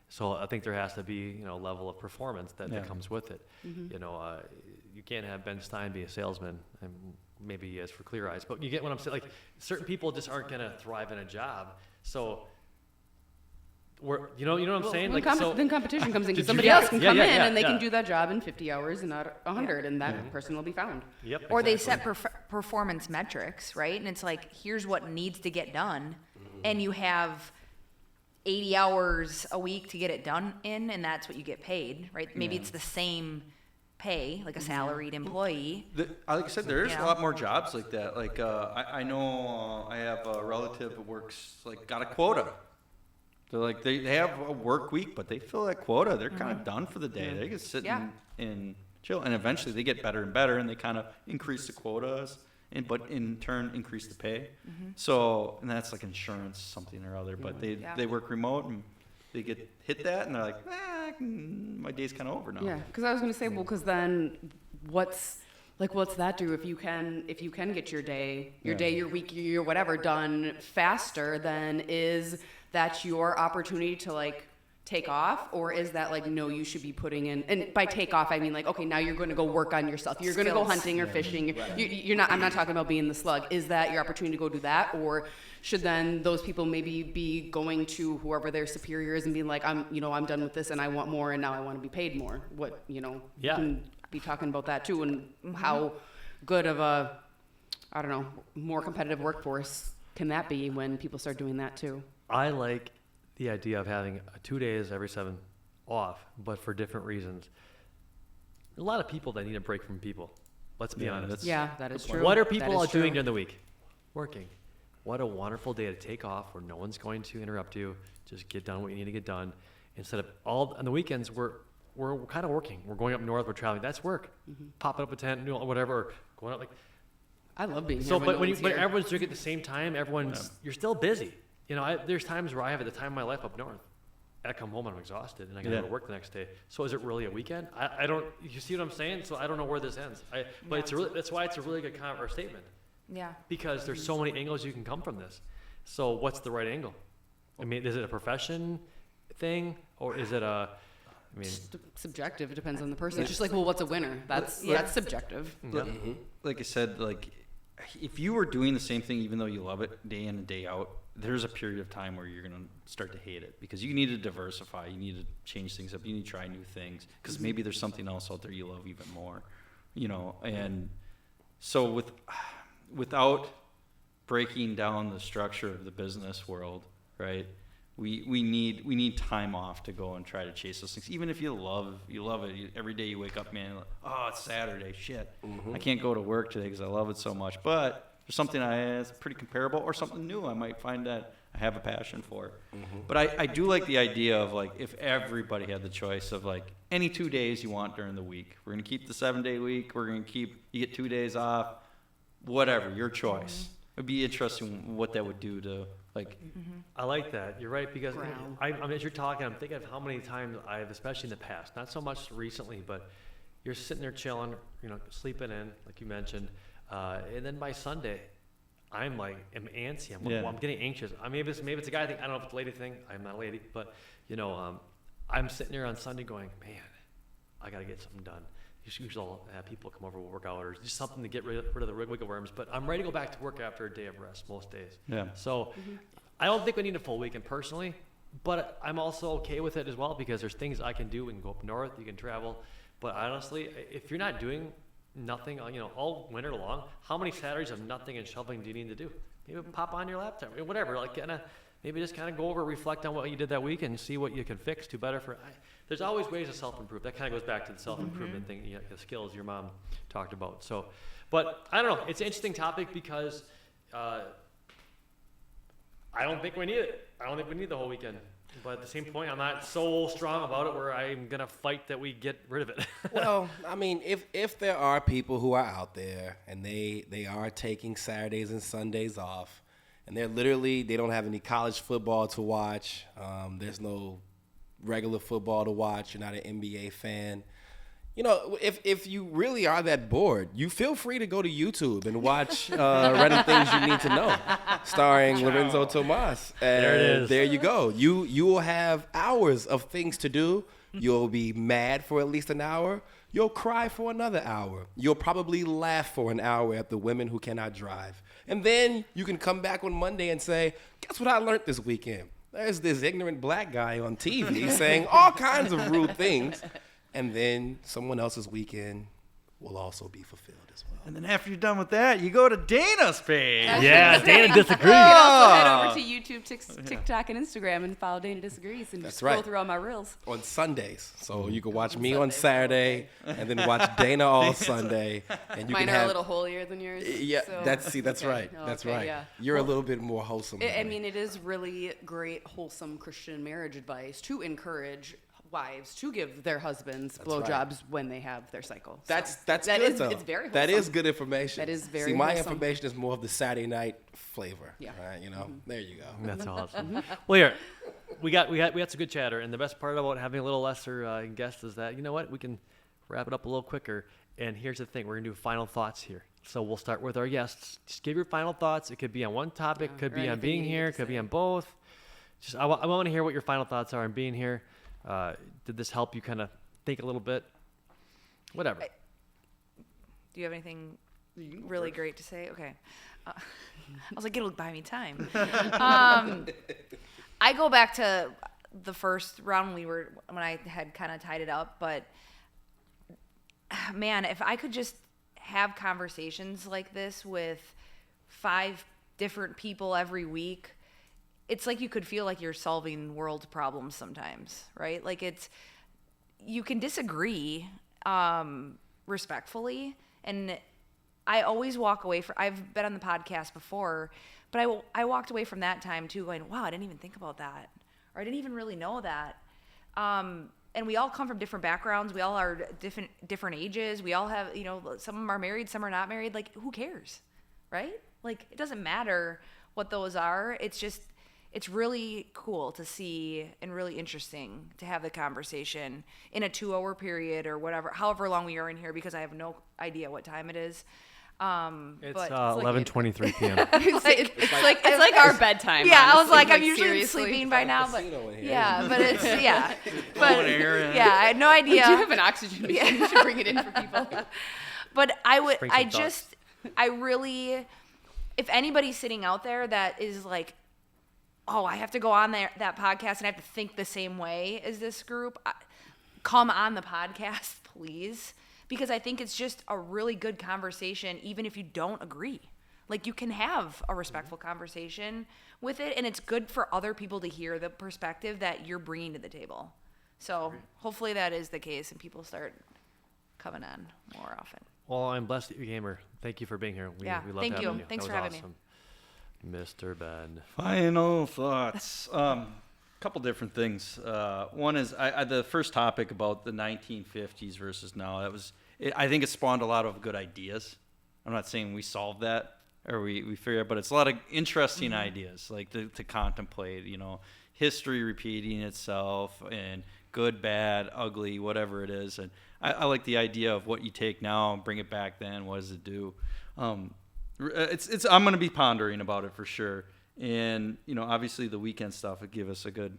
so I think there has to be a level of performance that comes with it. You can't have Ben Stein be a salesman, and maybe he is for Clear Eyes, but you get what I'm saying. Like certain people just aren't gonna thrive in a job, so. You know what I'm saying? Then competition comes in because Did you- somebody else can yeah, come yeah, in yeah, and they yeah. can do that job in 50 hours and not 100, and that person will be found. Yep. Or they exactly. set performance metrics, right? And it's like, here's what needs to get done. And you have 80 hours a week to get it done in, and that's what you get paid, right? Maybe it's the same pay, like a salaried employee. Like I said, there's Yeah. a lot more jobs like that. Like I know I have a relative who works, like, got a quota. They're like, they have a work week, but they fill that quota. They're kind of done for the day. They just sit Yeah. and chill. And eventually they get better and better, and they kind of increase the quotas, but in turn increase the pay. So, and that's like insurance, something or other. But they work remote, and they hit that, and they're like, my day's kind of over now. Yeah, because I was going to say, well, because then what's that do if you can get your day, your week, your whatever done faster? Then is that your opportunity to like take off, or is that like, no, you should be putting in? And by take off, I mean like, okay, now you're going to go work on yourself. You're going to go hunting or fishing. You're not. I'm not talking about being the slug. Is that your opportunity to go do that, or should then those people maybe be going to whoever their superior is and being like, I'm done with this and I want more, and now I want to be paid more. What Yeah. You can be talking about that too, and how good of a, I don't know, more competitive workforce can that be when people start doing that too? I like the idea of having 2 days every 7 off, but for different reasons. A lot of people that need a break from people. Let's be honest. Yeah, that is true. What are That people is doing true. during the week? Working. What a wonderful day to take off where no one's going to interrupt you. Just get done what you need to get done. Instead of on the weekends, we're kind of working. We're going up north. We're traveling. That's work. Popping up a tent, whatever. Going out like. I love being here. So, when but no when one's but here. everyone's doing it at the same time, you're still busy. There's times where I have at the time of my life up north. I come home and I'm exhausted, and I got to go to work the next day. So is it really a weekend? I don't. You see what I'm saying? So I don't know where this ends. That's why it's a really good statement, Yeah. because there's so many angles you can come from this. So what's the right angle? I mean, is it a profession thing, or is it a? I mean, Subjective. It depends on the person. It's just like, well, what's a winner? That's subjective. Like I said, like, if you were doing the same thing even though you love it day in and day out, there's a period of time where you're going to start to hate it, because you need to diversify. You need to change things up. You need to try new things, because maybe there's something else out there you love even more, and so without breaking down the structure of the business world, right? We need time off to go and try to chase those things. Even if you love it. Every day you wake up, man, like, oh, it's Saturday. Shit. I can't go to work today because I love it so much. But there's something it's pretty comparable, or something new I might find that I have a passion for. But I do like the idea of, like, if everybody had the choice of, like, any 2 days you want during the week. We're going to keep the 7-day week. We're going to you get 2 days off. Whatever, your choice. It'd be interesting what that would do to, like. I like that. You're right, because Ground. I mean, as you're talking, I'm thinking of how many times I've, especially in the past, not so much recently, but you're sitting there chilling, sleeping in, like you mentioned, and then by Sunday, I'm like, am antsy. Yeah. I'm getting anxious. Maybe it's a guy thing. I don't know if it's a lady thing. I'm not a lady, but I'm sitting there on Sunday going, man, I got to get something done. Usually I'll have people come over to work out or just something to get rid of the wiggle worms. But I'm ready to go back to work after a day of rest most days. Yeah. So I don't think we need a full weekend personally, but I'm also okay with it as well because there's things I can do. We can go up north, you can travel. But honestly, if you're not doing nothing, all winter long, how many Saturdays of nothing and shoveling do you need to do? Maybe pop on your laptop, whatever. Maybe just kind of go over, reflect on what you did that week, and see what you can fix to better for. There's always ways to self-improve. That kind of goes back to the self-improvement thing, the skills your mom talked about. So, but I don't know. It's an interesting topic because I don't think we need it. I don't think we need the whole weekend. But at the same point, I'm not so strong about it where I'm gonna fight that we get rid of it. Well, I mean, if there are people who are out there and they are taking Saturdays and Sundays off, and they don't have any college football to watch. There's no regular football to watch. You're not an NBA fan. If you really are that bored, you feel free to go to YouTube and watch Random Things You Need to Know, starring Lorenzo Tomas. And there it is. There you go. You will have hours of things to do. You'll be mad for at least an hour. You'll cry for another hour. You'll probably laugh for an hour at the women who cannot drive. And then you can come back on Monday and say, guess what I learned this weekend? There's this ignorant black guy on TV saying all kinds of rude things. And then someone else's weekend will also be fulfilled as well. And then after you're done with that, you go to Dana's page. Yeah, Dana disagrees. You can also head over to YouTube, TikTok, and Instagram and follow Dana Disagrees and That's scroll right. through all my reels. On Sundays. So you can watch me on Saturday and then watch Dana all Sunday. And you Mine can are have, a little holier than yours. Yeah, so. that's Okay. right. That's Okay, right. yeah. You're a little bit more wholesome. It is really great, wholesome Christian marriage advice to encourage wives to give their husbands blowjobs when they have their cycle. That's That good is- though. it's very That is wholesome. good information. That is very See, my wholesome. information is more of the Saturday night flavor. Yeah. Right, there you go. That's awesome. Well, here we got some good chatter, and the best part about having a little lesser guests is that we can wrap it up a little quicker. And here's the thing: we're gonna do final thoughts here. So we'll start with our guests. Just give your final thoughts. It could be on one topic, could or be on anything being you need here, to could be say. on both. I want to hear what your final thoughts are on being here. Did this help you kind of think a little bit? Whatever. Do you have anything really great to say? Okay. I was like, it'll buy me time. I go back to the first round when I had kind of tied it up, but man, if I could just have conversations like this with 5 different people every week, it's like you could feel like you're solving world problems sometimes, right? Like you can disagree respectfully, and I always walk away I've been on the podcast before, but I walked away from that time too going, wow, I didn't even think about that, or I didn't even really know that. And we all come from different backgrounds. We all are different ages. We all have, some of them are married, some are not married. Like, who cares, right? Like, it doesn't matter what those are. It's really cool to see and really interesting to have the conversation in a 2-hour period or whatever, however long we are in here, because I have no idea what time it is. It's but 11:23 p.m. It's like our bedtime. yeah, I was honestly. like, I'm usually seriously. sleeping by now, but Casino in here, yeah, but it's Blowing air in. yeah, I had no idea. Do you have an oxygen machine? You should bring it in for people. But Bring some thoughts. I really, if anybody's sitting out there that is like, oh, I have to go on that podcast and I have to think the same way as this group, come on the podcast, please. Because I think it's just a really good conversation, even if you don't agree. Like, you can have a respectful conversation with it, and it's good for other people to hear the perspective that you're bringing to the table. So hopefully that is the case, and people start coming on more often. Well, I'm blessed that you're a gamer. Thank you for being here. We love thank having you. you. Thanks That for was having me. awesome. Mr. Ben. Final thoughts. Couple different things. One is the first topic about the 1950s versus now. I think it spawned a lot of good ideas. I'm not saying we solved that or we figured it, but it's a lot of interesting ideas, like to contemplate. History repeating itself and good, bad, ugly, whatever it is. And I like the idea of what you take now and bring it back then. What does it do? it's I'm gonna be pondering about it for sure. And obviously the weekend stuff would give us a good,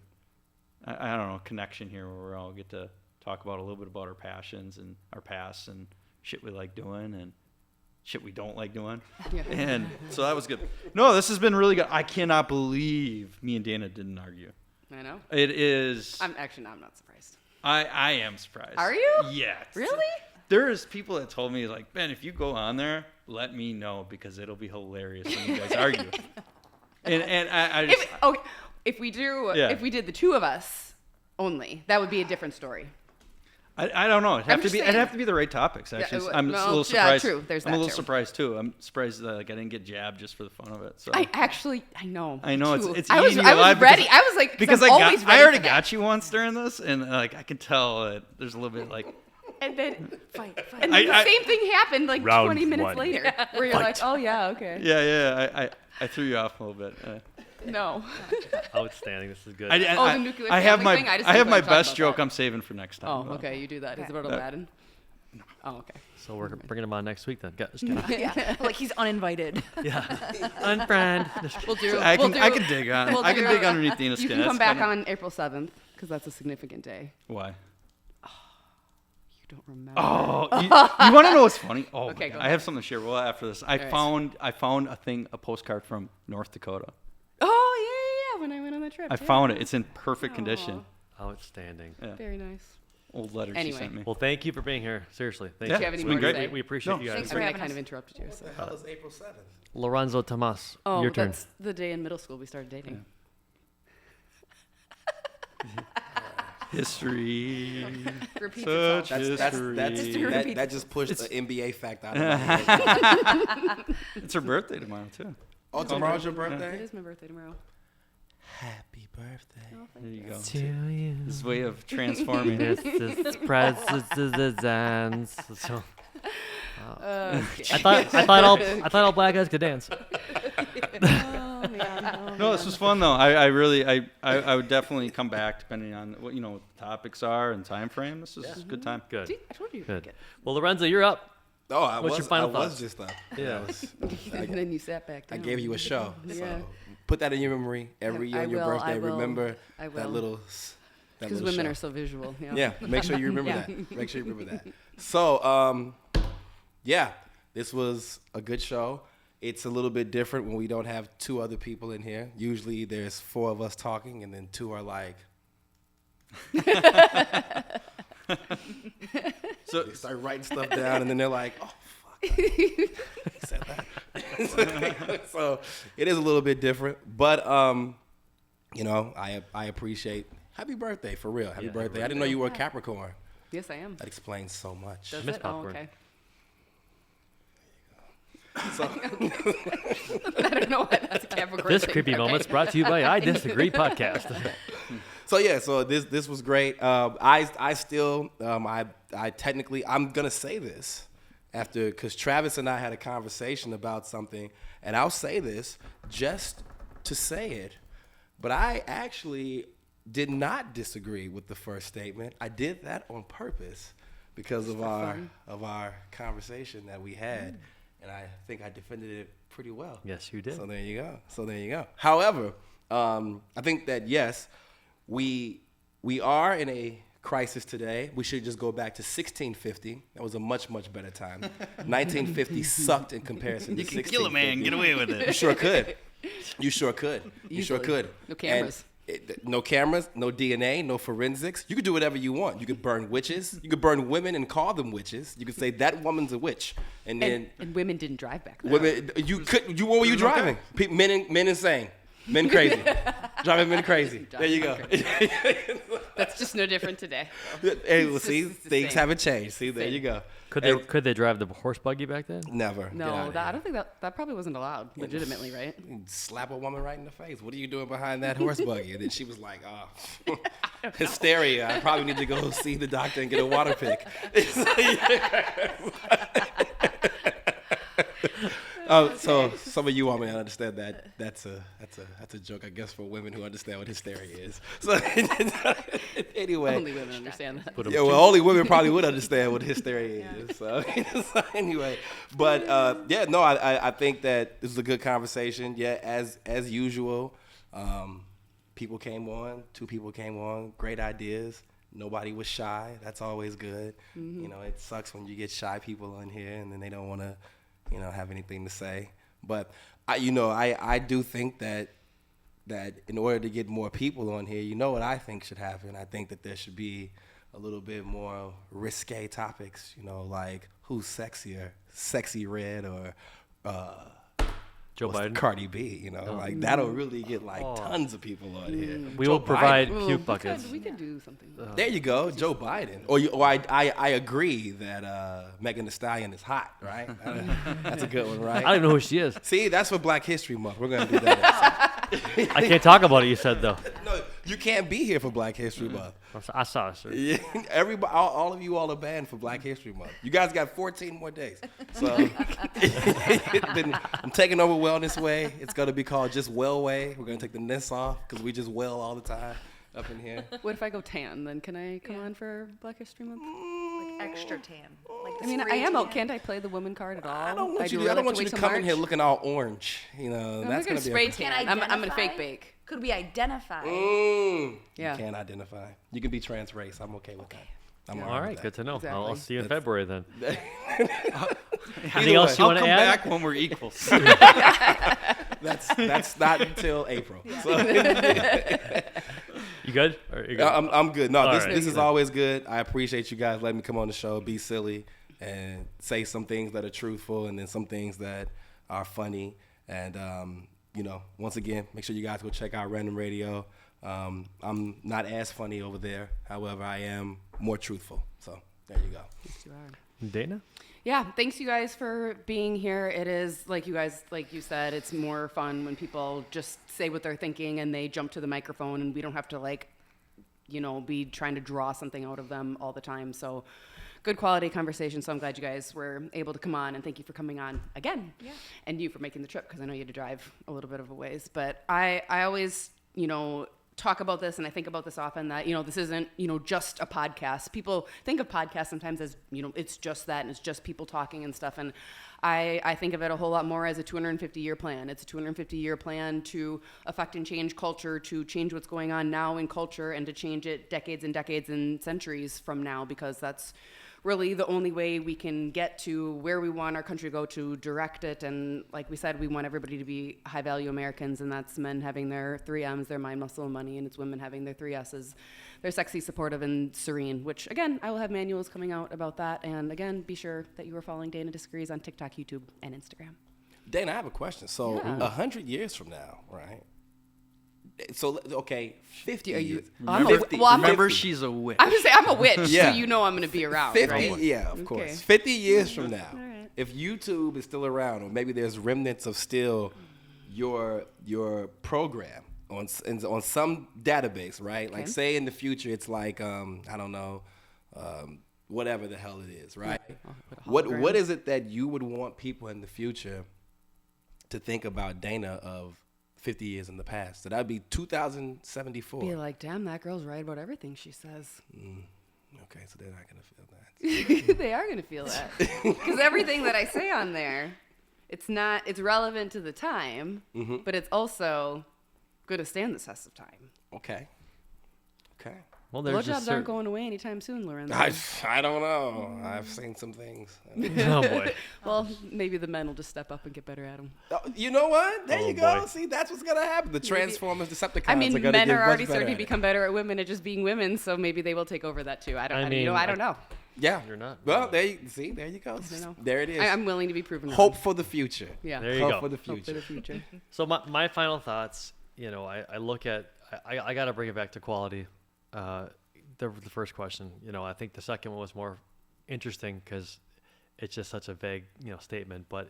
I don't know, connection here where we all get to talk about a little bit about our passions and our pasts and shit we like doing and shit we don't like doing. Yeah. And so that was good. No, this has been really good. I cannot believe me and Dana didn't argue. I know. It is. I'm not surprised. I am surprised. Are you? Yes. Really? There's people that told me, like, Ben, if you go on there, let me know because it'll be hilarious when you guys argue. And I just, If we do, Yeah. if we did the two of us only, that would be a different story. I don't know. It'd have just to be. saying. It'd have to be the right topics. Actually, Yeah, I'm a well, little yeah, surprised. true. There's I'm a that little too. surprised too. I'm surprised that I didn't get jabbed just for the fun of it. So I know know. it's too. it's I was eating you alive ready. because- I was like, because I'm always ready I already for that. got you once during this, and like I can tell that there's a little bit like And then Fight. and then the I- same thing happened like Round 20 minutes one. later, where you're like, oh yeah, okay. I threw you off a little bit. No. Outstanding. This is good. the nuclear I have family my thing? I just I didn't have my wanna talk best about joke. that. I'm saving for next time. Oh, okay. You do that. Is it about Aladdin? Oh, okay. So we're bringing him on next week then. Just kidding. Yeah. Like he's uninvited. Yeah. Unfriend. We'll do. I we'll can do- dig on. we'll I can do- dig underneath Dana's You skin. can come That's back kinda- on April 7th because that's a significant day. Why? You don't remember? Oh, you want to know what's funny? Oh, Okay, my go God. I have something to share. Well, after this, I right. found a postcard from North Dakota. Oh yeah. When I went on the trip. I found it. It's in perfect condition. Outstanding. Yeah. Very nice. Old letter she Anyway. sent me. Well, thank you for being here. Seriously. Thank Yeah, Do you have it's any been more to great. say? We appreciate you guys. Thanks I for mean, I having kind us. of interrupted you. So. What the hell is April 7th? Lorenzo Tomas, Oh, your turn. that's the day in middle school we started dating. History. Repeats Such itself. history. That just pushed the NBA fact out of my head. It's her birthday tomorrow too. Oh, tomorrow's your It birthday? is my birthday tomorrow. Happy birthday. Oh, thank There you go. To you. This way of transforming. This is presidents. So Okay. I thought all black guys could dance. Oh, man. No, this was fun though. I really I would definitely come back depending on what what the topics are and time frame. This was a good time. Good. See, I told you. Good. Well, Lorenzo, you're up. Oh, I What's was your final I thoughts? was just up. Yeah. And then you sat back I down. gave you a show. Yeah. So put that in your memory every year I on your will, birthday. I will, Remember I that will. little Because women are so visual. Yeah, make sure you remember Yeah. that. Make sure you remember that. So, yeah, this was a good show. It's a little bit different when we don't have two other people in here. Usually there's four of us talking and then two are like, So they start writing stuff down and then they're like, oh, fuck. He said that. So it is a little bit different. But, I appreciate, happy birthday, for real. Happy birthday. I didn't know you were a Capricorn. Yes, I am. That explains so much. Does Miss it? Oh, Popcorn. okay. So, I don't know why that's a Capricorn This thing. creepy Okay. moment's brought to you by I Disagree podcast. So this was great. I still I technically I'm gonna say this because Travis and I had a conversation about something, and I'll say this just to say it, but I actually did not disagree with the first statement. I did that on purpose because of our conversation that we had, and I think I defended it pretty well. Yes, you did. So there you go. However, I think that yes, we are in a crisis today. We should just go back to 1650. That was a much better time. 1950 sucked in comparison to 1650. kill a man, get away with You it. sure could. You sure could. You sure Easily. could. No cameras. No cameras, no DNA, no forensics. You could do whatever you want. You could burn witches. You could burn women and call them witches. You could say that woman's a witch, and then And women didn't drive back then. women. What were you driving? Men insane. Men crazy. Driving men crazy. There you go. That's just no different today. Hey, well, It's see, just the things same. haven't changed. See, there Same. you go. Could they drive the horse buggy back then? Never. Get No, outta I here. don't think that probably wasn't allowed, legitimately, right? Slap a woman right in the face. What are you doing behind that horse buggy? And then she was like, oh, hysteria. I probably need to go see the doctor and get a water pick. So some of you want me to understand that that's a joke, I guess, for women who understand what hysteria is. So anyway, Only women understand that. yeah, well, only women probably would understand what hysteria is. So, so anyway, but yeah, no, I think that this is a good conversation. Yeah, as usual, people came on, 2 people came on, great ideas. Nobody was shy. That's always good. You know, it sucks when you get shy people on here and then they don't want to, have anything to say. But I do think that in order to get more people on here, what I think should happen? I think that there should be a little bit more risque topics, like who's sexier, Sexy Red or Joe Biden. Cardi B, like that'll really get tons of people on here. We Joe will provide Biden. puke buckets. We could do something. There you go, Joe Biden. Or I agree that Megan Thee Stallion is hot, right? That's a good one, right? I don't even know who she is. See, that's for Black History Month. We're gonna do that. I can't talk about it, you said, though. No, you can't be here for Black History Month. I saw it, sir. Yeah, everybody, all of you all are banned for Black History Month. You guys got 14 more days. So I'm taking over Wellness Way. It's gonna be called just Well Way. We're gonna take the ness off because we just well all the time up in here. What if I go tan? Then can I come on for Black History Month? Like extra tan. Like I mean, I am out. Can't I play the woman card at all? I don't want you really to wait till come in March? here looking all orange. I'm That's gonna gonna be spray a tan. Can I'm gonna fake identify? bake. Could we identify? You Yeah. can't identify. You can be trans race. I'm okay with that. I'm All right, good to know. Exactly. I'll see you in February then. Either Anything else you I'll want to come add? back when we're equals. That's not until April. So, You good? Or you good? I'm good. No, All this right. is always good. I appreciate you guys letting me come on the show, be silly, and say some things that are truthful, and then some things that are funny. And once again, make sure you guys go check out Random Radio. I'm not as funny over there. However, I am more truthful. So there you go. Dana? Yeah, thanks you guys for being here. It is like you said, it's more fun when people just say what they're thinking and they jump to the microphone and we don't have to be trying to draw something out of them all the time. So good quality conversation. So I'm glad you guys were able to come on, and thank you for coming on again. Yeah. And you for making the trip, because I know you had to drive a little bit of a ways. But I always, talk about this, and I think about this often, that this isn't just a podcast. People think of podcasts sometimes as it's just that, and it's just people talking and stuff, and I think of it a whole lot more as a 250-year plan. It's a 250-year plan to affect and change culture, to change what's going on now in culture, and to change it decades and decades and centuries from now, because that's really the only way we can get to where we want our country to go, to direct it. And like we said, we want everybody to be high value Americans, and that's men having their 3 M's, their mind, muscle, and money, and it's women having their 3 S's. They're sexy, supportive, and serene, which again, I will have manuals coming out about that. And again, be sure that you are following Dana Disagrees on TikTok, YouTube, and Instagram. Dana, I have a question. So 100 years from now, right? So, okay, 50 years. Remember, she's a witch. I was say I'm a witch, Yeah. so you know I'm going to be around, 50, right? yeah, of course. Okay. 50 years from now, right. if YouTube is still around, or maybe there's remnants of still your program on some database, right? Like, say in the future, it's like I don't know, whatever the hell it is, right? What is it that you would want people in the future to think about Dana of 50 years in the past? So that'd be 2074. Be like, damn, that girl's right about everything she says. Okay, so they're not gonna feel that. They are going to feel that. Because everything that I say on there, it's relevant to the time, but it's also going to stand the test of time. Okay. Well, there's Blowjobs aren't going away anytime soon, Lorenzo. I don't know. I've seen some things. Oh, boy. Well, maybe the men will just step up and get better at them. You know what? There you go. boy. See, that's what's gonna happen. The Transformers, Decepticons. I mean, are gonna men get are much already better starting to at it. become better at women at just being women, so maybe they will take over that too. I don't know. Yeah. You're not. Well, there you go. know. There it is. I'm willing to be proven wrong. Hope for the future. Yeah. There you Hope go. for the Hope for future. the future. So my final thoughts, I look at, I got to bring it back to quality. The first question, I think the second one was more interesting because it's just such a vague, statement. But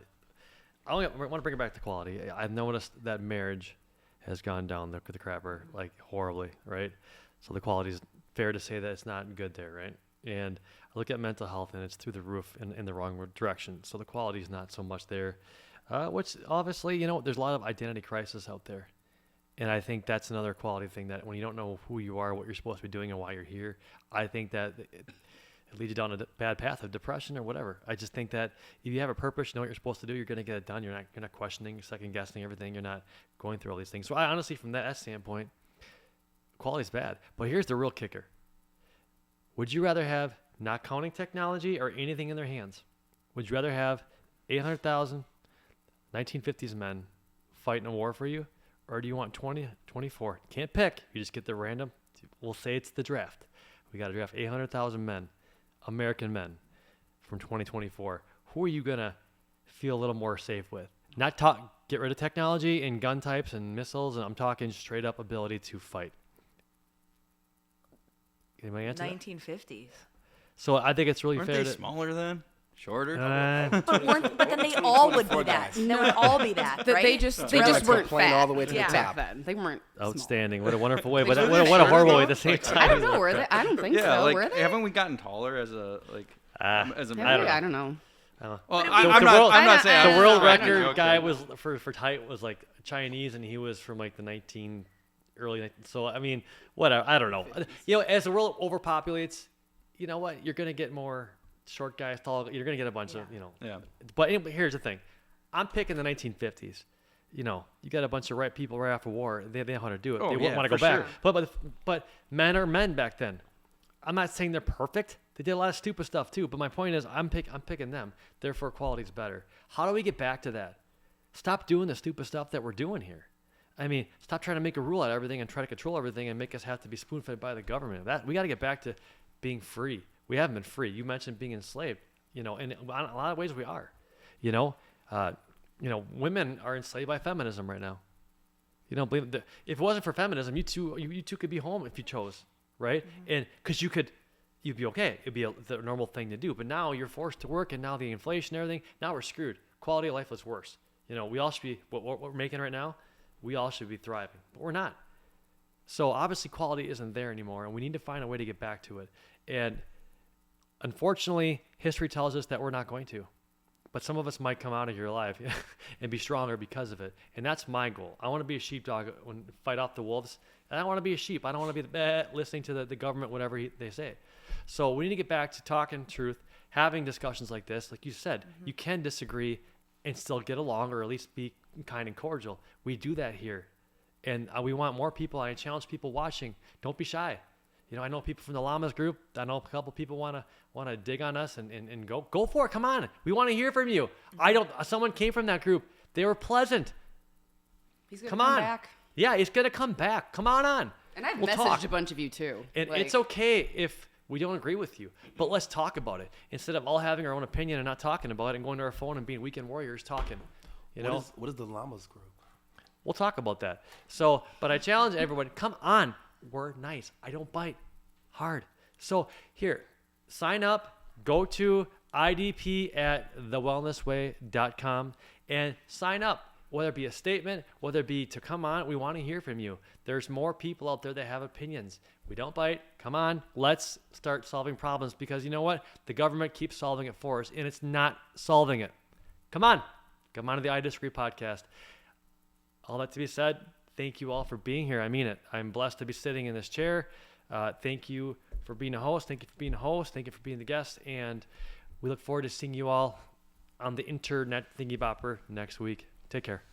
I want to bring it back to quality. I've noticed that marriage has gone down the crapper, like horribly, right? So the quality is fair to say that it's not good there, right? And I look at mental health and it's through the roof in the wrong direction. So the quality is not so much there. which obviously, there's a lot of identity crisis out there. And I think that's another quality thing, that when you don't know who you are, what you're supposed to be doing, and why you're here, I think that it leads you down a bad path of depression or whatever. I just think that if you have a purpose, you know what you're supposed to do, you're going to get it done. You're not questioning, second guessing everything. You're not going through all these things. So I honestly, from that standpoint, quality's bad. But here's the real kicker. Would you rather have not counting technology or anything in their hands? Would you rather have 800,000 1950s men fighting a war for you? Or do you want 20, 24? Can't pick. You just get the random. We'll say it's the draft. We got to draft 800,000 men, American men, from 2024. Who are you going to feel a little more safe with? Not get rid of technology and gun types and missiles, and I'm talking straight up ability to fight. Anybody answer 1950s. So I think it's really Weren't fair they smaller then? Shorter? But then they all would be that. They would all be that, right? They just weren't fat all the way to the Yeah. top. back then. They weren't outstanding. small. What a wonderful way, but Which what one a is horrible shorter way at the same though? time. I don't know. Were they? I don't think Yeah, so. like Were they? haven't we gotten taller as a as a Yeah, man? I I don't know. Well, The I'm world- not saying The world I don't record know. guy was for height was like Chinese, and he was from like the early 19. So I mean, whatever. I don't know. As the world overpopulates, you know what? You're gonna get more short guys, tall. You're gonna get a bunch of Yeah. But anyway, here's the thing. I'm picking the 1950s. You got a bunch of right people right after war. They know how to do it. Oh, they yeah, wouldn't want to for go back. sure. But men are men back then. I'm not saying they're perfect. They did a lot of stupid stuff too. But my point is, I'm picking them. Therefore, quality's better. How do we get back to that? Stop doing the stupid stuff that we're doing here. I mean, stop trying to make a rule out of everything and try to control everything and make us have to be spoon-fed by the government. We got to get back to being free. We haven't been free. You mentioned being enslaved. And in a lot of ways we are. Women are enslaved by feminism right now. If it wasn't for feminism, you two could be home if you chose, right? Mm-hmm. And because you'd be okay. It'd be the normal thing to do. But now you're forced to work, and now the inflation and everything. Now we're screwed. Quality of life is worse. We all should be what we're making right now. We all should be thriving, but we're not. So obviously, quality isn't there anymore, and we need to find a way to get back to it. And unfortunately, history tells us that we're not going to. But some of us might come out of your life and be stronger because of it. And that's my goal. I want to be a sheepdog and fight off the wolves. And I want to be a sheep. I don't want to be listening to the government, whatever they say. So we need to get back to talking truth, having discussions like this. Like you said, you can disagree and still get along, or at least be kind and cordial. We do that here. And we want more people. I challenge people watching. Don't be shy. I know people from the Llamas group. I know a couple people want to dig on us and go for it. Come on. We want to hear from you. Someone came from that group. They were pleasant. He's gonna come on. back. Yeah, he's going to come back. Come on. And I've We'll messaged talk. a bunch of you too. And it's okay if we don't agree with you, but let's talk about it instead of all having our own opinion and not talking about it and going to our phone and being weekend warriors talking. What is the Llamas group? We'll talk about that. So, but I challenge everyone, come on. We're nice. I don't bite hard. So here, sign up, go to IDP at thewellnessway.com and sign up, whether it be a statement, whether it be to come on. We want to hear from you. There's more people out there that have opinions. We don't bite. Come on. Let's start solving problems, because you know what? The government keeps solving it for us, and it's not solving it. Come on. Come on to the I Disagree podcast. All that to be said, thank you all for being here. I mean it. I'm blessed to be sitting in this chair. Thank you for being a host. Thank you for being a host. Thank you for being the guest. And we look forward to seeing you all on the internet thingy bopper next week. Take care.